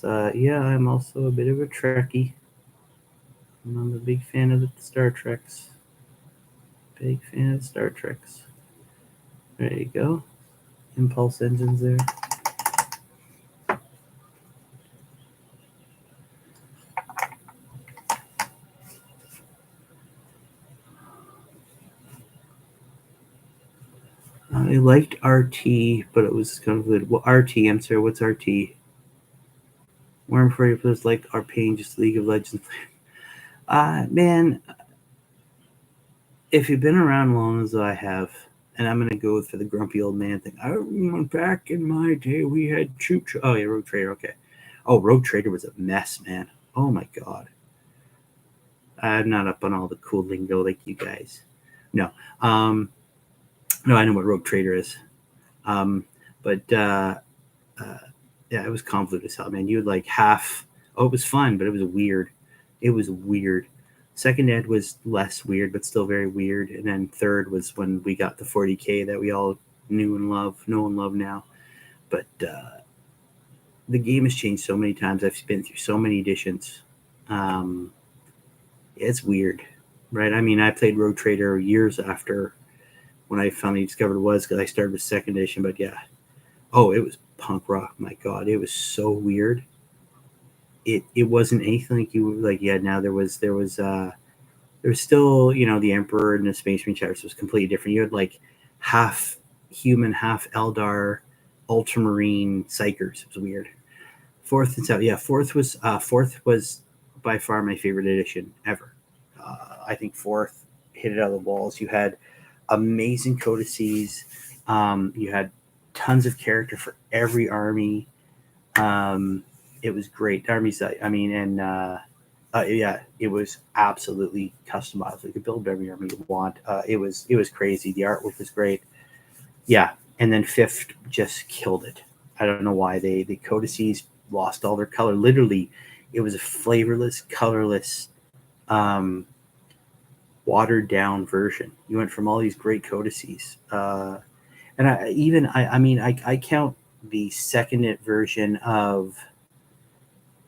Yeah, I'm also a bit of a Trekkie. I'm a big fan of the Star Treks. Big fan of Star Treks. There you go. Impulse engines there. I liked RT, but it was kind of weird. Well, RT, I'm sorry, what's RT? Warhammer 40 players like are paying just League of Legends. Man, if you've been around long as I have, and I'm gonna go for the grumpy old man thing. I remember back in my day we had Oh yeah, Rogue Trader. Okay. Oh, Rogue Trader was a mess, man. Oh my god. I'm not up on all the cool lingo like you guys. No. No, I know what Rogue Trader is. But yeah, it was convoluted as hell, man. You would like half. Oh, it was fun, but it was weird. It was weird. Second ed was less weird, but still very weird. And then third was when we got the 40K that we all know and love now. But the game has changed so many times. I've been through so many editions. It's weird, right? I mean, I played Rogue Trader years after when I finally discovered it was, because I started with second edition. But yeah, oh, it was punk rock. My God, it was so weird. It wasn't anything like you like. Yeah, now there was still, the Emperor and the Space Marine chapters was completely different. You had like half human, half Eldar, Ultramarine psychers. It was weird. Fourth and seventh, yeah. Fourth was by far my favorite edition ever. I think fourth hit it out of the walls. You had amazing codices. You had tons of character for every army. It was great. Armies, I mean, and yeah, it was absolutely customized. You could build every army you want. It was crazy. The artwork was great. Yeah, and then fifth just killed it. I don't know why the codices lost all their color. Literally, it was a flavorless, colorless, um, watered down version. You went from all these great codices, and I mean I count the second version of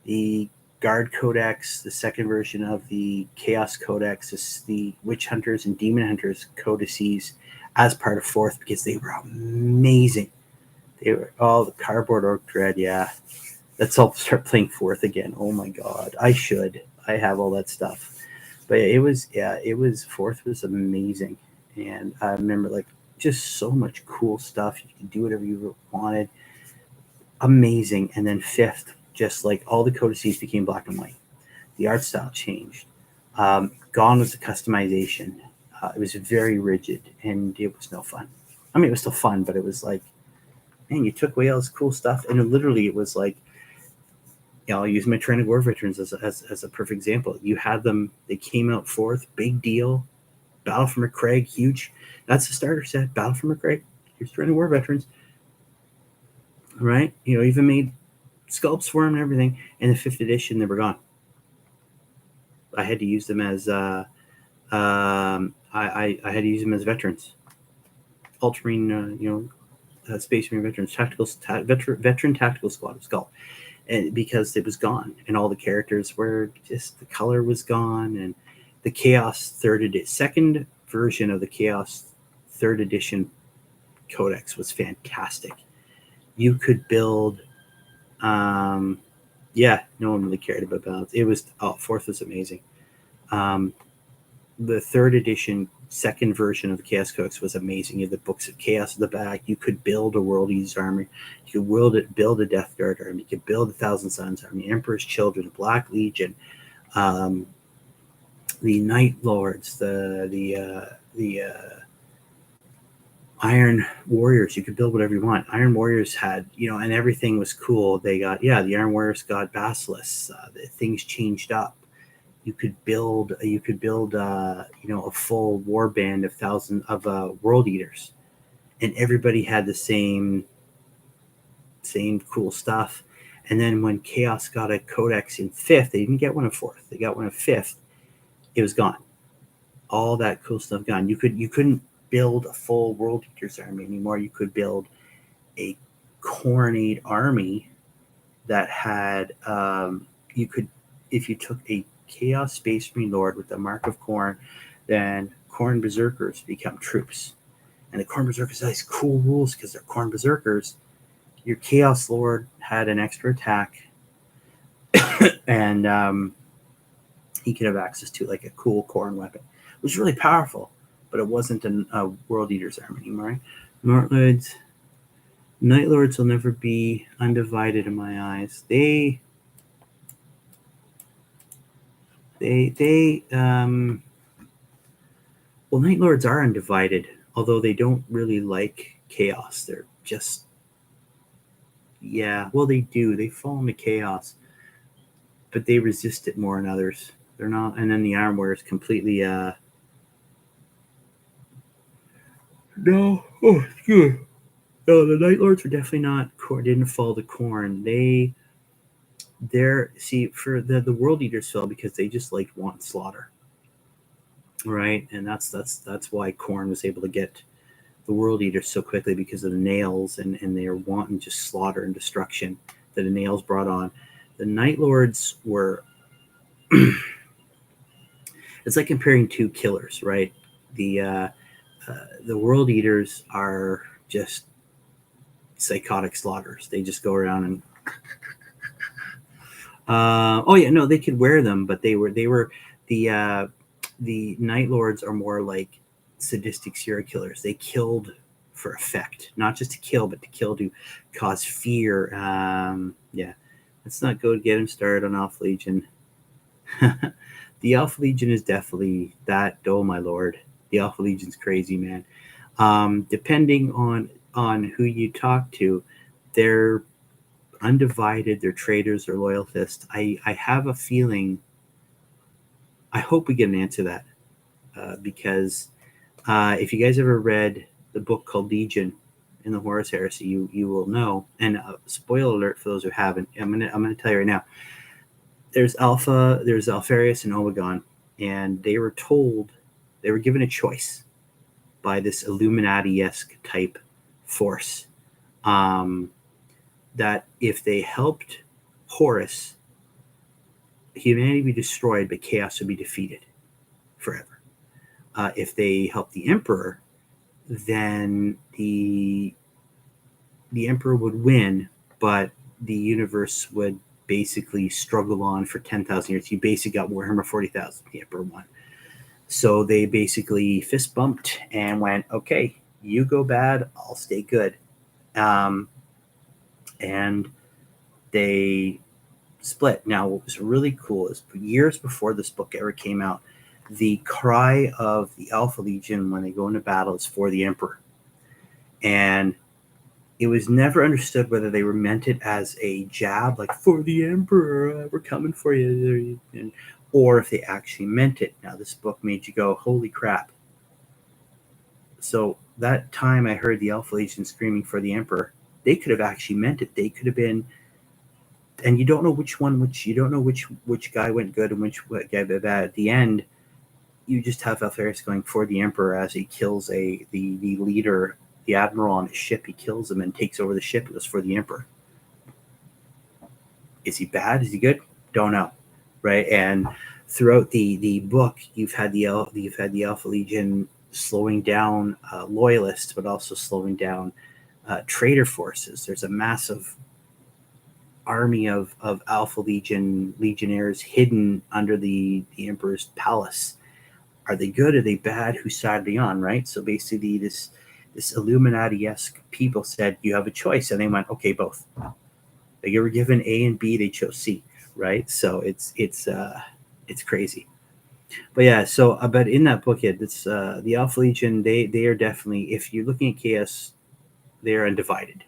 the Guard Codex, the second version of the Chaos Codex, is the Witch Hunters and Demon Hunters codices as part of fourth because they were amazing. They were the cardboard orc dread. Yeah, let's all start playing fourth again. Oh my god, I should. I have all that stuff, but it was fourth was amazing, and I remember like just so much cool stuff. You could do whatever you wanted. Amazing, and then fifth, just like all the codices became black and white. The art style changed. Gone was the customization. It was very rigid, and it was no fun. I mean, it was still fun, but it was like, man, you took away all this cool stuff, and it was like, I'll use my Training War Veterans as a perfect example. You had them; they came out fourth, big deal. Battle for McCraig, huge. That's the starter set. Battle for McCraig. Here's Training War Veterans, right? Even made sculpts for them and everything. In the fifth edition, they were gone. I had to use them as I had to use them as veterans, Ultramarine, Space Marine veterans, veteran tactical squad was called, and because it was gone, and all the characters were just the color was gone, and the Chaos second version of the Chaos third edition Codex was fantastic. You could build, yeah, no one really cared about balance. It was fourth was amazing. The third edition, second version of the Chaos Codex was amazing. You had the books of Chaos at the back. You could build a World Eaters army. You could build a Death Guard army. You could build a Thousand Suns army, Emperor's Children, the Black Legion, the Night Lords, the Iron Warriors. You could build whatever you want. Iron Warriors had, and everything was cool. They got, the Iron Warriors got basilisks. Things changed up. You could build a full war band of World Eaters, and everybody had the same cool stuff. And then when Chaos got a Codex in fifth, they didn't get one in fourth. They got one in fifth. It was gone. All that cool stuff gone. You couldn't build a full World Eaters army anymore. You could build a Khorne army that had you could, if you took a Chaos Space Marine Lord with the Mark of Khorne, then Khorne Berserkers become troops. And the Khorne Berserkers have these cool rules because they're Khorne Berserkers. Your Chaos Lord had an extra attack, and he could have access to like a cool Khorne weapon, which was really powerful, but it wasn't a World Eaters army anymore. Right? Night Lords will never be undivided in my eyes. Well, Night Lords are undivided, although they don't really like chaos. They're just, well, they do. They fall into chaos, but they resist it more than others. They're not, and then the Iron Warriors completely, no, good. No, the Night Lords were definitely not, didn't fall to Khorne. For the World Eaters fell because they just want slaughter. Right, and that's why Khorne was able to get the World Eaters so quickly, because of the nails, and they are wanting just slaughter and destruction that the nails brought on. The Night Lords were it's like comparing two killers, right? The World Eaters are just psychotic slaughters. They just go around and they could wear them, but they were the Night Lords are more like sadistic serial killers. They killed for effect, not just to kill, but to cause fear. Let's not go get him started on Off Legion. The Alpha Legion is definitely that. Oh my lord, the Alpha Legion's crazy, man. Depending on who you talk to, they're undivided. They're traitors. They're loyalists. I have a feeling. I hope we get an answer to that because if you guys ever read the book called Legion in the Horus Heresy, you will know. And spoiler alert for those who haven't. I'm gonna tell you right now. There's Alpharius and Omegon, and they were given a choice by this Illuminati-esque type force um, that if they helped Horus, humanity would be destroyed, but chaos would be defeated forever. If they helped the Emperor, then the Emperor would win, but the universe would basically struggle on for 10,000 years. You basically got Warhammer 40,000. The Emperor won. So they basically fist bumped and went, okay, you go bad, I'll stay good. And they split. Now, what was really cool is years before this book ever came out, the cry of the Alpha Legion when they go into battle is for the Emperor. And it was never understood whether they were meant it as a jab, like for the Emperor, we're coming for you, or if they actually meant it. Now, this book made you go, holy crap. So that time I heard the Alpha Legion screaming for the Emperor, they could have actually meant it. They could have been, and you don't know which guy went good and which guy bad. At the end, you just have Alpharius going for the Emperor as he kills the leader, the admiral on his ship. He kills him and takes over the ship. It was for the Emperor. Is he bad? Is he good? Don't know, right? And throughout the book, you've had the Alpha Legion slowing down loyalists, but also slowing down traitor forces. There's a massive army of Alpha legionnaires hidden under the Emperor's palace. Are they good? Are they bad? Whose side are they on? Right. So basically, this Illuminati-esque people said you have a choice, and they went, okay, both. They were given A and B, they chose C, right? So it's crazy. But yeah, so but in that book, it's the Alpha Legion. They are definitely, if you're looking at chaos, they are undivided,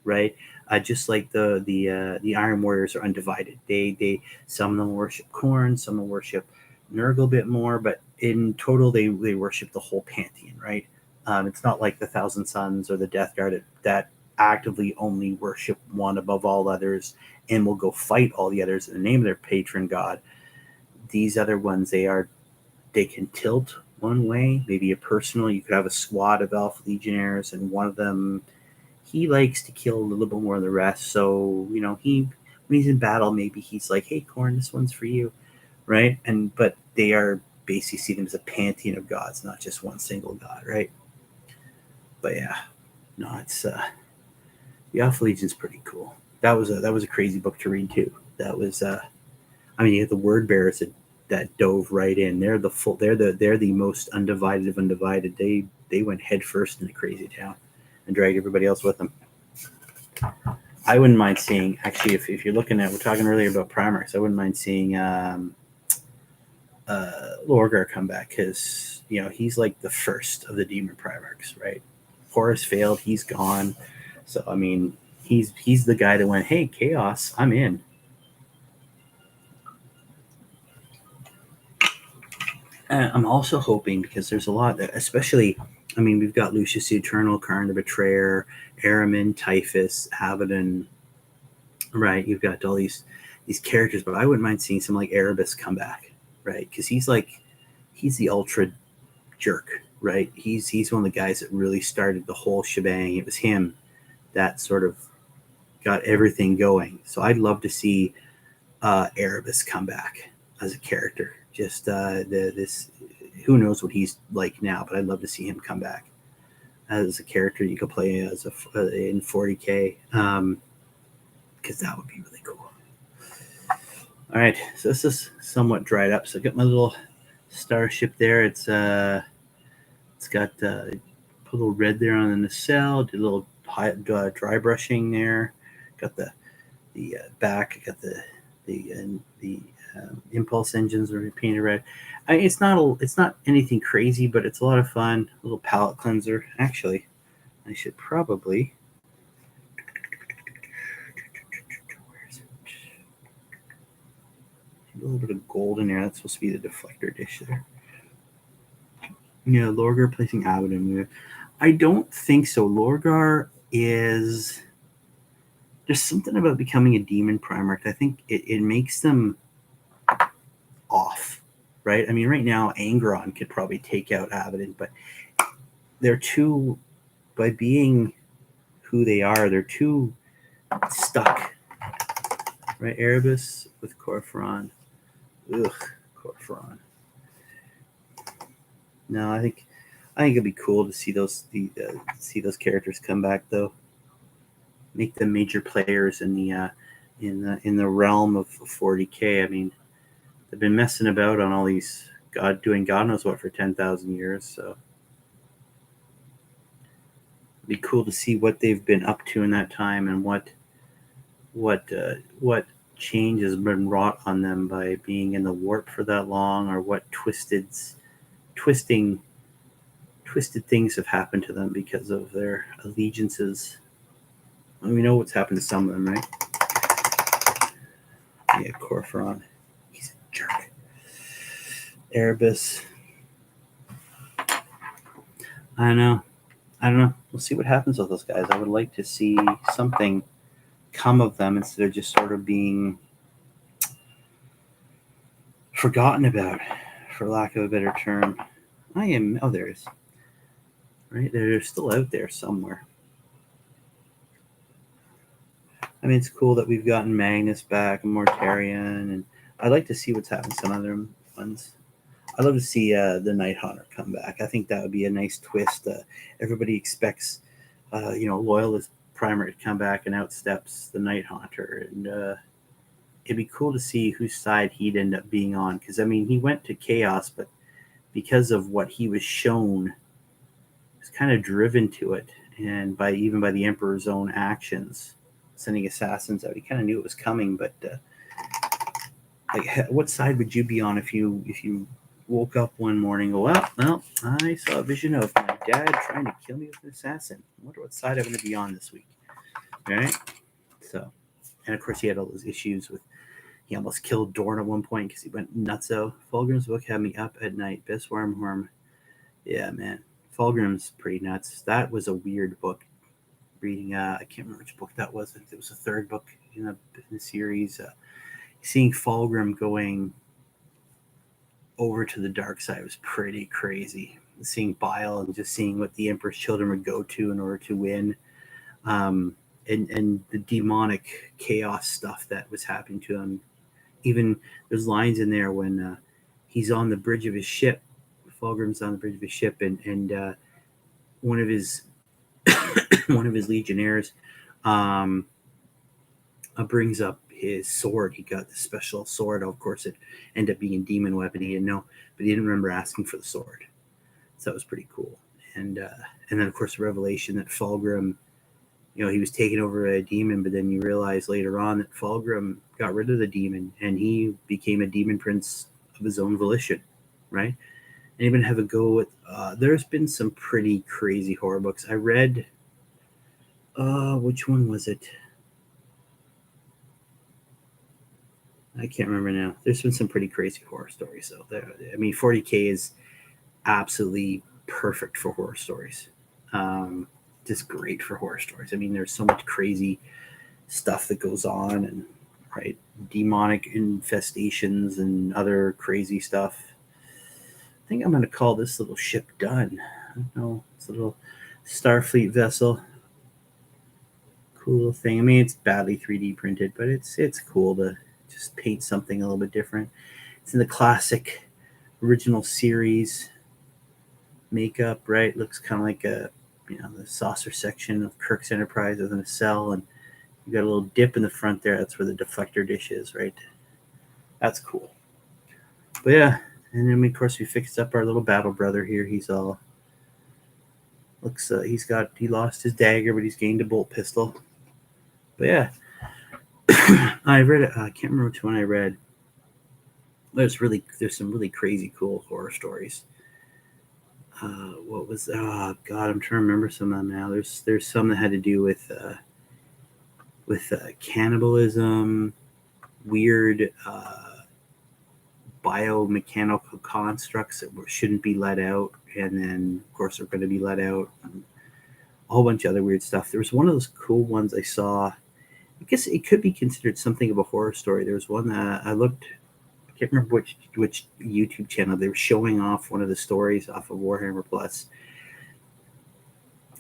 right? Just like the Iron Warriors are undivided. They some of them worship Khorne, some of them worship Nurgle a bit more, but in total they worship the whole pantheon, right? It's not like the Thousand Sons or the Death Guard that actively only worship one above all others and will go fight all the others in the name of their patron god. These other ones, they can tilt one way, maybe a personal. You could have a squad of Alpha Legionnaires, and one of them, he likes to kill a little bit more than the rest. So, when he's in battle, maybe he's like, hey, Khorne, this one's for you, right? But they are basically see them as a pantheon of gods, not just one single god, right? But yeah, no, it's the Alpha Legion's pretty cool. That was a crazy book to read too. That was you have the word bearers that dove right in. They're the most undivided of undivided. They went head first into crazy town and dragged everybody else with them. I wouldn't mind seeing, actually, if you're looking at, we're talking earlier about Primarchs, I wouldn't mind seeing Lorgar come back, because he's like the first of the demon Primarchs, right? Horus failed, he's gone. So he's the guy that went, hey, chaos, I'm in. And I'm also hoping, because there's a lot that, especially, we've got Lucius the Eternal, Karn the Betrayer, Aramin, Typhus, Abaddon, right? You've got all these characters, but I wouldn't mind seeing someone like Erebus come back, right? Because he's the ultra jerk, right? He's one of the guys that really started the whole shebang. It was him that sort of got everything going. So I'd love to see Erebus come back as a character. Just this, who knows what he's like now, but I'd love to see him come back as a character you could play as in 40K, because that would be really cool. All right, so this is somewhat dried up. So I got my little starship there. It's got put a little red there on the nacelle. Did a little dry brushing there. Got the back. Got the impulse engines are painted red. It's not anything crazy, but it's a lot of fun. A little palette cleanser. Actually, I should probably. Where is it? A little bit of gold in there. That's supposed to be the deflector dish there. Yeah, Lorgar placing Abaddon. I don't think so. Lorgar is. There's something about becoming a demon Primarch. I think it makes them off, right? I mean, right now, Angron could probably take out Abaddon, but they're too, by being who they are, they're too stuck, right? Erebus with Corfron. Ugh, Corfron. No, I think it'd be cool to see those characters come back, though. Make them major players in the realm of 40K. I mean, they've been messing about on all these doing God knows what for 10,000 years. So it'd be cool to see what they've been up to in that time and what change has been wrought on them by being in the warp for that long, or what twisted things have happened to them because of their allegiances. And we know what's happened to some of them, right? Yeah, Corfron. He's a jerk. Erebus. I don't know. We'll see what happens with those guys. I would like to see something come of them instead of just sort of being forgotten about, for lack of a better term. Oh, there it is. Right? They're still out there somewhere. I mean, it's cool that we've gotten Magnus back and Mortarion, and I'd like to see what's happened to some other ones. I'd love to see the Night Haunter come back. I think that would be a nice twist. Everybody expects, Loyalist Primer to come back and outsteps the Night Haunter, and it'd be cool to see whose side he'd end up being on. Because I mean, he went to Chaos, but because of what he was shown, he was kind of driven to it, and even by the Emperor's own actions, sending assassins out, he kind of knew it was coming. But what side would you be on if you woke up one morning and go, well, I saw a vision of my dad trying to kill me with an assassin. I wonder what side I'm going to be on this week. All right? So, and of course, he had all those issues with, he almost killed Dorn at one point because he went nutso. Fulgrim's book had me up at night. Best Wormhorn. Yeah, man. Fulgrim's pretty nuts. That was a weird book. Reading, I can't remember which book that was. It was the third book in the series. Seeing Fulgrim going over to the dark side was pretty crazy. Seeing Bile and just seeing what the Emperor's children would go to in order to win, and the demonic chaos stuff that was happening to him. Even there's lines in there when he's on the bridge of his ship. Fulgrim's on the bridge of his ship, and one of his legionnaires brings up his sword. He got the special sword. Of course, it ended up being a demon weapon. He didn't know, but he didn't remember asking for the sword. So that was pretty cool. And then, of course, the revelation that Fulgrim, he was taking over a demon, but then you realize later on that Fulgrim got rid of the demon and he became a demon prince of his own volition, right? And even have a go with, there's been some pretty crazy horror books. I read, which one was it? I can't remember now. There's been some pretty crazy horror stories, though. I mean, 40K is absolutely perfect for horror stories. Just great for horror stories. I mean, there's so much crazy stuff that goes on, and right, demonic infestations and other crazy stuff. I think I'm going to call this little ship done. I don't know. It's a little Starfleet vessel. Cool little thing. I mean, it's badly 3D printed, but it's cool to just paint something a little bit different. It's in the classic original series makeup, right? Looks kind of like the saucer section of Kirk's Enterprise as in a cell, and you got a little dip in the front there. That's where the deflector dish is, right? That's cool. But yeah, and then of course we fixed up our little battle brother here. He's all looks. He lost his dagger, but he's gained a bolt pistol. But yeah. I read it. I can't remember which one I read. there's some really crazy cool horror stories. What was oh god, I'm trying to remember some of them now. There's some that had to do with cannibalism, weird biomechanical constructs that shouldn't be let out, and then of course they're going to be let out, and a whole bunch of other weird stuff. There was one of those cool ones I saw. I guess it could be considered something of a horror story. There was one that I looked. I can't remember which YouTube channel they were showing off one of the stories off of Warhammer Plus,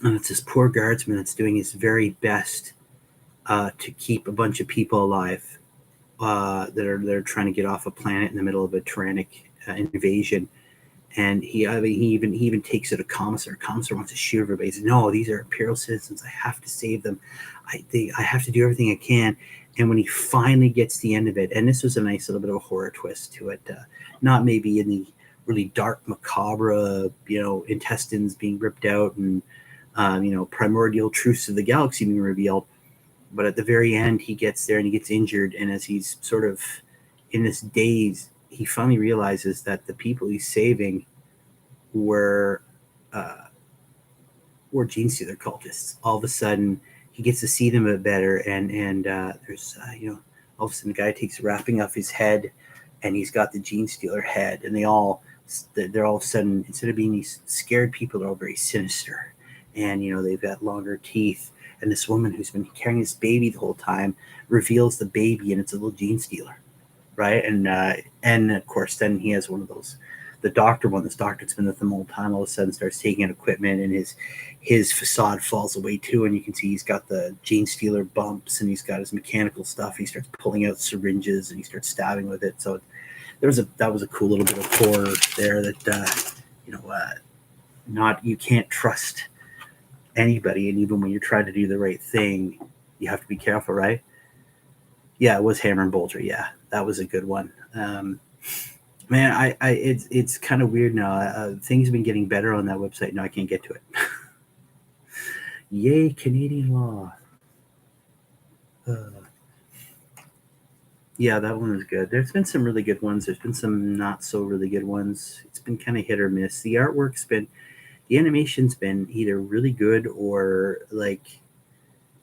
and it's this poor guardsman that's doing his very best to keep a bunch of people alive that are trying to get off a planet in the middle of a tyrannic invasion. And he even takes it a commissar. Commissar wants to shoot everybody. He says, "No, these are Imperial citizens. I have to save them. I have to do everything I can." And when he finally gets to the end of it, and this was a nice little bit of a horror twist to it, not maybe in the really dark, macabre, intestines being ripped out and primordial truths of the galaxy being revealed, but at the very end, he gets there and he gets injured, and as he's sort of in this daze, he finally realizes that the people he's saving were gene stealer cultists. All of a sudden, he gets to see them a bit better, and there's all of a sudden the guy takes wrapping off his head, and he's got the gene stealer head, and they're all of a sudden, instead of being these scared people, they're all very sinister, and they've got longer teeth. And this woman who's been carrying this baby the whole time reveals the baby, and it's a little gene stealer, right? And of course, then he has one of those, the doctor one. This doctor that's been with him all the time, all of a sudden starts taking out equipment, and his facade falls away too. And you can see he's got the gene stealer bumps, and he's got his mechanical stuff. He starts pulling out syringes, and he starts stabbing with it. So that was a cool little bit of horror there. That you can't trust anybody, and even when you're trying to do the right thing, you have to be careful, right? Yeah, it was Hammer and Bolter. Yeah, that was a good one. Man, it's kind of weird now. Things have been getting better on that website. No, I can't get to it. Yay, Canadian law. Yeah, that one was good. There's been some really good ones. There's been some not so really good ones. It's been kind of hit or miss. The animation's been either really good or like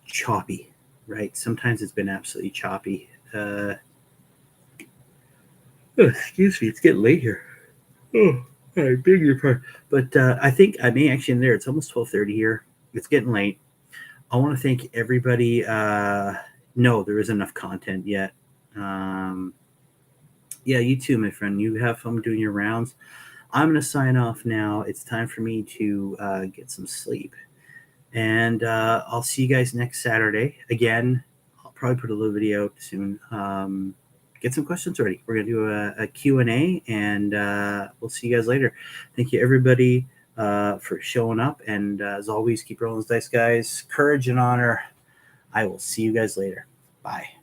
choppy, right? Sometimes it's been absolutely choppy. Excuse me, it's getting late here. Oh, I beg your pardon. But I think I may actually end there. It's almost 12:30 here. It's getting late. I want to thank everybody. No, there isn't enough content yet. Yeah, you too, my friend. You have fun doing your rounds. I'm going to sign off now. It's time for me to get some sleep. And I'll see you guys next Saturday. Again, I'll probably put a little video out soon. Get some questions ready. We're going to do a Q&A, and we'll see you guys later. Thank you, everybody, for showing up. And as always, keep rolling those dice, guys. Courage and honor. I will see you guys later. Bye.